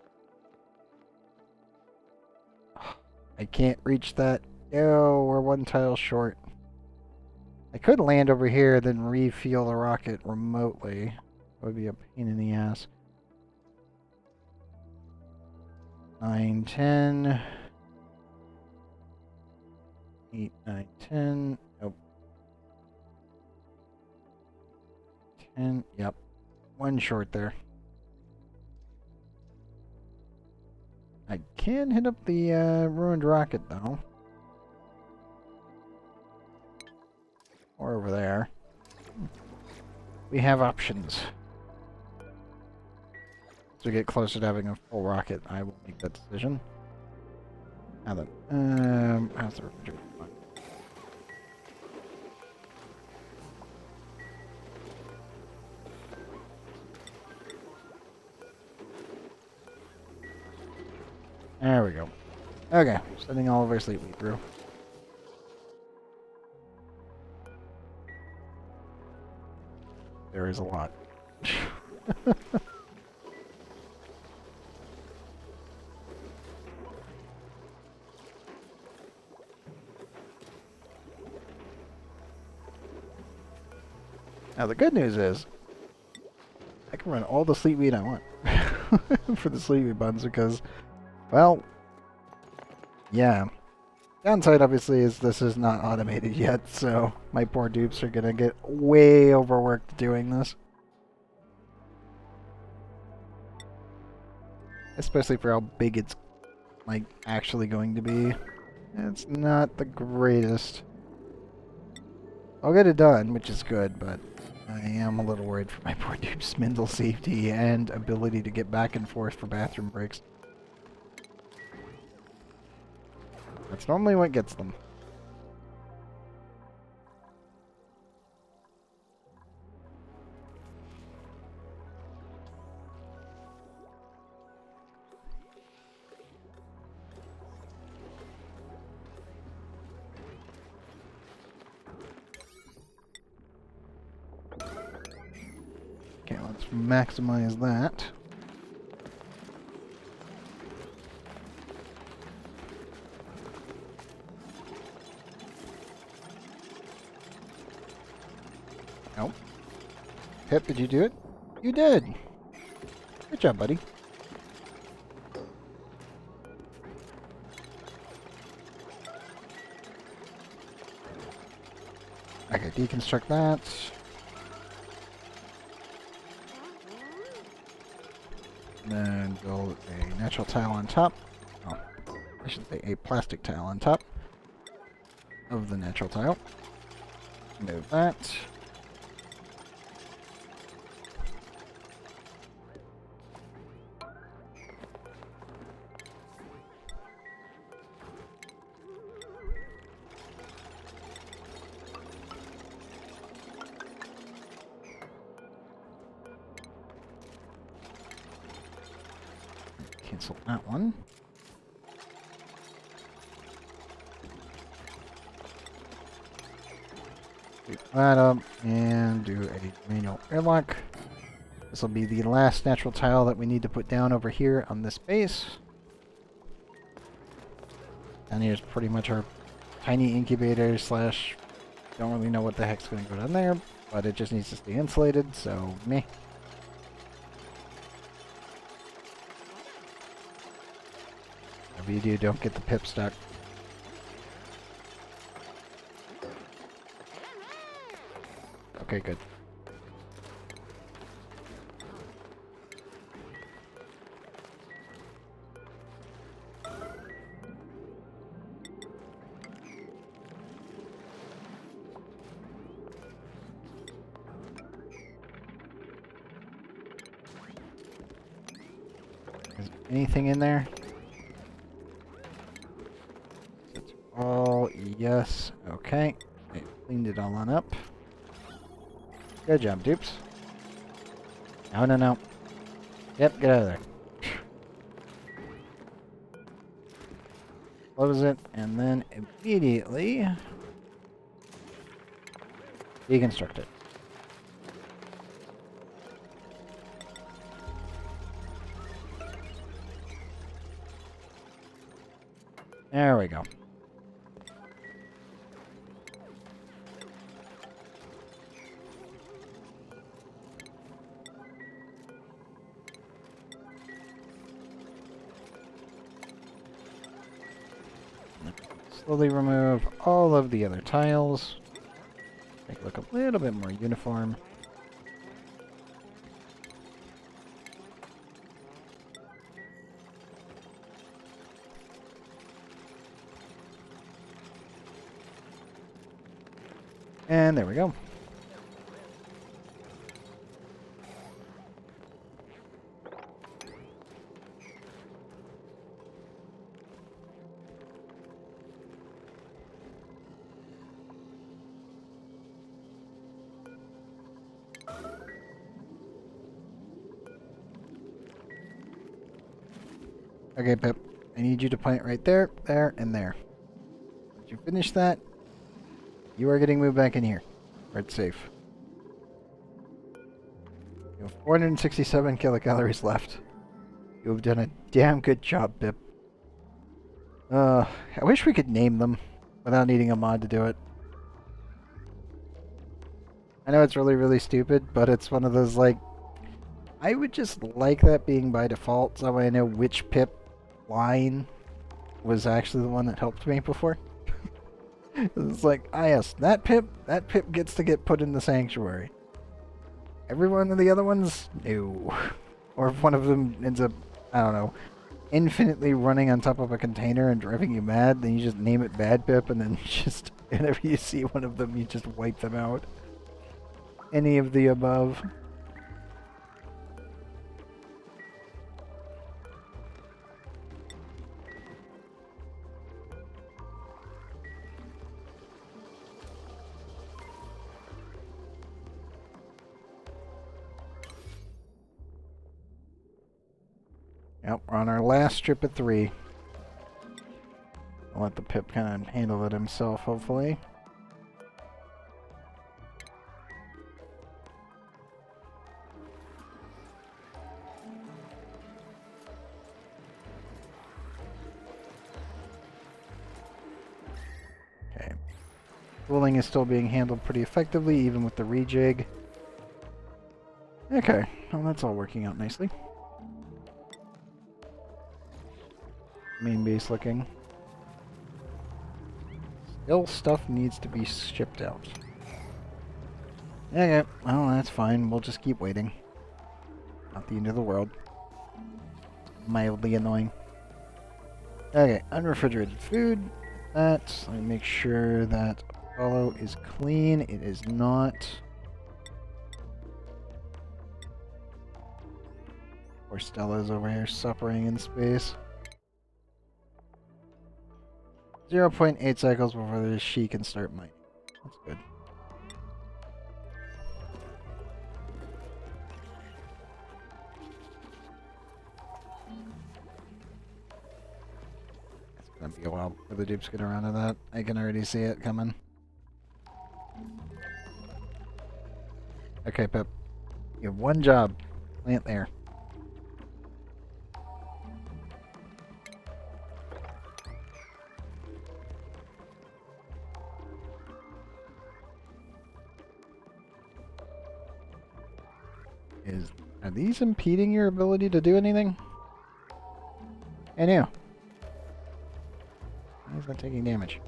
I can't reach that. Oh, we're one tile short. I could land over here, then refuel the rocket remotely. That would be a pain in the ass. 9, 10. 8, 9, 10. Nope. 10. Yep. One short there. I can hit up the ruined rocket, though. Or over there. We have options. As we get closer to having a full rocket, I will make that decision. Now then, how's the refrigerator? There we go. Okay, sending all of our sleep through. There is a lot. Now the good news is, I can run all the sleep weed I want for the sleep weed buns because, well, yeah. Downside obviously is this is not automated yet, so my poor dupes are gonna get way overworked doing this. Especially for how big it's like actually going to be. It's not the greatest. I'll get it done, which is good, but I am a little worried for my poor dude's mental safety and ability to get back and forth for bathroom breaks. That's normally what gets them. Okay, let's maximize that. Nope. Pip, did you do it? You did! Good job, buddy. Okay, deconstruct that. And build a natural tile on top. Oh, I should say a plastic tile on top. of the natural tile. Move that. Cancel that one. Pick that up and do a manual airlock. This will be the last natural tile that we need to put down over here on this base. And here's pretty much our tiny incubator slash, don't really know what the heck's going to go down there, but it just needs to stay insulated, so meh. Whatever you do, don't get the pip stuck. Okay, good. Is anything in there? It's all yes. Okay. I cleaned it all on up. Good job, dupes. No, no, no. Yep, get out of there. Close it, and then immediately deconstruct it. There we go. Slowly remove all of the other tiles. Make it look a little bit more uniform. And there we go. Okay, Pip. I need you to plant right there, there, and there. Once you finish that, you are getting moved back in here, where it's safe. You have 467 kilocalories left. You have done a damn good job, Pip. I wish we could name them without needing a mod to do it. I know it's really, really stupid, but it's one of those, like, I would just like that being by default, so that way I know which Pip line was actually the one that helped me before. It's like, ah yes, that Pip gets to get put in the sanctuary. Every one of the other ones, no. Or if one of them ends up, I don't know, infinitely running on top of a container and driving you mad, then you just name it Bad Pip, and then just, whenever you see one of them, you just wipe them out. Any of the above. Yep, we're on our last strip of 3. I'll let the Pip kind of handle it himself, hopefully. Okay. Cooling is still being handled pretty effectively, even with the rejig. Okay, well that's all working out nicely. Main base looking. Still stuff needs to be shipped out. Okay, well that's fine. We'll just keep waiting. Not the end of the world. Mildly annoying. Okay, unrefrigerated food. that. Let me make sure that Apollo is clean. It is not. Poor Stella's over here suffering in space. 0.8 cycles before she can start mining. That's good. It's gonna be a while before the dupes get around to that. I can already see it coming. Okay, Pip. You have one job. Plant there. Are these impeding your ability to do anything? I knew. He's not taking damage.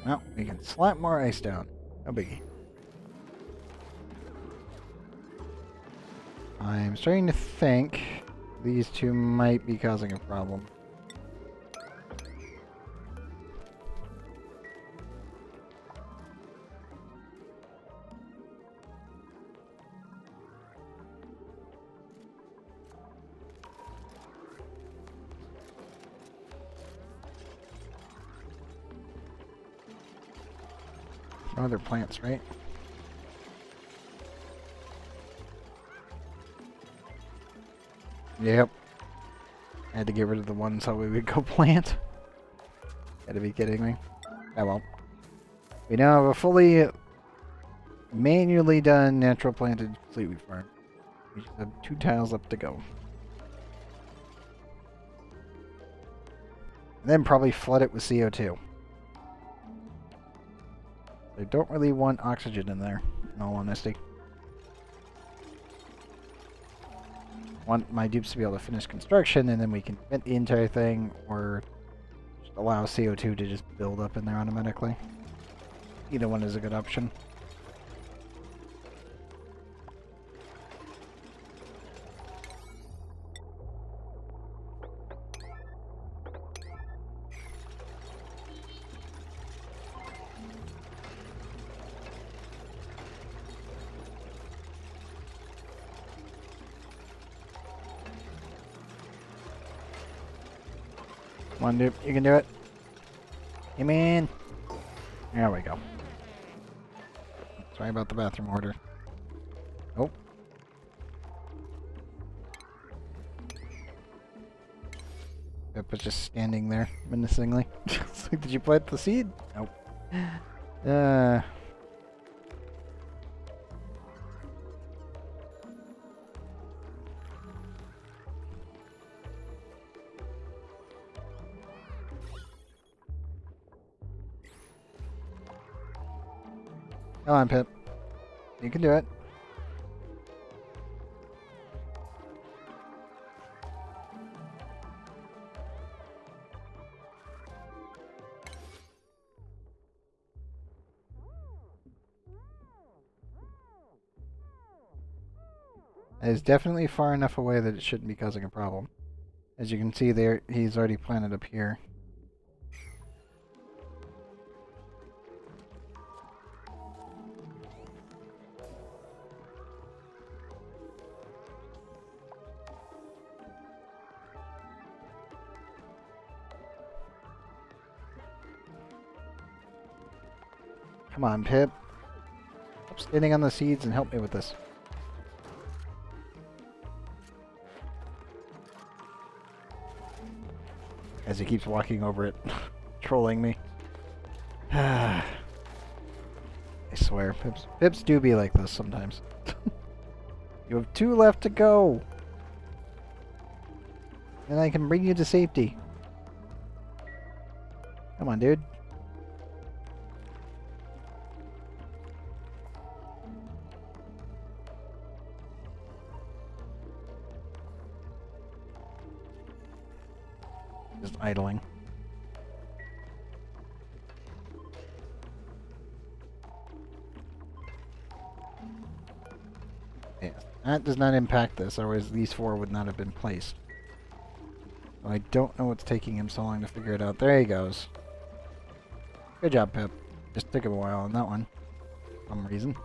Well, we can slap more ice down. No biggie. I'm starting to think these two might be causing a problem. No other plants, right? Yep. I had to get rid of the ones so we would go plant. Gotta be kidding me. Oh well. We now have a fully manually done natural planted seaweed farm. We just have 2 tiles left to go. And then probably flood it with CO2. I don't really want oxygen in there, in all honesty. I want my dupes to be able to finish construction, and then we can vent the entire thing, or just allow CO2 to just build up in there automatically. Either one is a good option. Come on, dude. You can do it. Hey, man. There we go. Sorry about the bathroom order. Oh. Pip was just standing there menacingly. Did you plant the seed? Nope. Come on, Pip. You can do it. It is definitely far enough away that it shouldn't be causing a problem. As you can see there, he's already planted up here. Come on, Pip. Stop standing on the seeds and help me with this. As he keeps walking over it, trolling me. I swear, Pips do be like this sometimes. You have 2 left to go. And I can bring you to safety. Come on, dude. Just idling. Yes, that does not impact this, otherwise these 4 would not have been placed. So I don't know what's taking him so long to figure it out. There he goes. Good job, Pip. Just took him a while on that one. For some reason.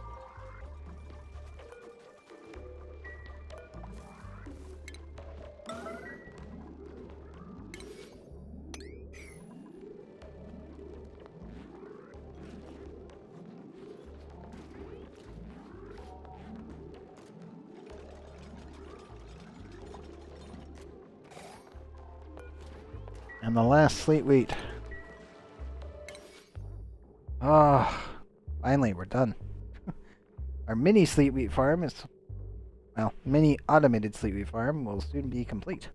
And the last sleet wheat. Ah, finally we're done. Our mini sleet wheat farm is, well, mini automated sleet wheat farm will soon be complete.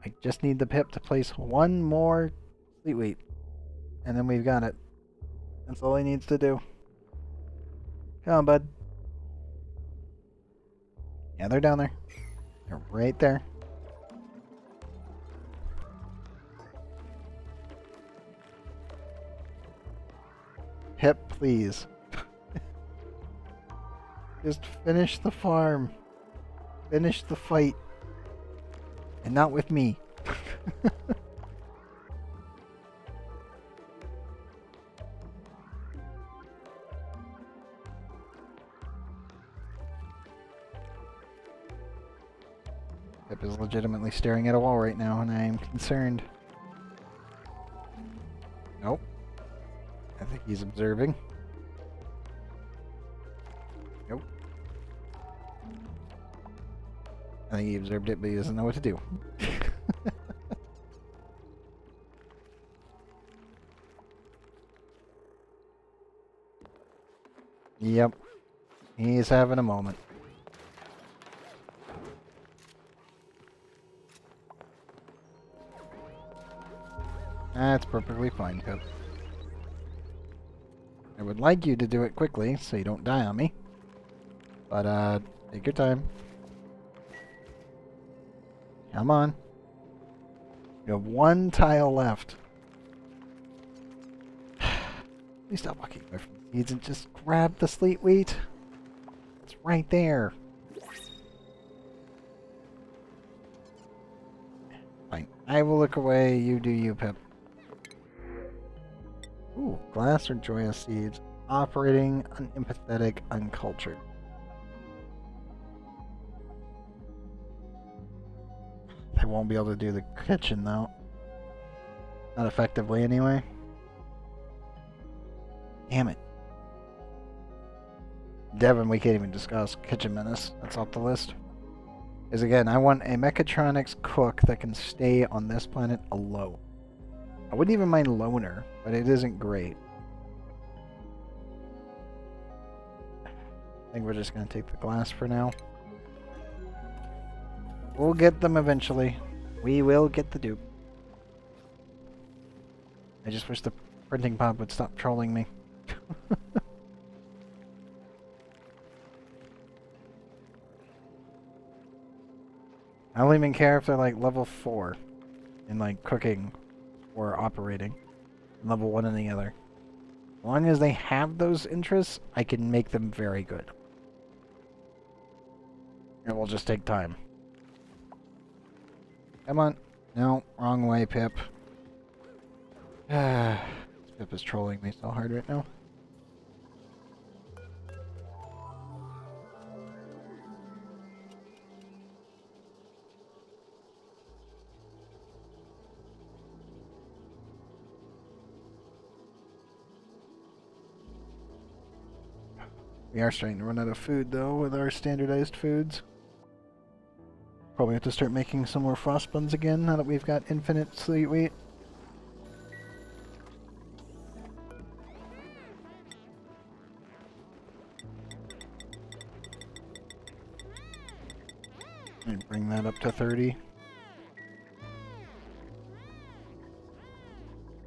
I just need the Pip to place 1 more sleet wheat, and then we've got it. That's all he needs to do. Come on, bud. Yeah, they're down there. They're right there. Pip, please. Just finish the farm. Finish the fight. And not with me. Pip is legitimately staring at a wall right now, and I am concerned. Nope. I think he's observing. Nope. I think he observed it, but he doesn't know what to do. Yep. He's having a moment. That's perfectly fine, Pip. I would like you to do it quickly, so you don't die on me. But, take your time. Come on. You have 1 tile left. Please stop walking away from the seeds and just grab the sleet wheat. It's right there. Fine. I will look away. You do you, Pip. Ooh, glass or joyous seeds. Operating, unempathetic, uncultured. I won't be able to do the kitchen, though. Not effectively, anyway. Damn it. Devin, we can't even discuss Kitchen Menace. That's off the list. Because again, I want a mechatronics cook that can stay on this planet alone. I wouldn't even mind Loner, but it isn't great. I think we're just going to take the glass for now. We'll get them eventually. We will get the dupe. I just wish the printing pod would stop trolling me. I don't even care if they're like level 4 in like cooking or operating. Level 1 in the other. As long as they have those interests, I can make them very good. It will just take time. Come on. No, wrong way, Pip. Pip is trolling me so hard right now. We are starting to run out of food, though, with our standardized foods. Probably have to start making some more frost buns again, now that we've got infinite sleet wheat. And bring that up to 30.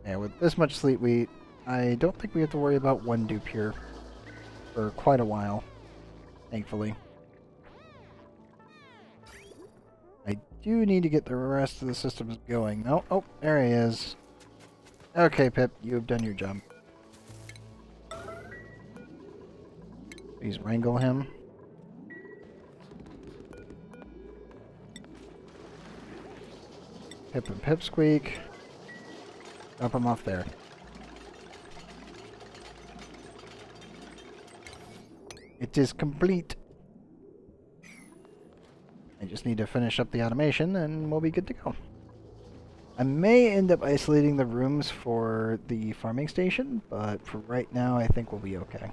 Yeah, with this much sleet wheat, I don't think we have to worry about one dupe here for quite a while, thankfully. I do need to get the rest of the systems going. No, oh, there he is. Okay, Pip, you have done your job. Please wrangle him. Pip and Pipsqueak. Drop him off there. It is complete. I just need to finish up the automation and we'll be good to go. I may end up isolating the rooms for the farming station, but for right now I think we'll be okay.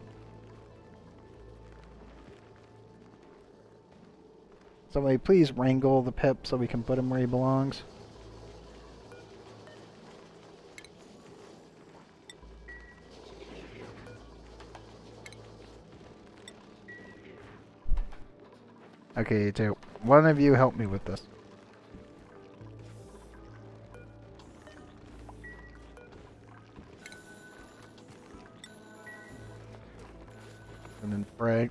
Somebody please wrangle the Pip so we can put him where he belongs. Okay, so one of you help me with this. And then frag.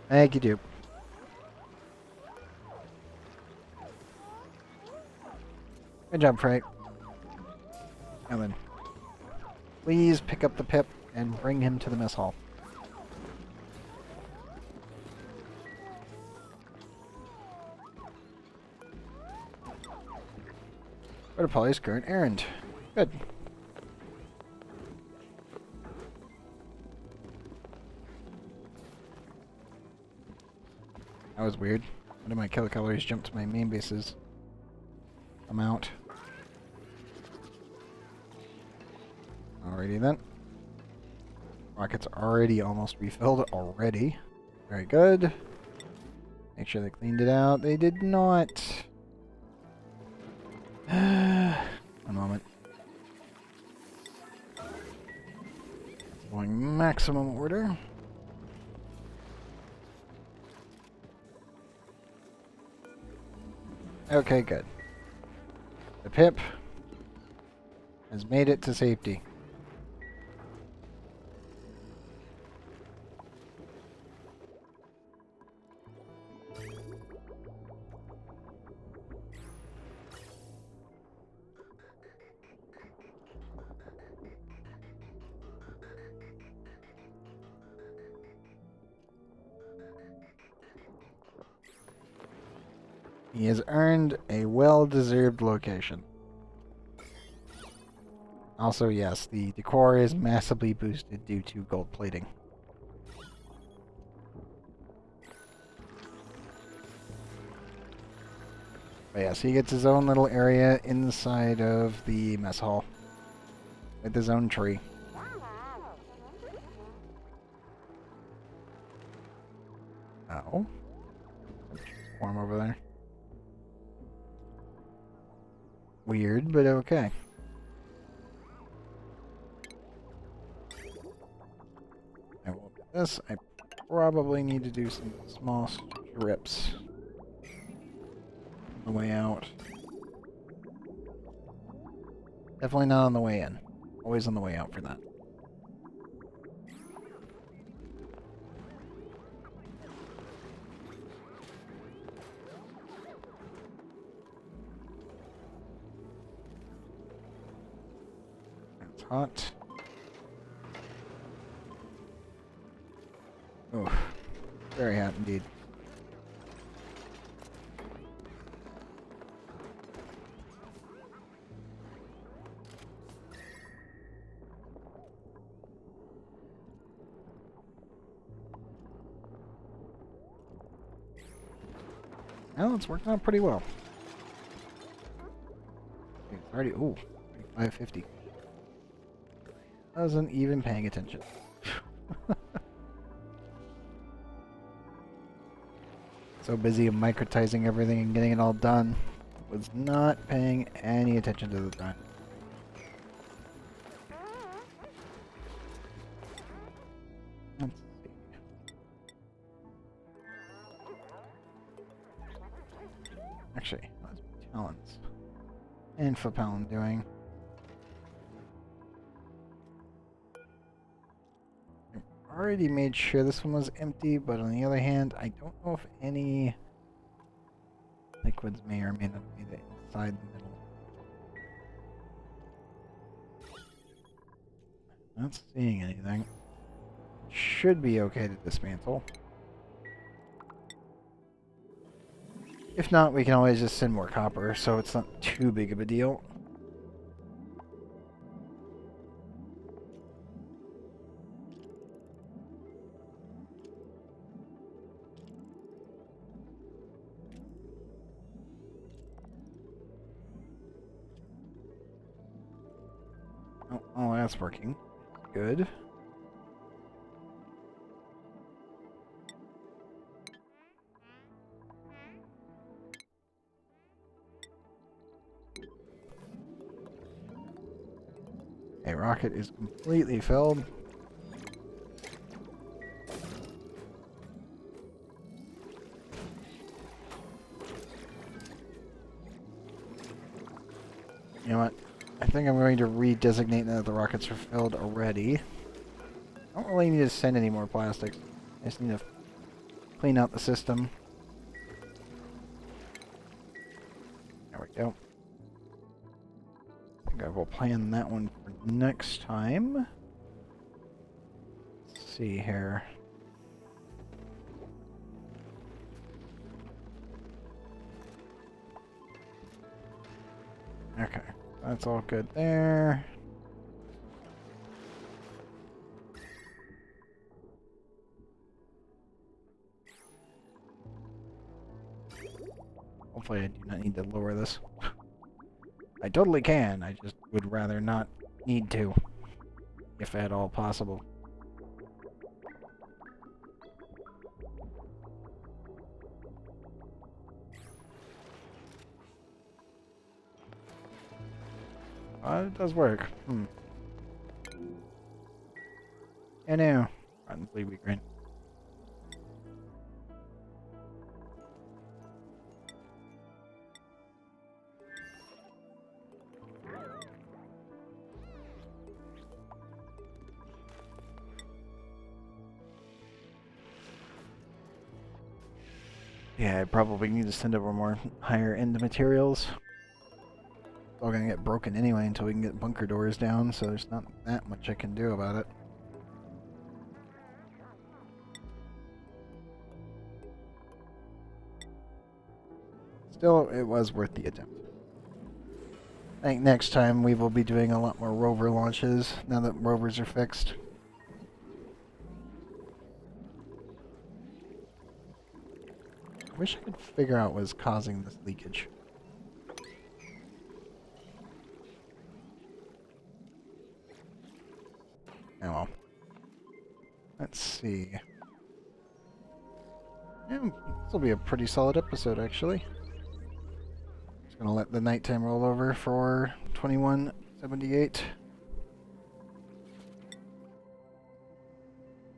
Thank you, Dupe. Good job, Frank. Now then, please pick up the Pip and bring him to the mess hall. Go to Polly's current errand. Good. That was weird. Why did my kilocalories jump to my main base's amount? Alrighty then. Rockets already almost refilled already. Very good. Make sure they cleaned it out. They did not. One moment. Going maximum order. Okay, good. The Pip has made it to safety. He has earned a well-deserved location. Also, yes, the decor is massively boosted due to gold plating. But yes, he gets his own little area inside of the mess hall. With his own tree. Oh. Warm over there. Weird, but okay. I will do this. I probably need to do some small strips on the way out. Definitely not on the way in. Always on the way out for that. That's hot. Oh, very hot indeed. Well, it's working out pretty well. It's already, ooh, 550. Wasn't even paying attention. So busy microtizing everything and getting it all done. Was not paying any attention to the time. Let's see. Actually, let's talents. and Fapelin doing? I already made sure this one was empty, but on the other hand, I don't know if any liquids may or may not be inside the middle. Not seeing anything. Should be okay to dismantle. If not, we can always just send more copper, so it's not too big of a deal. Oh, that's working. Good. A rocket is completely filled. You know what? I think I'm going to redesignate now that the rockets are filled already. I don't really need to send any more plastics. I just need to clean out the system. There we go. I think I will plan that one for next time. Let's see here. Okay, that's all good there. Hopefully I do not need to lower this. I totally can, I just would rather not need to, if at all possible. It does work. I know. Rotten Bleed Green. Yeah, I probably need to send over more higher end materials. It's all gonna get broken anyway until we can get bunker doors down, so there's not that much I can do about it. Still, it was worth the attempt. I think next time we will be doing a lot more rover launches, now that rovers are fixed. I wish I could figure out what is causing this leakage. Oh well. Let's see. Yeah, this will be a pretty solid episode, actually. Just gonna let the nighttime roll over for 2178.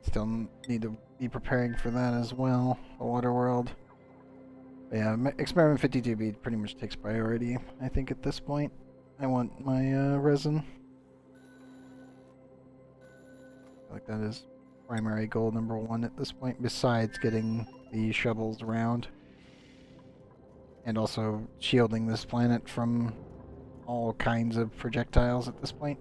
Still need to be preparing for that as well, the water world. But yeah, Experiment 52B pretty much takes priority, I think, at this point. I want my resin. I feel like that is primary goal number one at this point, besides getting the shovels around. And also shielding this planet from all kinds of projectiles at this point.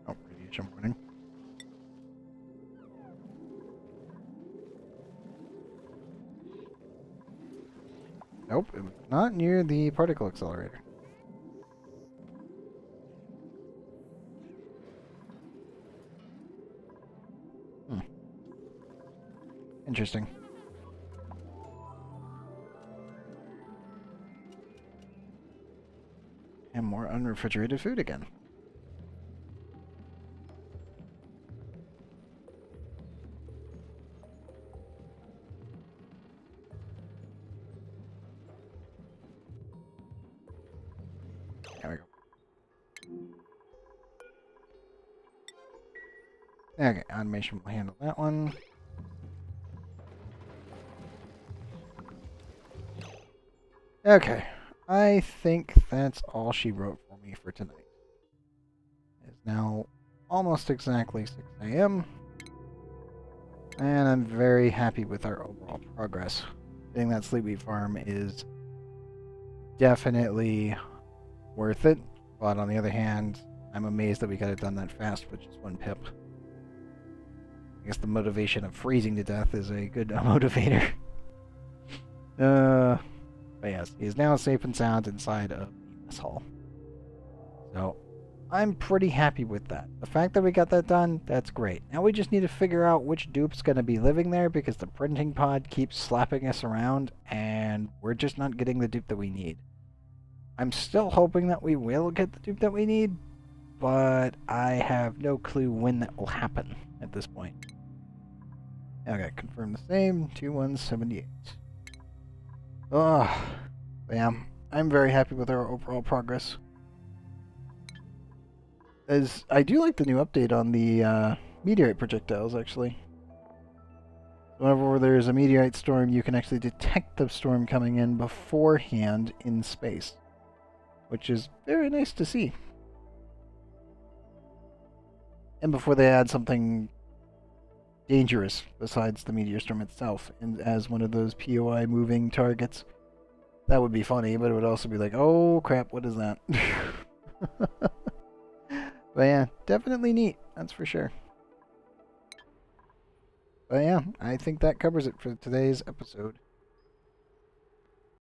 Oh, radiation warning. Nope, it was not near the particle accelerator. Interesting. And more unrefrigerated food again. There we go. Okay, automation will handle that one. Okay, I think that's all she wrote for me for tonight. It's now almost exactly 6 a.m. And I'm very happy with our overall progress. Getting that sleepy farm is definitely worth it, but on the other hand, I'm amazed that we got it done that fast with just 1 pip. I guess the motivation of freezing to death is a good motivator. But yes, he is now safe and sound inside of the mess hall. So, I'm pretty happy with that. The fact that we got that done, that's great. Now we just need to figure out which dupe's going to be living there because the printing pod keeps slapping us around and we're just not getting the dupe that we need. I'm still hoping that we will get the dupe that we need, but I have no clue when that will happen at this point. Okay, confirm the same, 2178. Oh, bam. I'm very happy with our overall progress. As I do like the new update on the meteorite projectiles, actually. Whenever there's a meteorite storm, you can actually detect the storm coming in beforehand in space, which is very nice to see. And before they add something dangerous besides the meteor storm itself, and as one of those POI moving targets. That would be funny, but it would also be like, oh crap, what is that? But yeah, definitely neat, that's for sure. But yeah, I think that covers it for today's episode.